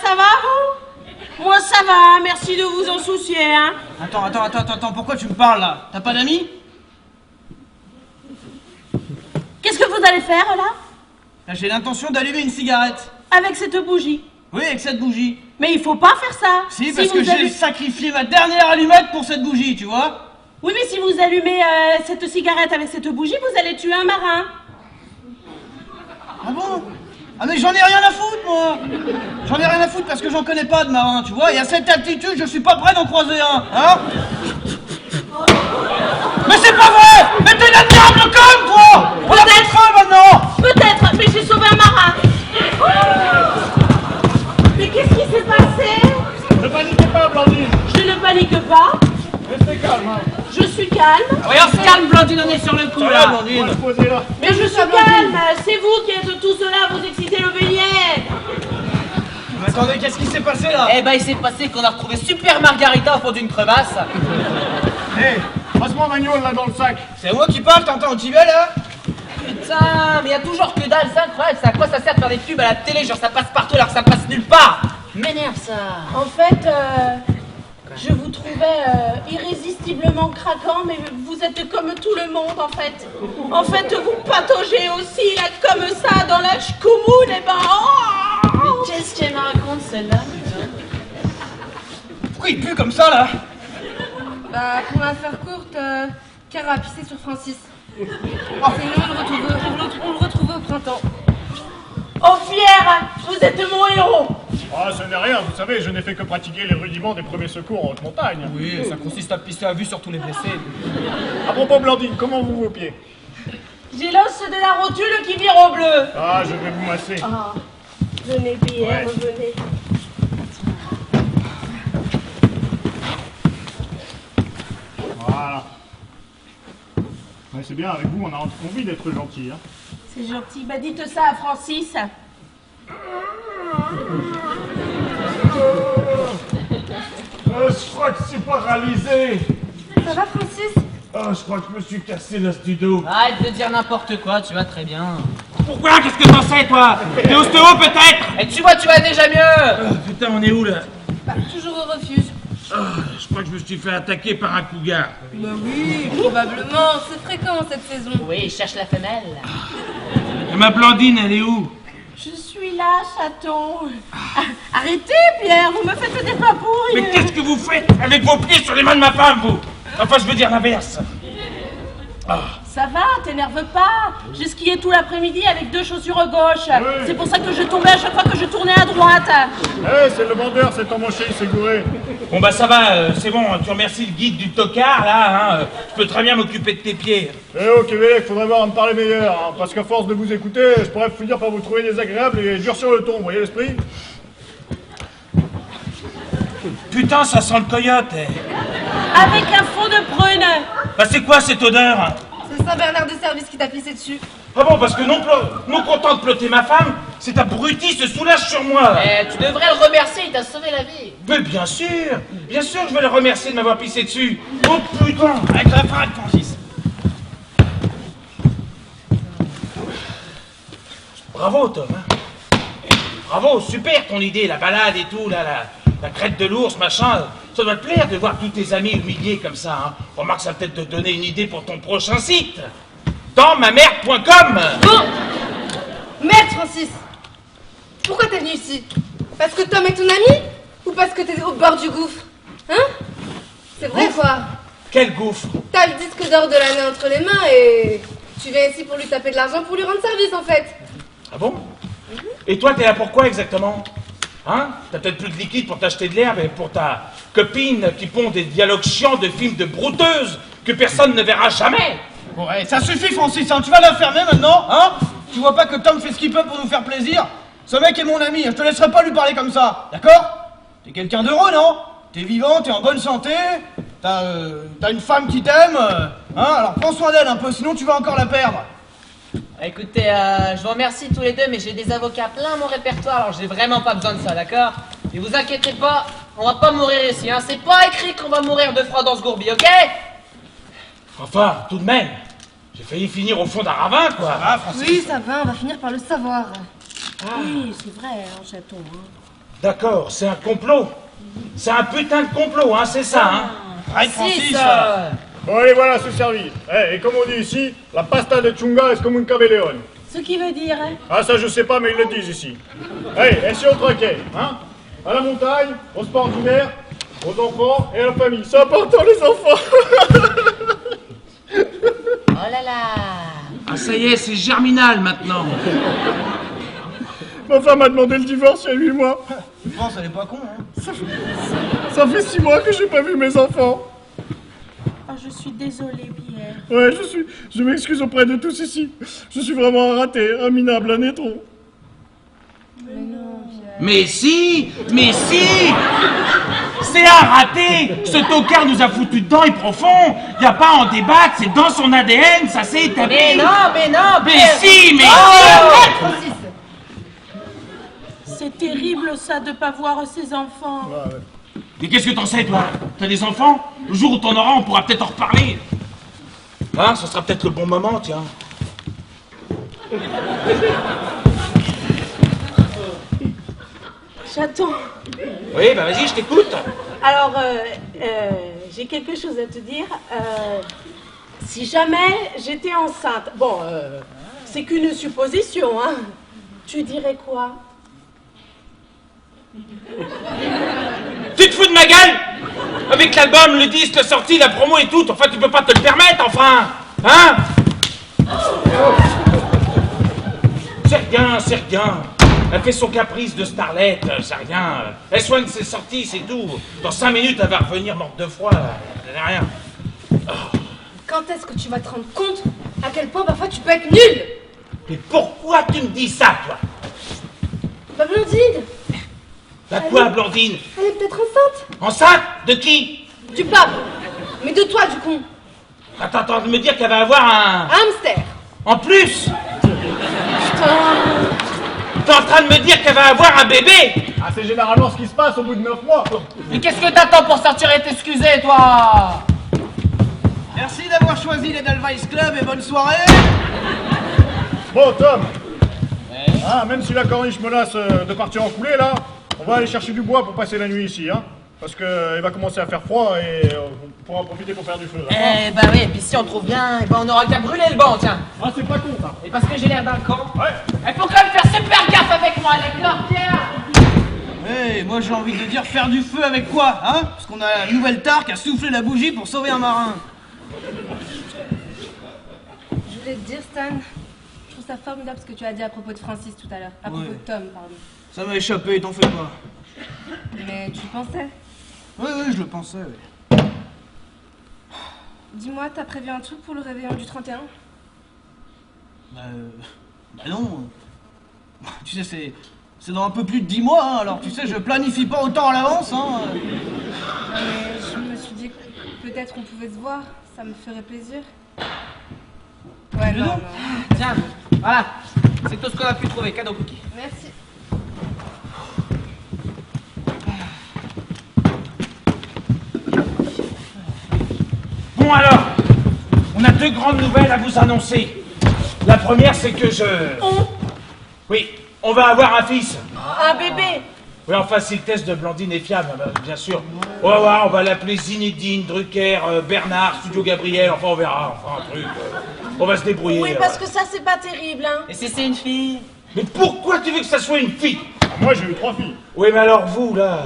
S5: ça va vous? Moi ça va, merci de vous en soucier, hein.
S2: Attends, pourquoi tu me parles là? T'as pas d'amis?
S5: Qu'est-ce que vous allez faire là?
S2: J'ai l'intention d'allumer une cigarette.
S5: Avec cette bougie?
S2: Oui, avec cette bougie.
S5: Mais il faut pas faire ça.
S2: Si, parce
S5: vous
S2: que j'ai sacrifié ma dernière allumette pour cette bougie, tu vois?
S5: Oui, mais si vous allumez cette cigarette avec cette bougie, vous allez tuer un marin.
S2: Ah bon? Ah mais j'en ai rien à foutre, moi! J'en ai rien à foutre parce que j'en connais pas de marins, tu vois? Et à cette altitude, je suis pas prêt d'en croiser un, hein? Mais c'est pas vrai! Mais t'es une admirable conne, toi! On a pas de train maintenant!
S5: Peut-être, mais j'ai sauvé un marin. Mais qu'est-ce qui s'est passé?
S6: Ne paniquez pas, Blandine.
S5: Je ne panique pas.
S6: Restez calme, hein.
S5: Je suis calme.
S1: Regarde, se calme, Blandine, on est sur le coup
S2: Ça va,
S1: là.
S2: Blandine?
S6: On va se poser là.
S5: Mais je suis calme. C'est vous qui êtes tout cela, vous excitez le bélier.
S2: Mais attendez, qu'est-ce qui s'est passé là?
S1: Eh ben, il s'est passé qu'on a retrouvé Super Margarita au fond d'une crevasse.
S6: Hé, passe-moi Magnol là dans le sac.
S2: C'est à moi qui parle, t'entends où tu vas là?
S1: Putain, mais y a toujours que dalle, c'est incroyable, ça. À quoi ça sert de faire des pubs à la télé, genre ça passe partout alors que ça passe nulle part? M'énerve ça.
S5: En fait, je vous trouvais irrésistiblement craquant, mais vous êtes comme tout le monde en fait. En fait, vous pataugez aussi là, comme ça dans la ch'koumoune, et ben. Oh
S1: Mais qu'est-ce qu'elle me raconte celle-là?
S2: Pourquoi il pue comme ça là?
S3: Bah, pour la faire courte, Cara a pissé sur Francis. Sinon, on le retrouve au printemps.
S5: Oh Pierre, vous êtes mon héros.
S6: Ah, ce n'est rien, vous savez, je n'ai fait que pratiquer les rudiments des premiers secours en haute montagne.
S2: Oui, ça consiste à pisser à vue sur tous les blessés.
S6: À propos, Blandine, comment vous vos pieds?
S5: J'ai l'os de la rotule qui vire au bleu.
S6: Ah, je vais vous masser.
S5: Ah, venez Pierre,
S6: Ouais.
S5: venez.
S6: Voilà. Ouais, c'est bien, avec vous, on a envie d'être gentil, hein.
S5: C'est gentil, bah dites ça à Francis.
S9: Je crois que je suis paralysé.
S3: Ça va, Francis?
S9: Oh, je crois que je me suis cassé l'os du dos.
S1: Arrête de dire n'importe quoi, tu vas très bien.
S4: Pourquoi? Qu'est-ce que t'en sais, toi? T'es ostéo, peut-être?
S1: Et tu vois, tu vas déjà mieux.
S4: Putain, on est où, là?
S3: Bah, toujours au refuge.
S4: Je crois que je me suis fait attaquer par un cougar.
S3: Bah oui, probablement. C'est fréquent cette saison.
S1: Oui, cherche la femelle.
S4: Et ma Blandine, elle est où?
S5: Je suis là, chaton. Arrêtez, Pierre, vous me faites des papouilles.
S4: Mais qu'est-ce que vous faites avec vos pieds sur les mains de ma femme, vous? Enfin, je veux dire l'inverse.
S5: Ça va, t'énerve pas. J'ai skié tout l'après-midi avec 2 chaussures gauches.
S6: Oui.
S5: C'est pour ça que je tombais à chaque fois que je tournais à droite.
S6: Eh, c'est le vendeur, c'est emmanché, il s'est gouré.
S4: Bon, bah ça va, c'est bon, tu remercies le guide du tocard, là, hein. Je peux très bien m'occuper de tes pieds.
S6: Eh oh, Québec, faudrait voir à me parler meilleur, hein, parce qu'à force de vous écouter, je pourrais finir par vous trouver désagréable et durcir le ton, vous voyez l'esprit?
S4: Putain, ça sent le coyote, eh.
S5: Avec un fond de prune.
S4: Bah c'est quoi cette odeur?
S3: C'est Saint-Bernard de service qui t'a pissé dessus.
S4: Ah bon, parce que non content de plotter ma femme, cet abruti se soulage sur moi.
S1: Eh, tu devrais le remercier, il t'a sauvé la vie.
S4: Mais bien sûr que je vais le remercier de m'avoir pissé dessus. Oh putain, avec la frappe, Francis. Bravo, Tom. Hein. Bravo, super ton idée, la balade et tout, là, la crête de l'ours, machin. Ça doit te plaire de voir tous tes amis humiliés comme ça. Hein. Remarque, ça va peut-être te donner une idée pour ton prochain site. Dans mamerde.com.
S3: Bon. Merde, Francis. Pourquoi t'es venu ici? Parce que Tom est ton ami? Ou parce que t'es au bord du gouffre? Hein? C'est vrai quoi?
S4: Quel gouffre?
S3: T'as le disque d'or de l'année entre les mains et tu viens ici pour lui taper de l'argent pour lui rendre service en fait.
S4: Ah bon? Et toi, t'es là pour quoi exactement? Hein? T'as peut-être plus de liquide pour t'acheter de l'herbe et pour ta copine qui pond des dialogues chiants de films de brouteuses que personne ne verra jamais.
S2: Bon, allez, ça suffit, Francis, hein. Tu vas l'enfermer maintenant, hein? Tu vois pas que Tom fait ce qu'il peut pour nous faire plaisir? Ce mec est mon ami, je te laisserai pas lui parler comme ça, d'accord? T'es quelqu'un d'heureux, non? T'es vivant, t'es en bonne santé, t'as une femme qui t'aime, hein? Alors prends soin d'elle un peu, sinon tu vas encore la perdre.
S1: Écoutez, je vous remercie tous les deux, mais j'ai des avocats plein mon répertoire, alors j'ai vraiment pas besoin de ça, d'accord? Et vous inquiétez pas, on va pas mourir ici, hein? C'est pas écrit qu'on va mourir de froid dans ce gourbi, ok?
S4: Enfin, tout de même, j'ai failli finir au fond d'un ravin, quoi.
S2: Ça va, Francis?
S3: Oui, ça va, on va finir par le savoir.
S5: Oui, c'est vrai, hein, chaton. Hein.
S4: D'accord, c'est un complot. C'est un putain de complot, hein, c'est ça, hein.
S2: Arrête, Francis!
S6: Bon, allez, voilà, c'est servi. Et comme on dit ici, la pasta de chunga est comme un cabelleon.
S5: Ce qui veut dire, hein?
S6: Ah, ça, je sais pas, mais ils le disent ici. Allez, et si on traquait, hein? À la montagne, au sport d'hiver, aux enfants et à la famille. C'est important, les enfants!
S1: Oh là là!
S4: Ah, ça y est, c'est germinal maintenant.
S6: Ma femme a demandé le divorce il y a 8 mois.
S2: France, elle est pas con, hein?
S6: Ça fait 6 mois que j'ai pas vu mes enfants.
S5: Oh, je suis désolée, Pierre.
S6: Ouais, je m'excuse auprès de tous ici. Je suis vraiment un raté, un minable, un étron.
S3: Mais non, Pierre.
S4: Mais si! C'est un raté! Ce tocard nous a foutu dedans et profond! Y a pas à en débattre, c'est dans son ADN, ça s'est établi!
S1: Mais non!
S4: Mais
S1: Pierre.
S4: si! Mais
S3: Arrête, Francis!
S5: C'est terrible, ça, de pas voir ses enfants.
S4: Mais qu'est-ce que t'en sais, toi? T'as des enfants? Le jour où t'en auras, on pourra peut-être en reparler. Hein? Ce sera peut-être le bon moment, tiens.
S5: Chaton.
S4: Oui, bah vas-y, je t'écoute.
S5: Alors, j'ai quelque chose à te dire. Si jamais j'étais enceinte, bon, c'est qu'une supposition, hein. Tu dirais quoi?
S4: Tu te fous de ma gueule? Avec l'album, le disque sorti, la promo et tout, enfin tu peux pas te le permettre, enfin. Hein? C'est rien. Elle fait son caprice de starlet, c'est rien. Elle soigne ses sorties, c'est tout. Dans 5 minutes, elle va revenir morte de froid, c'est rien.
S3: Quand est-ce que tu vas te rendre compte à quel point parfois tu peux être nul?
S4: Mais pourquoi tu me dis ça, toi?
S3: Bah, Blondine!
S4: Bah quoi, Blandine?
S3: Elle est peut-être enceinte?
S4: Enceinte? De qui?
S3: Du pape! Mais de toi, du con!
S4: Attends, t'es en train de me dire qu'elle va avoir un...
S3: Un hamster!
S4: En plus?
S3: Putain!
S4: T'es en train de me dire qu'elle va avoir un bébé?
S6: Ah, c'est généralement ce qui se passe au bout de 9 mois.
S1: Mais qu'est-ce que t'attends pour sortir et t'excuser, toi?
S2: Merci d'avoir choisi l'Edelweiss Club et bonne soirée!
S6: Bon, Tom. Ah, même si la corniche menace de partir en coulée, là, on va aller chercher du bois pour passer la nuit ici, hein. Parce que il va commencer à faire froid et on pourra en profiter pour faire du feu. Là.
S1: Eh bah oui, et puis si on trouve bien, eh ben on aura qu'à brûler le banc, tiens.
S6: Ah, c'est pas con, ça.
S1: Et parce que j'ai l'air d'un con,
S6: Ouais.
S1: il faut quand même faire super gaffe avec moi, d'accord, Pierre?
S2: Hey, moi j'ai envie de dire faire du feu avec quoi, hein? Parce qu'on a la nouvelle tare qui a soufflé la bougie pour sauver un marin.
S3: Je voulais te dire, Stan, je trouve ça formidable ce que tu as dit à propos de Francis tout à l'heure. À propos
S2: Ouais.
S3: de Tom, pardon.
S2: Ça m'a échappé, t'en fais pas.
S3: Mais tu pensais?
S2: Oui, je le pensais, oui.
S3: Dis-moi, t'as prévu un truc pour le réveillon du 31?
S2: Bah non. Tu sais, c'est dans un peu plus de 10 mois, hein, alors tu sais, je planifie pas autant à l'avance, hein.
S3: Non, mais je me suis dit que peut-être on pouvait se voir, ça me ferait plaisir. Ouais, non.
S1: Tiens, voilà, c'est tout ce qu'on a pu trouver, cadeau cookie.
S3: Merci.
S4: Bon alors, on a 2 grandes nouvelles à vous annoncer. La première, c'est que Oui, on va avoir un fils.
S5: Un bébé.
S4: Oui, enfin, si le test de Blandine est fiable, bien sûr. Ouais, on va l'appeler Zinedine, Drucker, Bernard, Studio Gabriel, enfin, on verra, enfin, un truc. On va se débrouiller.
S5: Oui, parce que ça, c'est pas terrible, hein.
S1: Et si c'est une fille?
S4: Mais pourquoi tu veux que ça soit une fille?
S6: Moi, j'ai eu 3 filles.
S4: Oui, mais alors vous, là...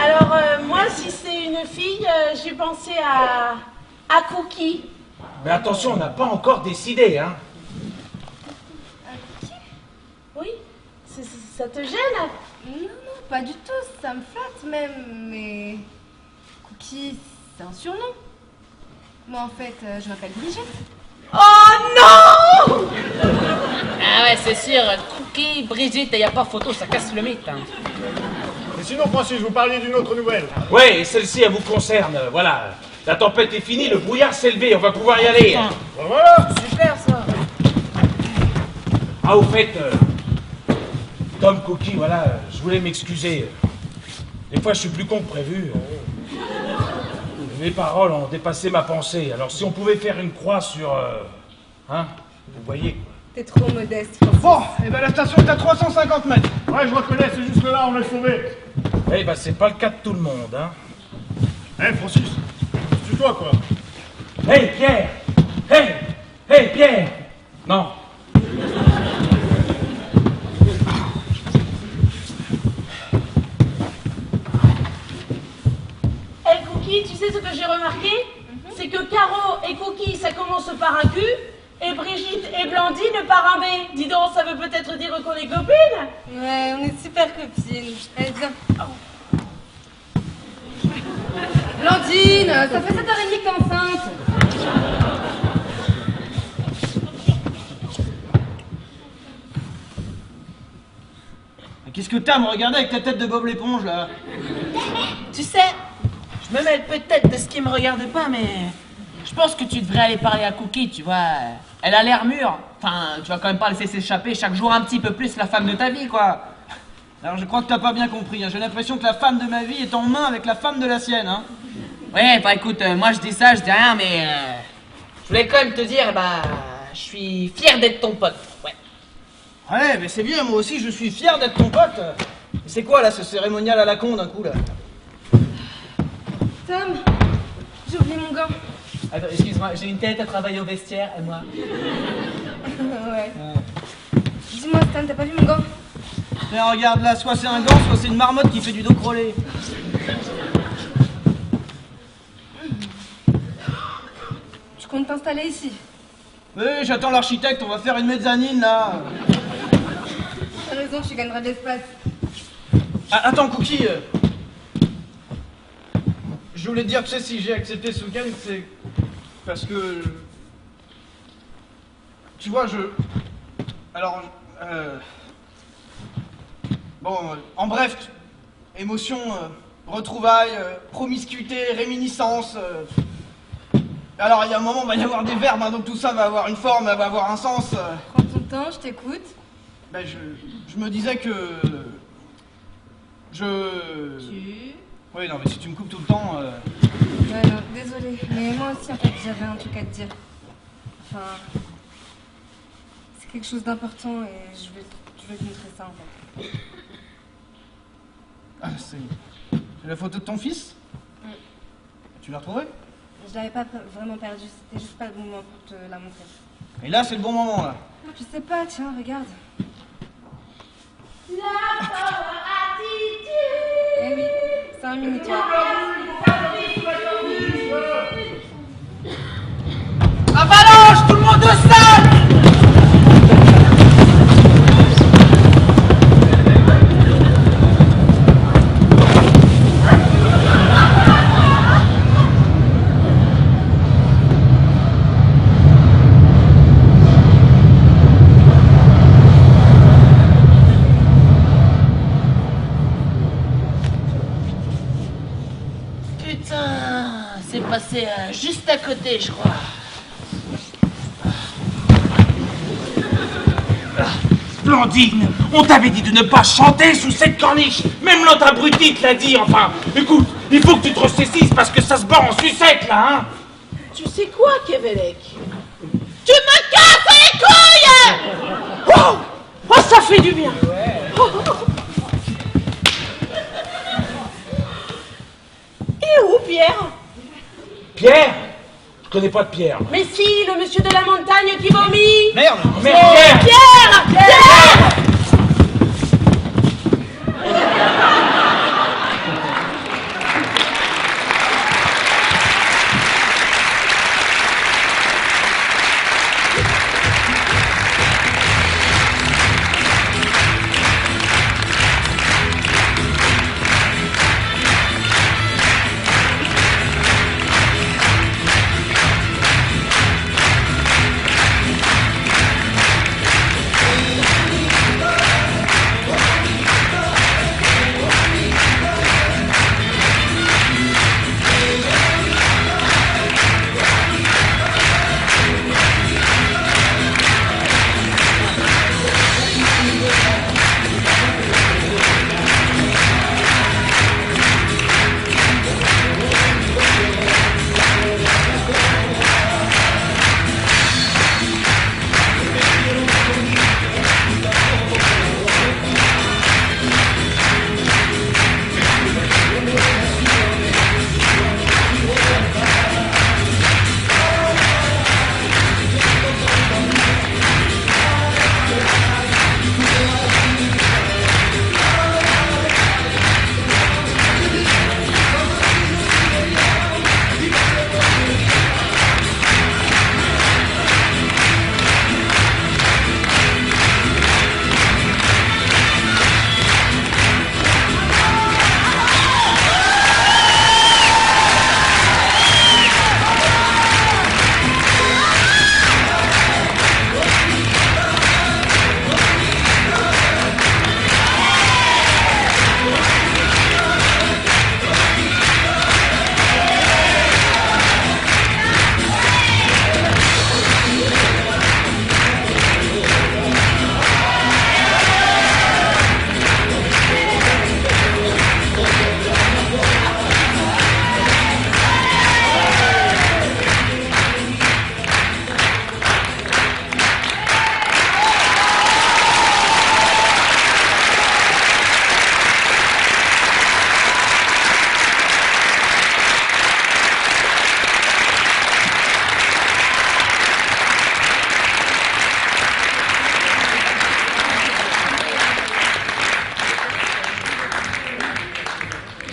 S5: Alors, moi, si c'est une fille, j'ai pensé à Cookie.
S4: Mais attention, on n'a pas encore décidé, hein.
S5: Oui, ça te gêne?
S3: Non, pas du tout, ça me flatte même, mais... Cookie, c'est un surnom. Moi, en fait, je m'appelle Brigitte.
S5: Oh non!
S1: Ah ouais, c'est sûr, Cookie, Brigitte, y a pas photo, ça casse le mythe. Hein.
S6: Et sinon, Francis, vous parliez d'une autre nouvelle.
S4: Ouais, et celle-ci, elle vous concerne, voilà. La tempête est finie, le brouillard s'est levé, on va pouvoir y aller.
S6: Ben voilà.
S3: Super, ça.
S4: Ah, au fait, Tom, Cookie, voilà, je voulais m'excuser. Des fois, je suis plus con que prévu. Mes paroles ont dépassé ma pensée. Alors, si on pouvait faire une croix sur... hein, vous voyez.
S3: T'es trop modeste, Francis.
S2: Bon, et ben la station est à 350 mètres.
S6: Ouais, je reconnais, c'est juste là, on est sauvé.
S4: Eh ben, c'est pas le cas de tout le monde, hein.
S6: Eh, Francis, c'est toi, quoi.
S4: Hey, Pierre! Hey, Pierre! Non.
S5: Hey, Cookie, tu sais ce que j'ai remarqué? C'est que Caro et Cookie, ça commence par un Q, et Brigitte et Blandine par un B. Dis donc, ça veut peut-être dire qu'on est copines?
S3: Ouais, on est super copines. Allez, viens. Blandine, ça fait 7h30 que t'es enceinte.
S2: Qu'est-ce que t'as à me regarder avec ta tête de Bob l'éponge, là?
S1: Tu sais, je me mêle peut-être de ce qui me regarde pas, mais je pense que tu devrais aller parler à Cookie, tu vois. Elle a l'air mûre. Enfin, tu vas quand même pas laisser s'échapper chaque jour un petit peu plus la femme de ta vie, quoi.
S2: Alors je crois que t'as pas bien compris, hein. J'ai l'impression que la femme de ma vie est en main avec la femme de la sienne, hein.
S1: Ouais, bah écoute, moi je dis ça, je dis rien, mais je voulais quand même te dire, bah, je suis fier d'être ton pote, ouais.
S2: Ouais, mais c'est bien, moi aussi je suis fier d'être ton pote. C'est quoi là, ce cérémonial à la con d'un coup là?
S3: Tom, j'ai oublié mon gant.
S1: Attends, excuse-moi, j'ai une tête à travailler au vestiaire, et moi?
S3: Ouais. Dis-moi, Stan, t'as pas vu mon gant?
S2: Tiens, regarde là, soit c'est un gant, soit c'est une marmotte qui fait du dos crawlé.
S3: Tu comptes t'installer ici?
S2: Oui, j'attends l'architecte, on va faire une mezzanine là.
S3: T'as raison, tu gagneras de l'espace.
S2: Ah, attends, Cookie. Je voulais te dire, tu sais, si j'ai accepté ce week-end, c'est parce que... Tu vois, Alors, bon, en bref, émotion, retrouvailles, promiscuité, réminiscence... Alors, il y a un moment, il va y avoir des verbes, hein, donc tout ça va avoir une forme, va avoir un sens.
S3: Prends ton temps, je t'écoute.
S2: Ben, je me disais que... Oui, non, mais si tu me coupes tout le temps...
S3: Ouais, non, désolée. Mais moi aussi, en fait, j'avais un truc à te dire. Enfin... C'est quelque chose d'important et je veux te montrer ça, en fait.
S2: Ah, c'est la photo de ton fils? Tu l'as retrouvée?
S3: Je l'avais pas vraiment perdu, c'était juste pas le bon moment pour te la montrer.
S2: Et là, c'est le bon moment, là.
S3: Je sais pas, tiens, regarde.
S5: La attitude.
S3: Eh oui, c'est un mini toi.
S1: Avalanche, tout le monde au sol! C'est passé juste à côté, je crois.
S4: Blandine, on t'avait dit de ne pas chanter sous cette corniche. Même l'autre abruti te l'a dit, enfin. Écoute, il faut que tu te ressaisisses parce que ça se bat en sucette, là, hein.
S5: Tu sais quoi, Kevelec? Tu Tu me casses les couilles! Oh, ça fait du bien. Et où, Pierre?
S4: Pierre? Je connais pas de Pierre.
S5: Mais si, le monsieur de la montagne qui vomit.
S2: Merde!
S4: Mais
S5: Pierre! Pierre!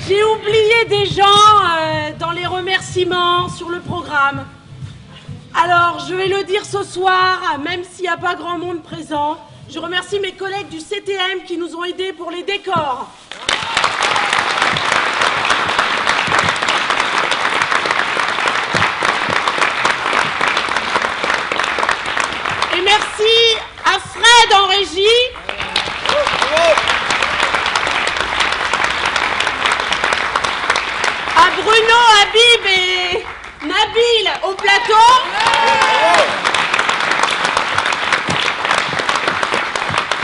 S5: J'ai oublié des gens dans les remerciements sur le programme. Alors, je vais le dire ce soir, même s'il n'y a pas grand monde présent. Je remercie mes collègues du CTM qui nous ont aidés pour les décors. Et merci à Fred en régie. À Bruno, Habib et Nabil au plateau.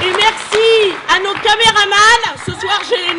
S5: Et merci à nos caméramans. Ce soir, j'ai les